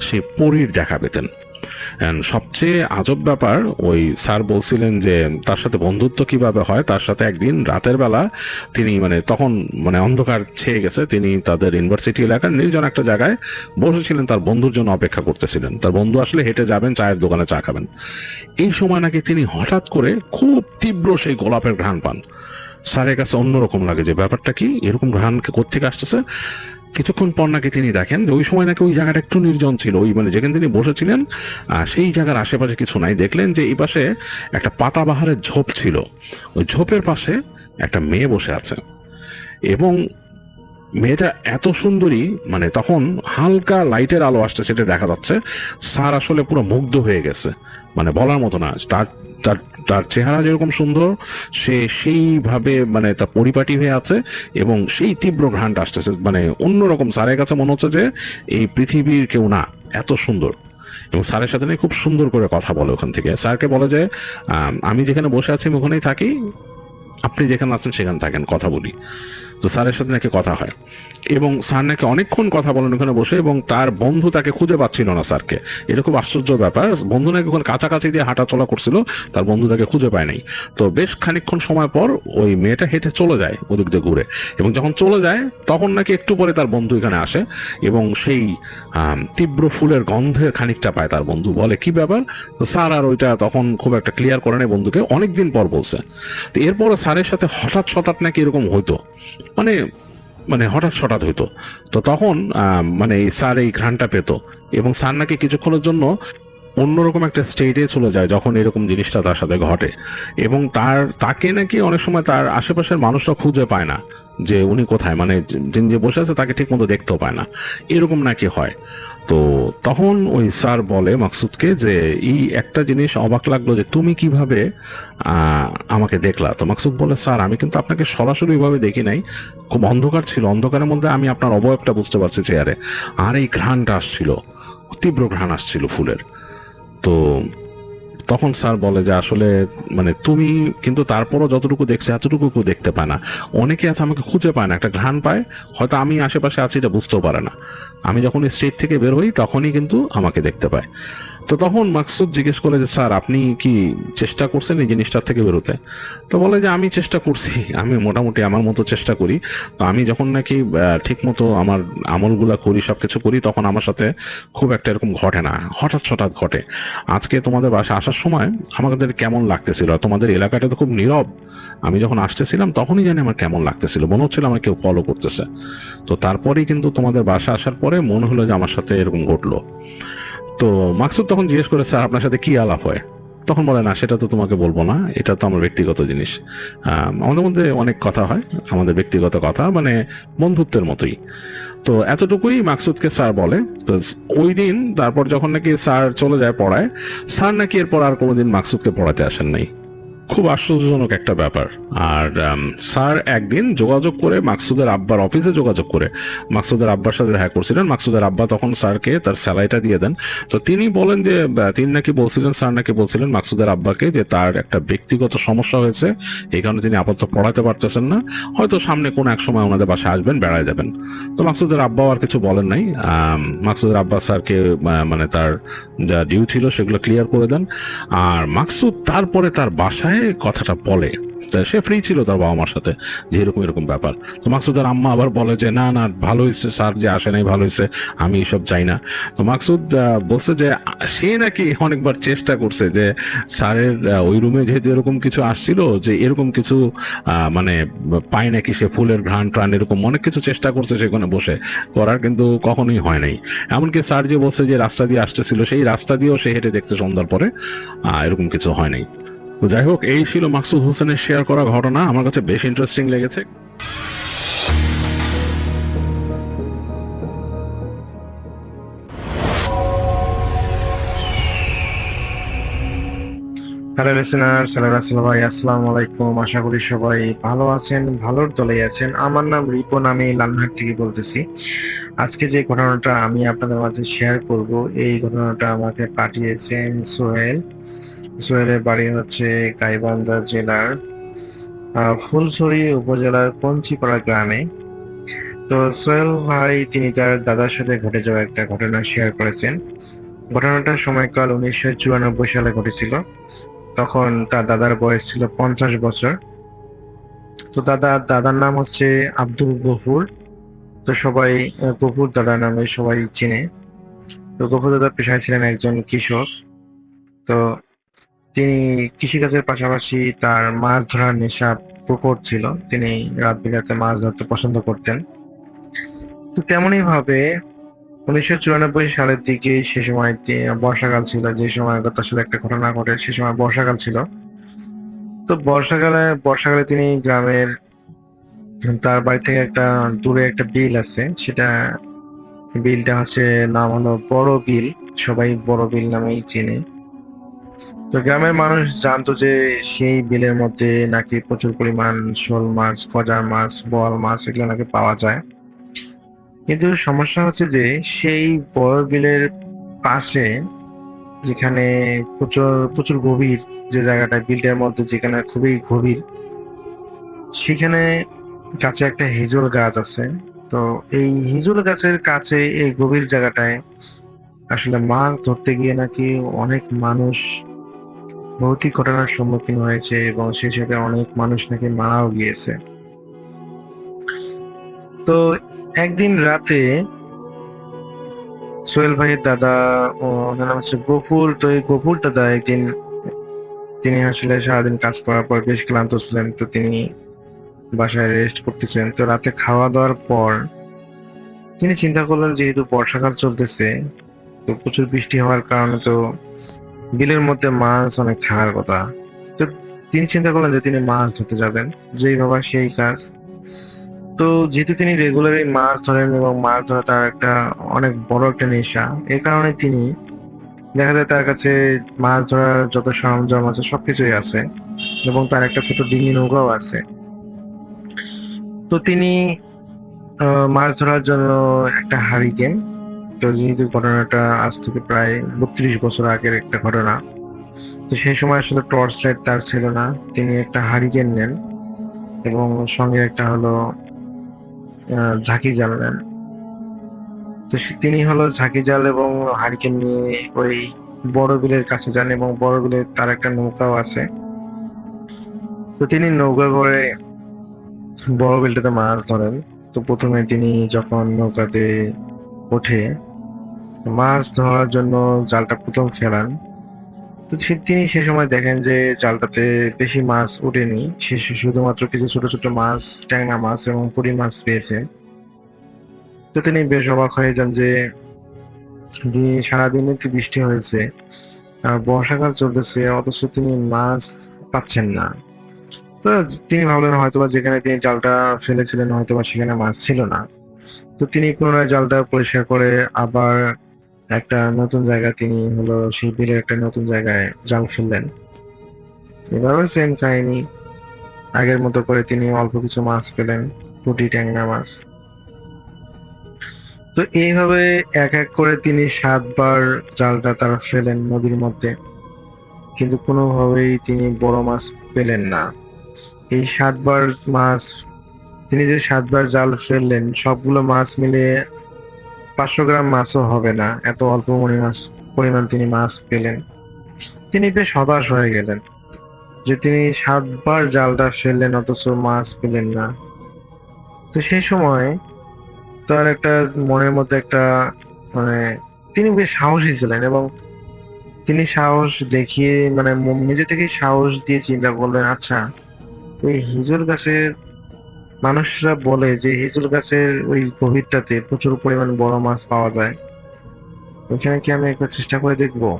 সে পরীর দেখা পেতেন। সবচেয়ে আজব ব্যাপার, ওই স্যার বলছিলেন যে তার সাথে বন্ধুত্ব কিভাবে হয়। তার সাথে একদিন রাতের বেলা তিনি মানে তখন মানে অন্ধকার ছেয়ে গেছে, তিনি তাদের ইউনিভার্সিটি এলাকার নির্জন একটা জায়গায় বসেছিলেন, তার বন্ধুর জন্য অপেক্ষা করতেছিলেন। তার বন্ধু আসলে হেঁটে যাবেন, চায়ের দোকানে চা খাবেন। এই সময় নাকি তিনি হঠাৎ করে খুব তীব্র সেই গোলাপের ঘ্রাণ পান। স্যারের কাছে অন্যরকম লাগে যে ব্যাপারটা কি, এরকম ঘ্রাণ কোত্থেকে আসতেছে। কিছুক্ষণ পর নাকি তিনি দেখেন যে ওই সময় নাকি ওই জায়গাটা একটু নির্জন ছিল, ওই মানে যেখানে তিনি বসেছিলেন সেই জায়গার আশেপাশে কিছু নাই। দেখলেন যে এই পাশে একটা পাতাবাহারের ঝোপ ছিল, ওই ঝোপের পাশে একটা মেয়ে বসে আছে, এবং মেয়েটা এত সুন্দরী, মানে তখন হালকা লাইটের আলো আসছে, সেটা দেখা যাচ্ছে। স্যার আসলে পুরো মুগ্ধ হয়ে গেছে, মানে বলার মতো না। তার চেহারা যেরকম সুন্দর, সে সেইভাবে মানে তার পরিপাটি হয়ে আছে, এবং সেই তীব্র ঘ্রাণটা আসতেছে, মানে অন্যরকম। স্যারের কাছে মনে হচ্ছে যে এই পৃথিবীর কেউ না, এত সুন্দর। এবং স্যারের সাথে খুব সুন্দর করে কথা বলে ওখান থেকে। স্যারকে বলে যে আমি যেখানে বসে আছি আমি ওখানেই থাকি, আপনি যেখানে আছেন সেখানে থাকেন, কথা বলি। তো স্যারের সাথে নাকি কথা হয় এবং স্যার নাকি অনেকক্ষণ কথা বলেন ওখানে বসে, এবং তার বন্ধু তাকে খুঁজে পাচ্ছিল না স্যারকে। এটা খুব আশ্চর্য ব্যাপার, বন্ধু নাকি ওখানে কাছাকাছি দিয়ে হাঁটাচলা করছিল, তার বন্ধু তাকে খুঁজে পায় নাই। তো বেশ খানিকক্ষণ সময় পর ওই মেয়েটা হেঁটে চলে যায় ওদিক দিয়ে ঘুরে, এবং যখন চলে যায় তখন নাকি একটু পরে তার বন্ধু এখানে আসে এবং সেই তীব্র ফুলের গন্ধের খানিকটা পায়। তার বন্ধু বলে কি ব্যাপার, তো স্যার আর ওইটা তখন খুব একটা ক্লিয়ার করে নেই বন্ধুকে, অনেকদিন পর বলছে। তো এরপরও স্যারের সাথে হঠাৎ নাকি এরকম হইতো, মানে মানে হঠাৎ হইতো। তো তখন মানে এই স্যার এই ঘ্রাণটা পেত, এবং স্যার নাকি কিছুক্ষণের জন্য অন্যরকম একটা স্টেটে চলে যায় যখন এরকম জিনিসটা তার সাথে ঘটে, এবং তাকে নাকি অনেক সময় তার আশেপাশের মানুষরা খুঁজে পায় না যে উনি কোথায়, মানে যিনি যে বসে আছে তাকে ঠিক মতো দেখতেও পায় না, এরকম নাকি হয়। তো তখন ওই স্যার বলে মাকসুদকে যে এই একটা জিনিস অবাক লাগলো যে তুমি কিভাবে আমাকে দেখলা। তো মাকসুদ বলে স্যার আমি কিন্তু আপনাকে সরাসরি ভাবে দেখি নাই, খুব অন্ধকার ছিল, অন্ধকারের মধ্যে আমি আপনার অবয়বটা বুঝতে পারছি চেয়ারে, আর এই ঘ্রাণটা আসছিল, তীব্র ঘ্রাণ আসছিল ফুলের। তো তখন স্যার বলে যে আসলে মানে তুমি কিন্তু তারপরও যতটুকু দেখছে এতটুকু কেউ দেখতে পায় না, অনেকে আছে আমাকে খুঁজে পায় না, একটা ঘ্রাণ পায়, হয়তো আমি আশেপাশে আছি এটা বুঝতেও পারে না, আমি যখন স্টেট থেকে বের হই তখনই কিন্তু আমাকে দেখতে পায়। তো তখন মাকসুদ জিজ্ঞেস করে যে স্যার আপনি কি চেষ্টা করছেন এই জিনিসটার থেকে বেরোতে। তো বলে যে আমি চেষ্টা করছি, আমি মোটামুটি আমার মতো চেষ্টা করি। তো আমি যখন নাকি ঠিক মতো আমার আমলগুলা করি, সবকিছু করি, তখন আমার সাথে খুব একটা এরকম ঘটে না, হঠাৎ ঘটে। আজকে তোমাদের বাসায় আসার সময় আমাদের কেমন লাগতেছিল, আর তোমাদের এলাকাটা তো খুব নীরব, আমি যখন আসতেছিলাম তখনই জানি আমার কেমন লাগতেছিল, মনে হচ্ছিল আমার কেউ ফলো করতেছে। তো তারপরেই কিন্তু তোমাদের বাসা আসার পরে মনে হলো যে আমার সাথে এরকম ঘটলো। তো মাকসুদ তখন জিজ্ঞেস করে স্যার আপনার সাথে কি আলাপ হয়। তখন বলে না সেটা তো তোমাকে বলবো না, এটা তো আমার ব্যক্তিগত জিনিস, আমাদের মধ্যে অনেক কথা হয়, আমাদের ব্যক্তিগত কথা, মানে বন্ধুত্বের মতোই। তো এতটুকুই মাকসুদকে স্যার বলে। তো ওই দিন তারপর যখন নাকি স্যার চলে যায় পড়ায়, স্যার নাকি এরপর আর কোনোদিন মাকসুদকে পড়াতে আসেন নাই। খুব আশ্চর্যজনক একটা ব্যাপার। আর স্যার একদিন যোগাযোগ করে মাকসুদের আব্বার অফিসে যোগাযোগ করে মাকসুদের আব্বার সাথে দেখা করছিলেন। মাকসুদের আব্বা তখন স্যারকে তার স্যালারিটা দিয়ে দেন। তো তিনি বলেন যে তিনি নাকি বলছিলেন, স্যার নাকি বলছিলেন মাকসুদের আব্বাকে যে তার একটা ব্যক্তিগত সমস্যা হয়েছে, এই কারণে তিনি আপাতত পড়াতে পারতেছেন না, হয়তো সামনে কোনো এক সময় ওনাদের বাসায় আসবেন, বেড়ায় যাবেন। তো মাকসুদের আব্বাও আর কিছু বলেন নাই। মাকসুদের আব্বা স্যারকে মানে তার যা ডিউ ছিল সেগুলো ক্লিয়ার করে দেন। আর মাকসুদ তারপরে তার বাসায় কথাটা বলে, সে ফ্রি ছিল তার বাবা মার সাথে, যে এরকম এরকম ব্যাপার। তো মাকসুদের আম্মা আবার বলে যে না না ভালো হয়েছে, স্যার যে আসে নাই ভালো হয়েছে, আমি এসব চাই না। তো মাকসুদ বলছে যে সে নাকি অনেকবার চেষ্টা করছে যে স্যারের ওই রুমে যেহেতু এরকম কিছু আসছিল, যে এরকম কিছু মানে পায় নাকি সে ফুলের ঘ্রাণ ট্রাণ, এরকম অনেক কিছু চেষ্টা করছে সেখানে বসে করার, কিন্তু কখনোই হয় নাই। এমনকি স্যার যে বলছে যে রাস্তা দিয়ে আসতেছিল সেই রাস্তা দিয়েও সে হেঁটে দেখছে সন্ধ্যার পরে, এরকম কিছু হয় নাই। তো যাই হোক, এই ছিল মাকসুদ হোসেনের শেয়ার করা ঘটনা, আমার কাছে বেশ ইন্টারেস্টিং লেগেছে। হ্যালো লিসেনার, ভাই আসসালামু আলাইকুম। আশা করি সবাই ভালো আছেন, ভালোর দলেই আছেন। আমার নাম রিপন, আমি লালহাট থেকে বলতেছি। আজকে যে ঘটনাটা আমি আপনাদের মাঝে শেয়ার করব, এই ঘটনাটা আমাকে পাঠিয়েছেন সোহেল। সোহেলের বাড়ি হচ্ছে গাইবান্ধা জেলার ফুলছড়ি উপজেলার কঞ্চিপাড়া গ্রামে। তো সোহেল ভাই তিনি তার দাদার সাথে ঘটে যাওয়া একটা ঘটনা শেয়ার করেছেন। ঘটনাটার সময়কাল 1994 সালে ঘটেছিল। তখন তার দাদার বয়স ছিল 50 বছর। তো দাদার নাম হচ্ছে আব্দুল গফুর। তো সবাই গফুর দাদা নামে সবাই চিনে। তো গফুর দাদা পেশায় ছিলেন একজন কৃষক। তো তিনি কৃষিকাজের পাশাপাশি তার মাছ ধরার নেশা প্রখর ছিল। তিনি রাত বিরাতে মাছ ধরতে পছন্দ করতেন। তো তেমনই ভাবে 1994 সালের দিকে, সে সময় বর্ষাকাল ছিল, যে সময় তার সাথে একটা ঘটনা ঘটে, সে সময় বর্ষাকাল ছিল। তো বর্ষাকালে তিনি গ্রামের, তার বাড়ি থেকে একটা দূরে একটা বিল আছে, সেটা বিলটা হচ্ছে নাম হলো বড় বিল, সবাই বড় বিল নামেই চেনে। তো গ্রামের মানুষ জানতো যে সেই বিলের মধ্যে নাকি প্রচুর পরিমাণ শোল মাছ, গজার মাছ, বোয়াল মাছ এগুলো নাকি পাওয়া যায়। কিন্তু সমস্যা হচ্ছে যে সেই বড় বিলের পাশে, যেখানে প্রচুর প্রচুর গভীর, যে জায়গাটা বিলটার মধ্যে যেখানে খুবই গভীর, সেখানে কাছে একটা হিজুল গাছ আছে। তো এই হিজুল গাছের কাছে এই গভীর জায়গাটায় আসলে মাছ ধরতে গিয়ে নাকি অনেক মানুষ ভৌতিক ঘটনার সম্মুখীন হয়েছে এবং সেই সাথে অনেক মানুষ নাকি মারাও গিয়েছে। তো একদিন রাতে সোহেল ভাইয়ের দাদা, ওনার নাম হচ্ছে গফুর, তো এই গফুর দাদা একদিন, তিনি আসলে সারাদিন কাজ করার পর বেশ ক্লান্ত ছিলেন, তো তিনি বাসায় রেস্ট করতেছেন। তো রাতে খাওয়া দাওয়ার পর তিনি চিন্তা করলেন, যেহেতু বর্ষাকাল চলতেছে, তো প্রচুর বৃষ্টি হওয়ার কারণে তো বিলের মধ্যে মাছ অনেক থাকার কথা। তো তিনি চিন্তা করলেন যে তিনি মাছ ধরতে যাবেন, যেই ভাবা সেই কাজ। তো যেহেতু তিনি রেগুলারই মাছ ধরেন এবং মাছ ধরা তার একটা অনেক বড় একটা নেশা, এই কারণে তিনি, দেখা যায় তার কাছে মাছ ধরার যত সরঞ্জাম আছে সবকিছুই আছে এবং তার একটা ছোট ডিঙি নৌকাও আছে। তো তিনি মাছ ধরার জন্য একটা হারিকেন, তো যেহেতু ঘটনাটা আজ থেকে প্রায় 32 বছর আগের একটা ঘটনা, তো সেই সময় আসলে টর্চ লাইট তার ছিল না। তিনি একটা হারিকেন নেন এবং সঙ্গে একটা হলো ঝাঁকি জাল নেন। তো তিনি হলো ঝাঁকি জাল এবং হারিকেন নিয়ে ওই বড় বিলের কাছে যান এবং বড় বিলের তার একটা নৌকাও আছে। তো তিনি নৌকা করে বড় বিলটাতে মাছ ধরেন। তো প্রথমে তিনি যখন নৌকাতে ওঠে মাছ ধরার জন্য জালটা প্রথম ফেলান, তো তিনি সে সময় দেখেন যে জালটাতে বেশি মাছ ওঠেনি, সে শুধুমাত্র কিছু ছোট ছোট মাছ, ট্যাংরা মাছ এবং পুঁটি মাছ পেয়েছে। তো তিনি বেশ অবাক হয়ে যান যে সারাদিনে তো বৃষ্টি হয়েছে আর বর্ষাকাল চলতেছে, অথচ তিনি মাছ পাচ্ছেন না। তো তিনি ভাবলেন হয়তোবা যেখানে তিনি জালটা ফেলেছিলেন হয়তোবা সেখানে মাছ ছিল না। তো তিনি পুনরায় জালটা পরিষ্কার করে আবার একটা নতুন জায়গা, তিনি হলো সেই বিলের একটা নতুন জায়গায় জাল ফেললেন। এবারও সেম কাহিনী, আগের মতো করে তিনি অল্প কিছু মাছ পেলেন, পুঁটি ট্যাংরা মাছ। তো এইভাবে এক এক করে তিনি 7 বার জালটা তারা ফেলেন নদীর মধ্যে, কিন্তু কোনোভাবেই তিনি বড় মাছ পেলেন না। এই 7 বার মাছ, তিনি যে 7 বার জাল ফেললেন সবগুলো মাছ মিলে 500 গ্রাম মাছও হবে না, এত অল্প পরিমাণ তিনি মাছ পেলেন। তিনি বেশ হতাশ হয়ে গেলেন যে তিনি 7 বার জালটা ফেললেন অথচ মাছ পেলেন না। তো সেই সময় তার একটা মনের মধ্যে একটা, মানে, তিনি বেশ সাহসী ছিলেন এবং তিনি সাহস দেখিয়ে, মানে নিজে থেকে সাহস দিয়ে চিন্তা করলেন, আচ্ছা ওই হিজুল গাছের, মানুষরা বলে যে হিজুল গাছের ওই গভীরটাতে প্রচুর পরিমাণ বড় মাছ পাওয়া যায়, ওইখানে কি আমি একবার চেষ্টা করে দেখবো।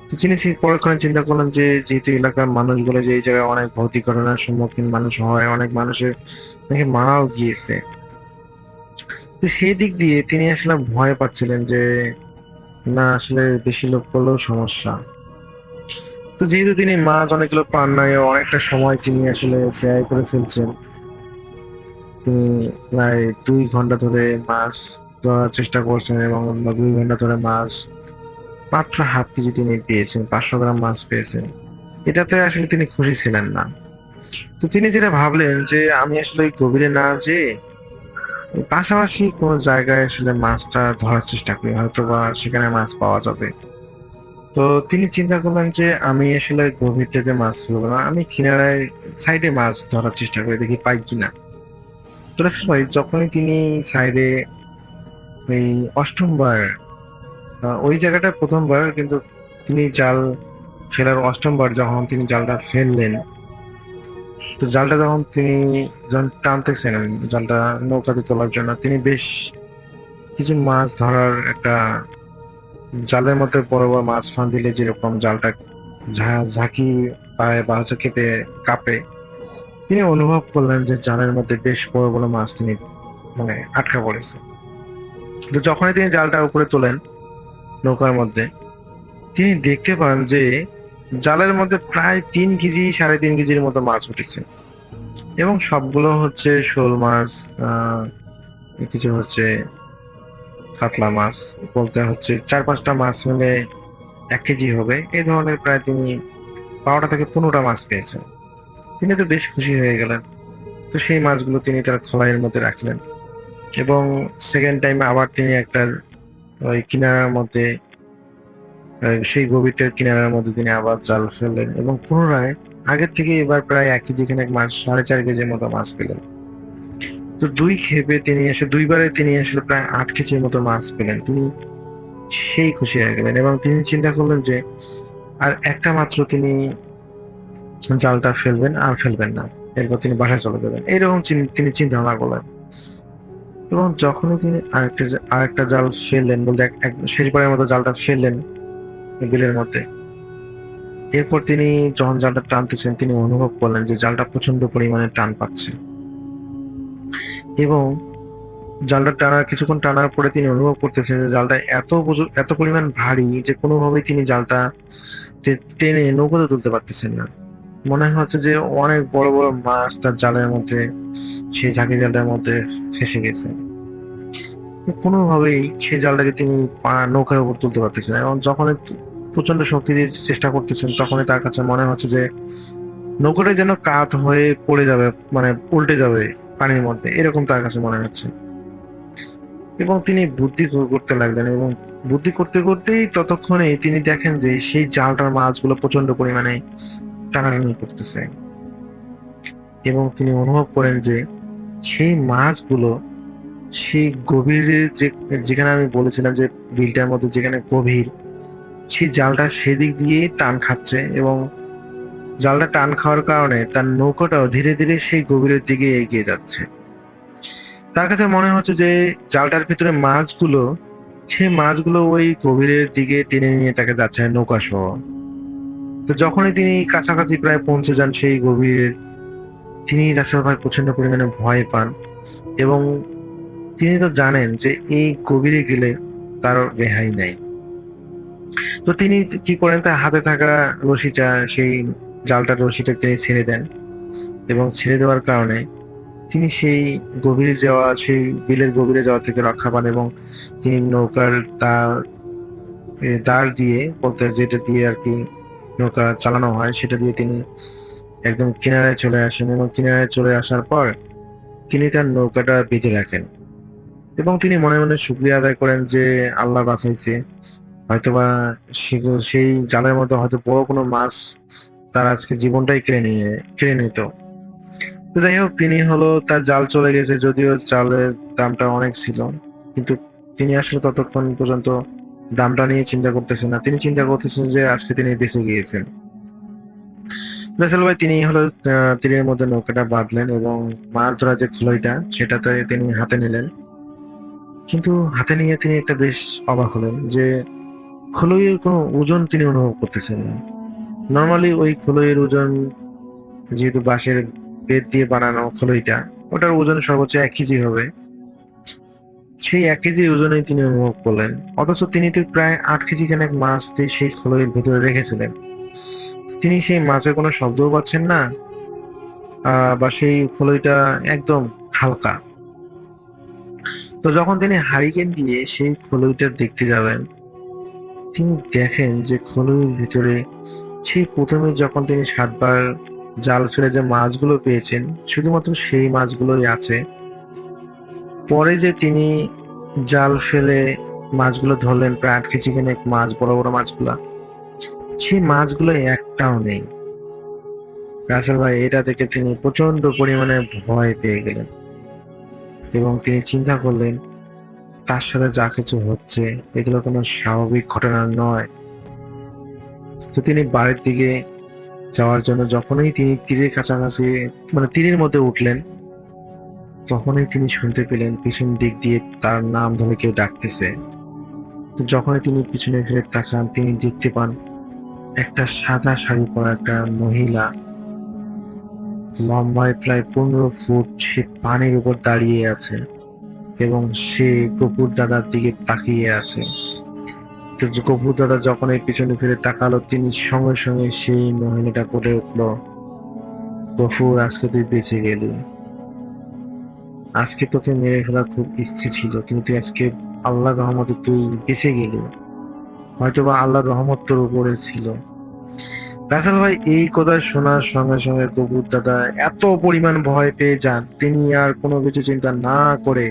তো তিনি পরক্ষণে চিন্তা করলেন যে যেহেতু এলাকার মানুষগুলো যে এই জায়গায় অনেক ভৌতিক ঘটনার সম্মুখীন মানুষ হয়, অনেক মানুষের নাকি মারাও গিয়েছে, তো সেই দিক দিয়ে তিনি আসলে ভয় পাচ্ছিলেন যে না, আসলে বেশি লোক করলেও সমস্যা। তো যেহেতু তিনি মাছ অনেকগুলো পান নাই, অনেকটা সময় তিনি আসলে ব্যয় করে ফেলছেন, তিনি প্রায় 2 ঘন্টা ধরে মাছ ধরার চেষ্টা করছেন এবং 2 ঘন্টা ধরে মাছ মাত্র হাফ কেজি তিনি পেয়েছেন, 500 গ্রাম মাছ পেয়েছেন। এটাতে আসলে তিনি খুশি ছিলেন না। তো তিনি যেটা ভাবলেন যে আমি আসলে ওই গভীরে না যেয়ে পাশাপাশি কোনো জায়গায় আসলে মাছটা ধরার চেষ্টা করি, হয়তো বা সেখানে মাছ পাওয়া যাবে। তো তিনি চিন্তা করলেন যে আমি আসলে গভীরটাতে মাছ ফেলবো না, আমি কিনারায় সাইডে মাছ ধরার চেষ্টা করি, দেখি পাই কিনা। তো রাসেল ভাই, যখনই তিনি সাইডে ওই 8ম বার, ওই জায়গাটা 1ম বার, কিন্তু তিনি জাল ফেলার 8ম বার যখন তিনি জালটা ফেললেন, তো জালটা যখন টানতেছেন জালটা নৌকাতে তোলার জন্য, তিনি বেশ কিছু মাছ ধরার একটা, জালের মধ্যে বড় বড় মাছ ফান দিলে যেরকম জালটা ঝাঁকি পায় বা হচ্ছে কেঁপে কাঁপে, তিনি অনুভব করলেন যে জালের মধ্যে বেশ বড় বড় মাছ তিনি, মানে, আটকা পড়েছে। তো যখনই তিনি জালটা উপরে তোলেন নৌকার মধ্যে, তিনি দেখতে পান যে জালের মধ্যে প্রায় 3 কেজি 3.5 কেজির মতো মাছ উঠেছে এবং সবগুলো হচ্ছে শোল মাছ, কিছু হচ্ছে কাতলা মাছ, বলতে হচ্ছে 4-5টা মাছ মিলে 1 কেজি হবে, এই ধরনের প্রায় তিনি 12টা থেকে 15টা মাছ পেয়েছেন। তিনি তো বেশ খুশি হয়ে গেলেন। তো তো সেই মাছগুলো তিনি তার খোলাইয়ের মধ্যে রাখলেন এবং সেকেন্ড টাইম আবার তিনি একটা ওই কিনারার মধ্যে সেই গভীরটার কিনারার মধ্যে তিনি আবার জাল ফেললেন এবং পুনরায় আগের থেকে এবার প্রায় 1 কেজি খানেক মাছ, 4.5 কেজির মতো মাছ পেলেন। তো দুইবারে তিনি আসলে প্রায় 8 কেজির মতো মাছ পেলেন। তিনি সেই খুশি হয়ে গেলেন এবং তিনি চিন্তা করলেন যে আর একটা মাত্র তিনি জালটা ফেলবেন আর ফেলবেন না, এরপর তিনি বাসায় চলে যাবেন, এইরকম তিনি চিন্তা ভাবনা করলেন। এবং যখনই তিনি আরেকটা জাল ফেললেন, বলতে শেষবারের মতো জালটা ফেললেন বিলের মধ্যে, এরপর তিনি যখন জালটা টানতেছেন তিনি অনুভব করলেন যে জালটা প্রচন্ড পরিমাণে টান পাচ্ছে এবং জালটা কিছুক্ষণ টানার পরে তিনি অনুভব করতেছেন যে জালটা এত পরিমাণ ভারী যে কোনোভাবেই তিনি জালটা টেনে নৌকোতে তুলতে পারতেছেন না। মনে হচ্ছে যে অনেক বড় বড় মাছ তার জালের মধ্যে, সেই ঝাঁকি জালটার মধ্যে ফেসে গেছে। কোনোভাবেই সেই জালটাকে তিনি নৌকার উপর তুলতে পারতেছেন না এবং যখন প্রচন্ড শক্তি দিয়ে চেষ্টা করতেছেন তখনই তার কাছে মনে হচ্ছে যে নৌকাটা যেন কাত হয়ে পড়ে যাবে, মানে উল্টে যাবে পানির মধ্যে, এরকম তার কাছে মনে হচ্ছে। এবং তিনি বুদ্ধি করতে লাগলেন এবং বুদ্ধি করতে করতেই ততক্ষণে তিনি দেখেন যে সেই জালটার মাছগুলো প্রচন্ড পরিমাণে টানাটানি করতেছে এবং তিনি অনুভব করেন যে সেই মাছগুলো সেই গভীরে যেখানে আমি বলেছিলাম যে বিলটার মধ্যে যেখানে গভীর, সেই জালটা সেদিক দিয়ে টান খাচ্ছে এবং জালটা টান খাওয়ার কারণে তার নৌকাটাও ধীরে ধীরে সেই গভীরের দিকে এগিয়ে যাচ্ছে। তার কাছে মনে হচ্ছে যে জালটার ভিতরে সেই মাছগুলো ওই গভীরের দিকে টেনে নিয়ে তাকে যাচ্ছে নৌকা সহ। তো যখনই তিনি কাছাকাছি প্রায় পৌঁছে যান সেই গভীরের, তিনি রাসেল ভাই প্রচন্ড পরিমাণে ভয় পান এবং তিনি তো জানেন যে এই গভীরে গেলে তার রেহাই নাই। তো তিনি কি করেন, তার হাতে থাকা রশিটা, সেই জালটার রশিটা তিনি ছেড়ে দেন এবং ছেড়ে দেওয়ার কারণে তিনি সেই বিলের গভীরে যাওয়া থেকে রক্ষা পান এবং তিনি নৌকার দাঁড় দিয়ে, বলতে যেটা দিয়ে আর কি নৌকা চালানো হয়, সেটা দিয়ে তিনি একদম কিনারায় চলে আসেন এবং কিনারায় চলে আসার পর তিনি তার নৌকাটা বেঁধে রাখেন এবং তিনি মনে মনে শুকরিয়া আদায় করেন যে আল্লাহ বাঁচাইছে, হয়তোবা সেই জালের মধ্যে হয়তো বড় কোনো মাছ তার আজকে জীবনটাই কেড়ে নিত। তো যাই হোক, তার জাল চলে গেছে, যদিও জালের দামটা অনেক ছিল, কিন্তু তিনি আসলে ততক্ষণ পর্যন্ত দামটা নিয়ে চিন্তা করতেছেন না। তিনি চিন্তা করতেছেন যে আজকে তিনি বেঁচে গিয়েছেন। রাসেল ভাই তিনি তীরের মধ্যে নৌকাটা বাঁধলেন এবং মাছ ধরা যে খোলইটা সেটাতে তিনি হাতে নিলেন, কিন্তু হাতে নিয়ে তিনি একটা বেশ অবাক হলেন যে খোলইয়ের কোনো ওজন তিনি অনুভব করতেছেন না। নর্মালি ওই খোলইয়ের ওজন, যেহেতু বাঁশের বেত দিয়ে বানানো খোলইটা, ওটার ওজন সর্বোচ্চ 1 কেজি হবে, সেই 1 কেজি ওজনেই তিনি অনুভব করলেন। অথচ তিনি তো প্রায় 8 কেজি খানেক মাছ সেই খোলইয়ের ভিতরে রেখেছিলেন। তিনি সেই মাছের কোনো শব্দও পাচ্ছেন না, বা সেই খোলইটা একদম হালকা। তো যখন তিনি হারিকেন দিয়ে সেই খোলইটা দেখতে যাবেন, তিনি দেখেন যে খোলইয়ের ভিতরে সেই প্রথমে যখন তিনি 7 বার জাল ফেলে যে মাছগুলো পেয়েছেন, শুধুমাত্র সেই মাছগুলোই আছে। পরে যে তিনি জাল ফেলে মাছগুলো ধরলেন, প্রায় 8 কেজি খানেক মাছ, বড় বড় মাছগুলা, সেই মাছগুলো একটাও নেই। রাসেল ভাই এটা দেখে তিনি প্রচন্ড পরিমাণে ভয় পেয়ে গেলেন এবং তিনি চিন্তা করলেন তার সাথে যা কিছু হচ্ছে এগুলো কোনো স্বাভাবিক ঘটনা নয়। তো তিনি বাড়ির দিকে যাওয়ার জন্য যখনই তিনি তীরের কাছাকাছি, মানে তীরের মধ্যে উঠলেন, তখনই তিনি শুনতে পেলেন পিছন দিক দিয়ে তার নাম ধরে কেউ ডাকতেছে। তো যখনই তিনি পিছনে ফিরে তাকান, তিনি দেখতে পান একটা সাদা শাড়ি পরা একটা মহিলা, লম্বায় প্রায় 15 ফুট, সে পানির উপর দাঁড়িয়ে আছে এবং সে গফুর দাদার দিকে তাকিয়ে আছে। তো গফুর দাদা যখন এই পিছনে ফিরে তাকালো, তিনি সঙ্গে সঙ্গে সেই মহিলাটা বলে উঠলো, গফুর, আজকে তুই বেঁচে গেলি। আজকে তোকে মেরে ফেলার খুব ইচ্ছে ছিল, কিন্তু আজকে আল্লাহর রহমতে তুই বেঁচে গেলি। হয়তোবা আল্লাহর রহমত তোর উপরে ছিল। রাসেল ভাই এই কথা শোনার সঙ্গে সঙ্গে গফুর দাদা এত পরিমাণ ভয় পেয়ে যান, তিনি আর কোনো কিছু চিন্তা না করে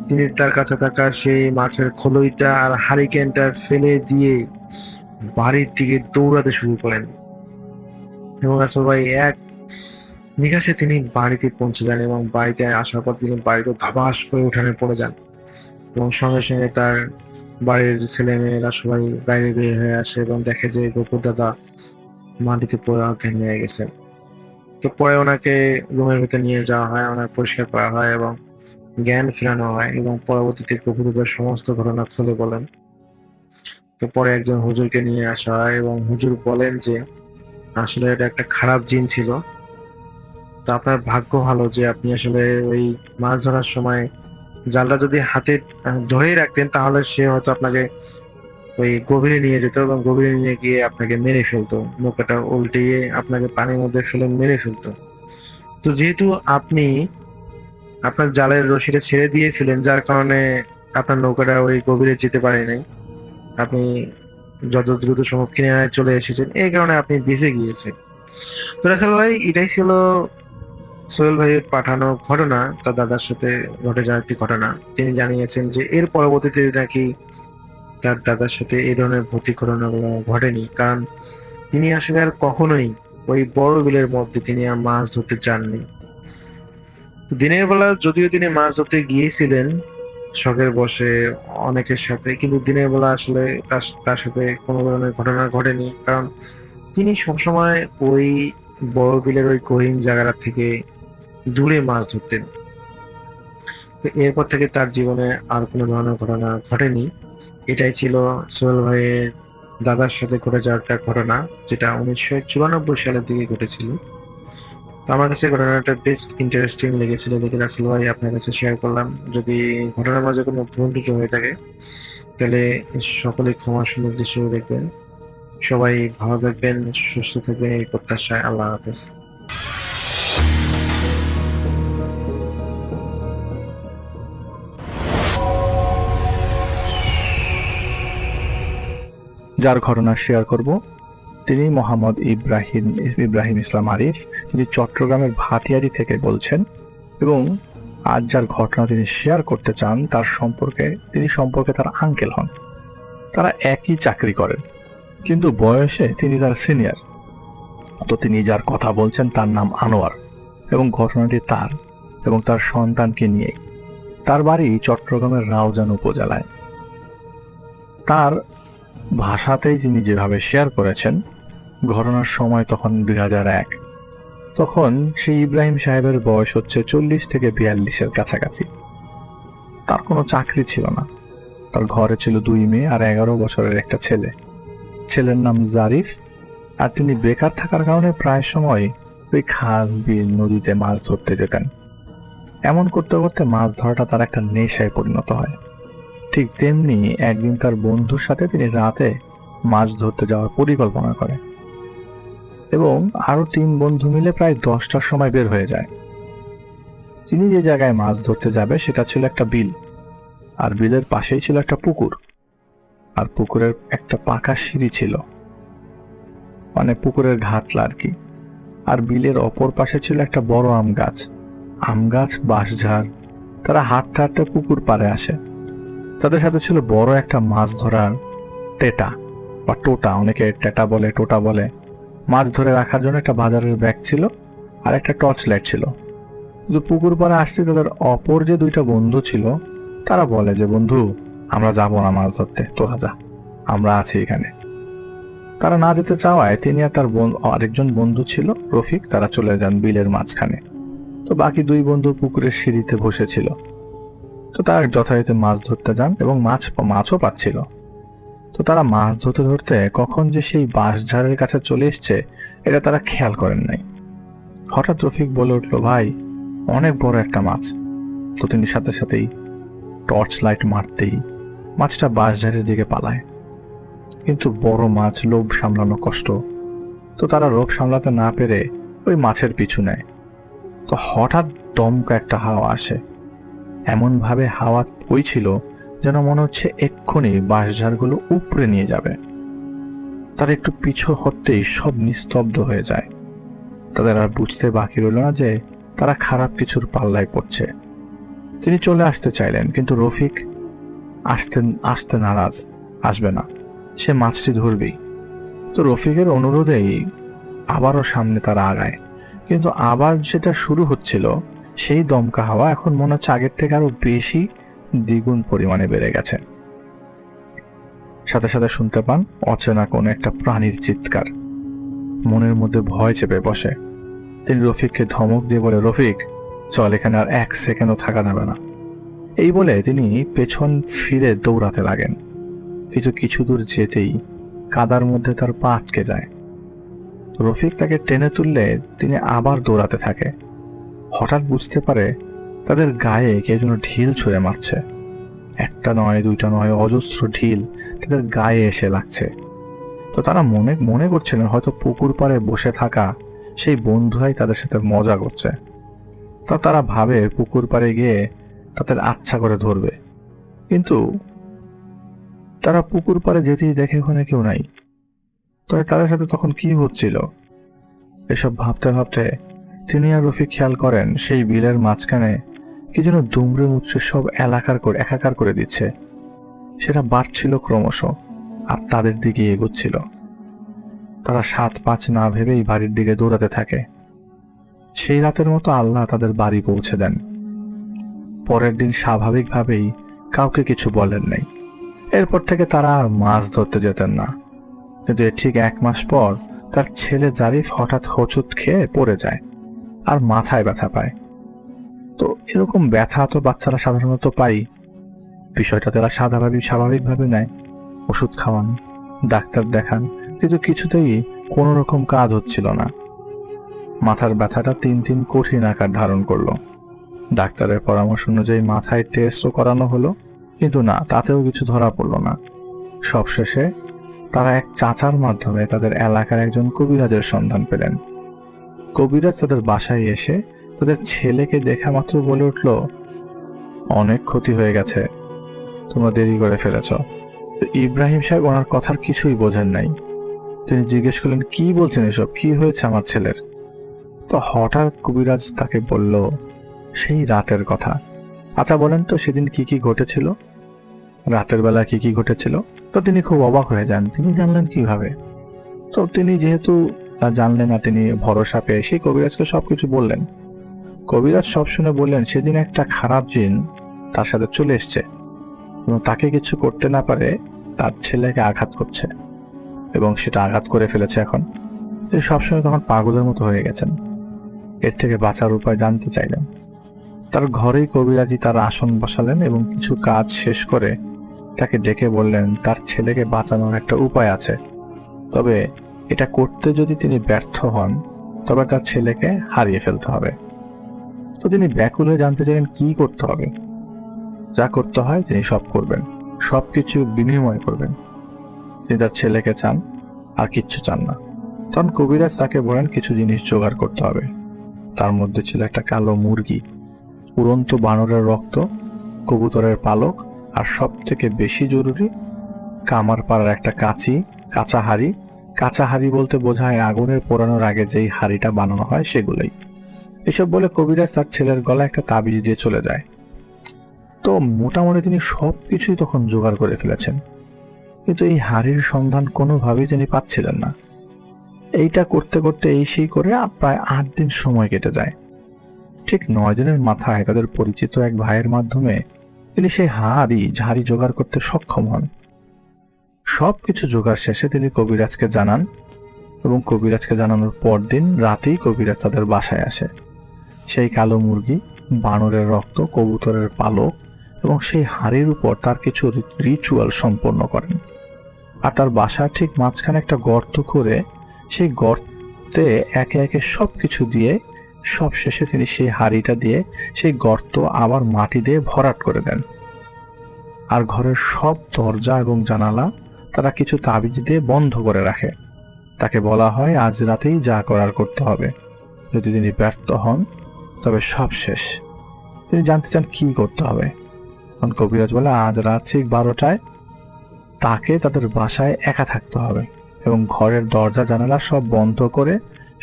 তিনি তার কাছে থাকা সেই মাছের খোলইটা আর হারিকেনটা ফেলে দিয়ে বাড়ির দিকে দৌড়াতে শুরু করেন। এবং রাসেল ভাই এক নিকাশে তিনি বাড়িতে পৌঁছে যান এবং বাড়িতে আসার পর তিনি বাড়িতে ধবাস করে উঠানে পড়ে যান এবং সঙ্গে সঙ্গে তার বাড়ির ছেলে মেয়েরা সবাই বাইরে বের হয়ে আসে এবং দেখে যে গফুর দাদা মাটিতে পড়ে অজ্ঞান হয়ে গেছে। তো পরে ওনাকে রুমের ভিতরে নিয়ে যাওয়া হয়, ওনাকে পরিষ্কার করা হয় এবং জ্ঞান ফেরানো হয় এবং পরবর্তীতে গফুর দাদার সমস্ত ঘটনা খুলে বলেন। তো পরে একজন হুজুরকে নিয়ে আসা হয় এবং হুজুর বলেন যে আসলে এটা একটা খারাপ জিন ছিল। তো আপনার ভাগ্য ভালো যে আপনি আসলে ওই মাছ ধরার সময় জালটা যদি হাতে ধরেই রাখতেন তাহলে সে হয়তো আপনাকে ওই গভীরে নিয়ে যেত এবং গভীরে নিয়ে গিয়ে আপনাকে মেরে ফেলতো, নৌকাটা উল্টিয়ে আপনাকে পানির মধ্যে ফেলে মেরে ফেলতো। তো যেহেতু আপনি আপনার জালের রশিটা ছেড়ে দিয়েছিলেন, যার কারণে আপনার নৌকাটা ওই গভীরে যেতে পারে নাই, আপনি যত দ্রুত সম্ভব কিনারায় চলে এসেছেন, এই কারণে আপনি বেঁচে গিয়েছেন। তো রাসেল ভাই এটাই ছিল সোহেল ভাইয়ের পাঠানো ঘটনা, তার দাদার সাথে ঘটে যাওয়া একটি ঘটনা। তিনি জানিয়েছেন যে এর পরবর্তীতে নাকি তার দাদার সাথে এই ধরনের ভৌতিক ঘটনাগুলো ঘটেনি, কারণ তিনি আসলে আর কখনোই ওই বড় বিলের মধ্যে তিনি আর মাছ ধরতে চাননি। তো দিনের বেলা যদিও তিনি মাছ ধরতে গিয়েছিলেন শখের বসে অনেকের সাথে, কিন্তু দিনের বেলা আসলে তার সাথে কোনো ধরনের ঘটনা ঘটেনি, কারণ তিনি সবসময় ওই বড় বিলের ওই গহীন জায়গাটা থেকে দূরে মাছ ধরতেন। তো এরপর থেকে তার জীবনে আর কোনো ধরনের ঘটনা ঘটেনি। এটাই ছিল সোহেল ভাইয়ের দাদার সাথে ঘটে যাওয়ার একটা ঘটনা, যেটা 1994 সালের দিকে ঘটেছিল। তো আমার কাছে ঘটনাটা বেশ ইন্টারেস্টিং লেগেছিল, দেখে রাসেল ভাই আপনার কাছে শেয়ার করলাম। যদি ঘটনার মাঝে কোনো ভুল ত্রুটি হয়ে থাকে তাহলে সকলে ক্ষমা সুন্দর দৃষ্টিতে দেখবেন। সবাই ভালো থাকবেন, সুস্থ থাকবেন এই প্রত্যাশায়। আল্লাহ হাফেজ। যার ঘটনা শেয়ার করব তিনি মোহাম্মদ ইব্রাহিম ইসলাম আরিফ। তিনি চট্টগ্রামের ভাটিয়ারি থেকে বলছেন এবং আজ যার ঘটনা তিনি শেয়ার করতে চান তিনি সম্পর্কে তার আঙ্কেল হন। তারা একই চাকরি করেন, কিন্তু বয়সে তিনি তার সিনিয়র। তো তিনি যার কথা বলছেন তার নাম আনোয়ার এবং ঘটনাটি তার এবং তার সন্তানকে নিয়েই। তার বাড়ি চট্টগ্রামের রাউজান উপজেলায়। তার ভাষাতেই তিনি যেভাবে শেয়ার করেছেন, ঘটনার সময় তখন 2001। তখন সেই ইব্রাহিম সাহেবের বয়স হচ্ছে 40 থেকে 42-এর কাছাকাছি। তার কোনো চাকরি ছিল না। তার ঘরে ছিল 2 মেয়ে আর 11 বছরের একটা ছেলে। ছেলের নাম জারিফ। আর তিনি বেকার থাকার কারণে প্রায় সময় ওই খাল, বিল, নদীতে মাছ ধরতে যেতেন। এমন করতে করতে মাছ ধরাটা তার একটা নেশায় পরিণত হয়। ঠিক তেমনি একদিন তার বন্ধুর সাথে তিনি রাতে মাছ ধরতে যাওয়ার পরিকল্পনা করে এবং আরো 3 বন্ধু মিলে প্রায় 10টার সময় বের হয়ে যায়। তিনি যে জায়গায় মাছ ধরতে যাবে সেটা ছিল একটা বিল, আর বিলের পাশেই ছিল একটা পুকুর, আর পুকুরের একটা পাকা সিঁড়ি ছিল, মানে পুকুরের ঘাটলা আর কি। আর বিলের অপর পাশে ছিল একটা বড় আম গাছ, বাঁশঝাড়। তারা হাঁটতে হাঁটতে পুকুর পাড়ে আসে। তাদের সাথে ছিল বড় একটা মাছ ধরার টেটা বা টোটা, অনেকে টেটা বলে, টোটা বলে। মাছ ধরে রাখার জন্য একটা বাজারের ব্যাগ ছিল আর একটা টর্চ লাইট ছিল। কিন্তু পুকুর পাড়ে আসতে তাদের অপর যে 2টা বন্ধু ছিল, তারা বলে যে, বন্ধু আমরা যাব না মাছ ধরতে, তোরা যা, আমরা আছি এখানে। তারা না যেতে চাওয়ায় তিনি আর তার আরেকজন বন্ধু ছিল রফিক, তারা চলে যান বিলের মাঝখানে। তো বাকি 2 বন্ধু পুকুরের সিঁড়িতে বসেছিল। তো তারা যথারীতি মাছ ধরতে যান এবং মাছও পাচ্ছিল। তো তারা মাছ ধরতে ধরতে কখন যে সেই বাঁশঝাড়ের কাছে চলে এসছে এটা তারা খেয়াল করেন নাই। হঠাৎ রফিক বলে উঠল, ভাই অনেক বড় একটা মাছ। তো তিনি সাথে সাথেই টর্চ লাইট মারতেই মাছটা বাঁশঝাড়ের দিকে পালায়। কিন্তু বড় মাছ, লোভ সামলানো কষ্ট। তো তারা লোভ সামলাতে না পেরে ওই মাছের পিছু নেয়। তো হঠাৎ দমকা একটা হাওয়া আসে। এমন ভাবে হাওয়া বইছিল যেন মনে হচ্ছে এক্ষুনি বাঁশঝাড়গুলো উপড়ে নিয়ে যাবে। তার একটু পিছু হতেই সব নিস্তব্ধ হয়ে যায়। তাদের আর বুঝতে বাকি রইল না যে তারা খারাপ কিছুর পাল্লায় পড়ছে। তিনি চলে আসতে চাইলেন, কিন্তু রফিক আসতে নারাজ, আসবে না, সে মাছটি ধরবেই। তো রফিকের অনুরোধেই আবারও সামনে তারা আগায়, কিন্তু আবার যেটা শুরু হচ্ছিল সেই দমকা হাওয়া এখন মনে হচ্ছে আগের থেকে আরো বেশি, দ্বিগুণ পরিমাণে বেড়ে গেছে। সাথে সাথে শুনতে পান অচেনা কোনো একটা প্রাণীর চিৎকার। মনের মধ্যে ভয় চেপে বসে। তিনি রফিককে ধমক দিয়ে বলে, রফিক চল, এখানে আর 1 সেকেন্ডও থাকা যাবে না। এই বলে তিনি পেছন ফিরে দৌড়াতে লাগেন। কিছু দূর যেতেই কাদার মধ্যে তার পা আটকে যায়। রফিক তাকে টেনে তুললে তিনি আবার দৌড়াতে থাকে। হঠাৎ বুঝতে পারে তাদের গায়ে কে যেন ঢিল ছুঁড়ে মারছে। একটা নয়, দুইটা নয়, অজস্র ঢিল তাদের গায়ে এসে লাগছে। তো তারা মনে করছিলেন হয়তো পুকুর পাড়ে বসে থাকা সেই বন্ধুরাই তাদের সাথে মজা করছে। তা তারা ভাবে পুকুর পাড়ে গিয়ে তাদের আচ্ছা করে ধরবে, কিন্তু তারা পুকুর পাড়ে যেতেই দেখে ওখানে কেউ নাই। তবে তাদের সাথে তখন কি হচ্ছিল এসব ভাবতে ভাবতে তিনি আর রফিক খেয়াল করেন সেই বিলের মাঝখানে কি যেন দুমড়ে মুচড়ে সব একাকার করে দিচ্ছে। সেটা বাড়ছিল ক্রমশ আর তাদের দিকে এগোচ্ছিল। তারা 7-5 না ভেবেই বাড়ির দিকে দৌড়াতে থাকে। সেই রাতের মতো আল্লাহ তাদের বাড়ি পৌঁছে দেন। পরের দিন স্বাভাবিকভাবেই কাউকে কিছু বলেন নাই। এরপর থেকে তারা আর মাছ ধরতে যেতেন না। কিন্তু এর ঠিক 1 মাস পর তার ছেলে জারিফ হঠাৎ হোঁচট খেয়ে পড়ে যায় আর মাথায় ব্যথা পায়। তো এরকম ব্যথা তো বাচ্চারা সাধারণত পায়। বিষয়টা তারা স্বাভাবিকভাবে নেয়। ওষুধ খাওয়ান, ডাক্তার দেখান, কিন্তু কিছুতেই কোনো রকম কাজ হচ্ছিল না। মাথার ব্যথাটা দিন কঠিন আকার ধারণ করলো। ডাক্তারের পরামর্শ অনুযায়ী মাথায় টেস্টও করানো হলো, কিন্তু না, তাতেও কিছু ধরা পড়লো না। সবশেষে তারা এক চাচার মাধ্যমে তাদের এলাকার একজন কবিরাজের সন্ধান পেলেন। কবিরাজ তাদের বাসায় এসে তাদের ছেলেকে দেখা মাত্র বলে উঠল, অনেক ক্ষতি হয়ে গেছে, তোমরা দেরি করে ফেলেছ। ইব্রাহিম সাহেব ওনার কথার কিছুই বোঝেন নাই। তিনি জিজ্ঞেস করলেন, কি বলছেন এসব, কি হয়েছে আমার ছেলের? তো হঠাৎ কবিরাজ তাকে বলল সেই রাতের কথা। আচ্ছা বলেন তো সেদিন কি ঘটেছিল, রাতের বেলা কি ঘটেছিল? তো তিনি খুব অবাক হয়ে যান। তিনি জানলেন কিভাবে? তো তিনি যেহেতু জানলেন না, তিনি ভরসা পেয়ে সেই কবিরাজকে সবকিছু বললেন। কবিরাজ সব শুনে বললেন, সেদিন একটা খারাপ জিন তার সাথে চলে এসছে এবং তাকে কিছু করতে না পারে তার ছেলেকে আঘাত করছে এবং সেটা আঘাত করে ফেলেছে। এখন তিনি সবসময় তখন পাগলের মতো হয়ে গেছেন। এর থেকে বাঁচার উপায় জানতে চাইলেন। তার ঘরেই কবিরাজি তার আসন বসালেন এবং কিছু কাজ শেষ করে তাকে ডেকে বললেন তার ছেলেকে বাঁচানোর একটা উপায় আছে, তবে এটা করতে যদি তিনি ব্যর্থ হন তবে তার ছেলেকে হারিয়ে ফেলতে হবে। তো তিনি ব্যাকুল হয়ে জানতে চাইলেন কি করতে হবে। যা করতে হয় তিনি সব করবেন, সবকিছু বিনিময় করবেন। তিনি তার ছেলেকে চান, আর কিচ্ছু চান না। তখন কবিরাজ তাকে বলেন কিছু জিনিস জোগাড় করতে হবে। তার মধ্যে ছিল একটা কালো মুরগি, উড়ন্ত বানরের রক্ত, কবুতরের পালক, আর সব থেকে বেশি জরুরি কামার পাড়ার একটা কাঁচা হাঁড়ি। কাঁচা হাঁড়ি বলতে বোঝায় আগুনের পোড়ানোর আগে যেই হাঁড়িটা বানানো হয় সেগুলোই। এসব বলে কবিরাজ তার ছেলের গলায় একটা তাবিজ দিয়ে চলে যায়। তো মোটামুটি তিনি সবকিছুই তখন জোগাড় করে ফেলেছেন, কিন্তু এই হাঁড়ির সন্ধান কোনোভাবেই তিনি পাচ্ছিলেন না। এইটা করতে করতে এই সেই করে প্রায় 8 দিন সময় কেটে যায়। ঠিক 9 দিনের মাথায় তাদের পরিচিত এক ভাইয়ের মাধ্যমে তিনি সেই হাঁড়ি জোগাড় করতে সক্ষম হন। সবকিছু জোগাড় শেষে তিনি কবিরাজকে জানান এবং কবিরাজকে জানানোর পরদিন রাতেই কবিরাজ তাদের বাসায় আসে। সেই কালো মুরগি, বানরের রক্ত, কবুতরের পালক এবং সেই হাঁড়ির উপর তার কিছু রিচুয়াল সম্পন্ন করেন। আর তার বাসার ঠিক মাঝখানে একটা গর্ত করে সেই গর্তে একে একে সবকিছু দিয়ে সব শেষে তিনি সেই হাঁড়িটা দিয়ে সেই গর্ত আবার মাটি দিয়ে ভরাট করে দেন। আর ঘরের সব দরজা এবং জানালা তারা কিছু তাবিজ দিয়ে বন্ধ করে রাখে। তাকে বলা হয় আজ রাতেই যা করার করতে হবে, যদি তিনি ব্যর্থ হন তবে সব শেষ। তিনি জানতে চান কি করতে হবে। তখন কবিরাজ বলে আজ রাত ঠিক 12টায় তাকে তাদের বাসায় একা থাকতে হবে এবং ঘরের দরজা জানালা সব বন্ধ করে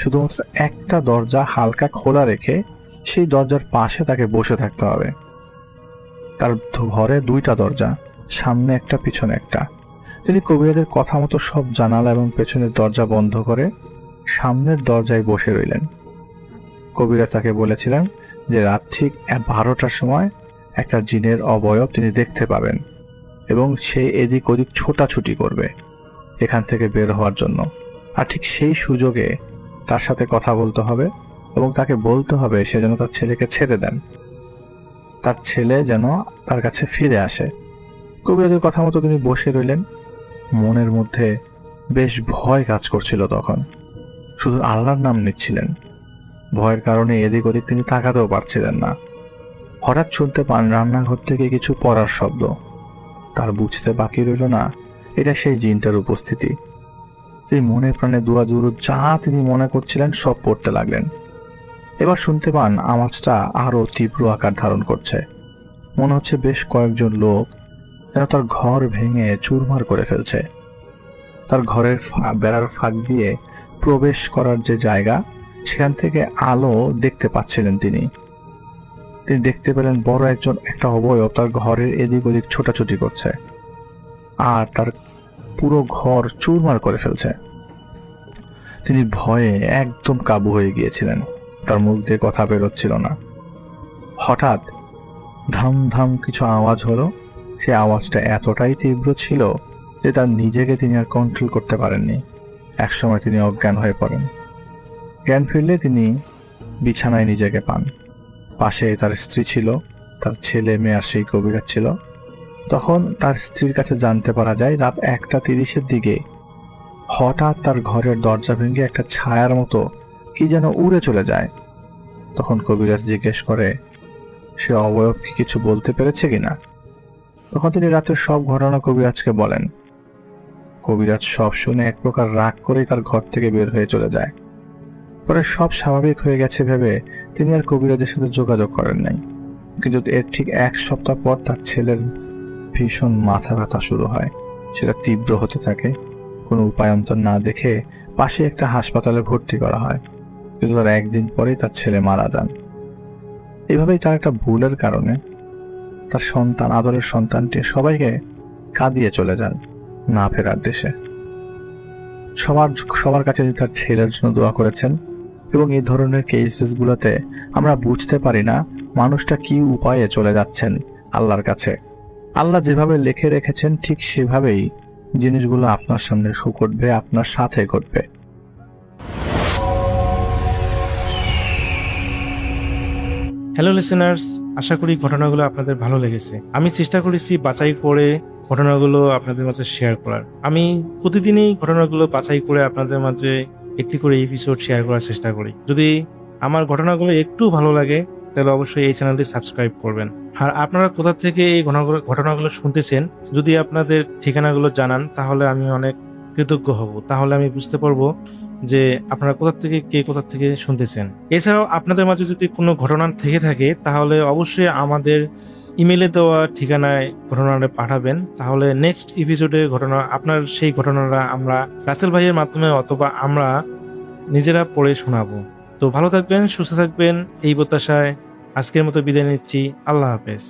শুধুমাত্র একটা দরজা হালকা খোলা রেখে সেই দরজার পাশে তাকে বসে থাকতে হবে। তার ঘরে 2টা দরজা, সামনে একটা পিছনে একটা। তিনি কবিরাজের কথা মতো সব জানালা এবং পেছনের দরজা বন্ধ করে সামনের দরজায় বসে রইলেন। কবিরাজ তাকে বলেছিলেন যে রাত ঠিক 12টার সময় একটা জিনের অবয়ব তিনি দেখতে পাবেন এবং সে এদিক ওদিক ছোটাছুটি করবে এখান থেকে বের হওয়ার জন্য। আর ঠিক সেই সুযোগে তার সাথে কথা বলতে হবে এবং তাকে বলতে হবে সে যেন তার ছেলেকে ছেড়ে দেন, তার ছেলে যেন তার কাছে ফিরে আসে। কবিরাজের কথা মতো তিনি বসে রইলেন। মনের মধ্যে বেশ ভয় কাজ করছিল তখন, শুধু আল্লাহর নাম নিচ্ছিলেন। ভয়ের কারণে এদিক ওদিক তিনি তাকাতেও পারছিলেন না। হঠাৎ শুনতে পান রান্নাঘর থেকে কিছু পড়ার শব্দ। তার বুঝতে বাকি রইল না এটা সেই জিনটার উপস্থিতি। তিনি মনে প্রাণে দোয়া জুরুদ যা তিনি মনে করছিলেন সব পড়তে লাগলেন। এবার শুনতে পান আওয়াজটা আরো তীব্র আকার ধারণ করছে। মনে হচ্ছে বেশ কয়েকজন লোক যেন তার ঘর ভেঙে চুরমার করে ফেলছে। তার ঘরের বেড়ার ফাঁক দিয়ে প্রবেশ করার যে জায়গা, সেখান থেকে আলো দেখতে পাচ্ছিলেন তিনি। তিনি দেখতে পেলেন বড় একটা অবয়ব তার ঘরের এদিক ওদিক ছোটাছুটি করছে আর তার পুরো ঘর চুরমার করে ফেলছে। তিনি ভয়ে একদম কাবু হয়ে গিয়েছিলেন, তার মুখ দিয়ে কথা বেরোচ্ছিল না। হঠাৎ ধাম ধাম কিছু আওয়াজ হলো। সে আওয়াজটা এতটাই তীব্র ছিল যে তার নিজেকে তিনি আর কন্ট্রোল করতে পারেননি। একসময় তিনি অজ্ঞান হয়ে পড়েন। জ্ঞান ফিরলে তিনি বিছানায় নিজেকে পান। পাশে তার স্ত্রী ছিল, তার ছেলে মেয়ে আর সেই কবিরাজ ছিল। তখন তার স্ত্রীর কাছে জানতে পারা যায় রাত 1:30-এর দিকে হঠাৎ তার ঘরের দরজা ভেঙে একটা ছায়ার মতো কি যেন উড়ে চলে যায়। তখন কবিরাজ জিজ্ঞেস করে সে অবয়ব কি কিছু বলতে পেরেছে কিনা। তখন তিনি রাতের সব ঘটনা কবিরাজকে বলেন। কবিরাজ সব শুনে এক প্রকার রাগ করেই তার ঘর থেকে বের হয়ে চলে যায়। পরে সব স্বাভাবিক হয়ে গেছে ভেবে তিনি আর কবিরাজের সাথে যোগাযোগ করেন নাই। কিন্তু এর ঠিক 1 সপ্তাহ পর তার ছেলের ভীষণ মাথা ব্যথা শুরু হয়। সেটা তীব্র হতে থাকে। কোনো উপায়ান্তর না দেখে পাশে একটা হাসপাতালে ভর্তি করা হয়। কিন্তু তার 1 দিন পরেই তার ছেলে মারা যান। এইভাবেই তার একটা ভুলের কারণে তার সন্তান, আদরের সন্তানটি সবাইকে কাঁদিয়ে চলে যান না ফেরার দেশে। সবার কাছে তার ছেলের জন্য দোয়া করেছেন। এবং এই ধরনের কেসগুলোতে আমরা বুঝতে পারি না মানুষটা কি উপায়ে চলে যাচ্ছেন আল্লাহর কাছে। আল্লাহ যেভাবে লিখে রেখেছেন ঠিক সেভাবেই জিনিসগুলো আপনার সামনে ঘটবে, আপনার সাথে ঘটবে। হ্যালো লিসেনার্স, আশা করি ঘটনাগুলো আপনাদের ভালো লেগেছে। আমি চেষ্টা করেছি বাছাই করে ঘটনাগুলো আপনাদের মাঝে শেয়ার করার। আমি প্রতিদিনই ঘটনাগুলো বাছাই করে আপনাদের মাঝে একটি করে এপিসোড শেয়ার করার চেষ্টা করি। যদি আমার ঘটনাগুলো একটু ভালো লাগে তাহলে অবশ্যই এই চ্যানেলটি সাবস্ক্রাইব করবেন। আর আপনারা কোথা থেকে এই ঘটনাগুলো শুনতেছেন যদি আপনাদের ঠিকানাগুলো জানান তাহলে আমি অনেক কৃতজ্ঞ হব। তাহলে আমি বুঝতে পারবো যে আপনারা কোথা থেকে শুনতেছেন। এছাড়াও আপনাদের মাঝে যদি কোনো ঘটনা থেকে থাকে তাহলে অবশ্যই আমাদের ইমেলে দেওয়া ঠিকানায় ঘটনাটা পাঠাবেন। তাহলে নেক্সট এপিসোডে আপনার সেই ঘটনাটা আমরা রাসেল ভাইয়ের মাধ্যমে অথবা আমরা নিজেরা পড়ে শোনাবো। তো ভালো থাকবেন, সুস্থ থাকবেন এই প্রত্যাশায় আজকের মতো বিদায় নিচ্ছি। আল্লাহ হাফেজ।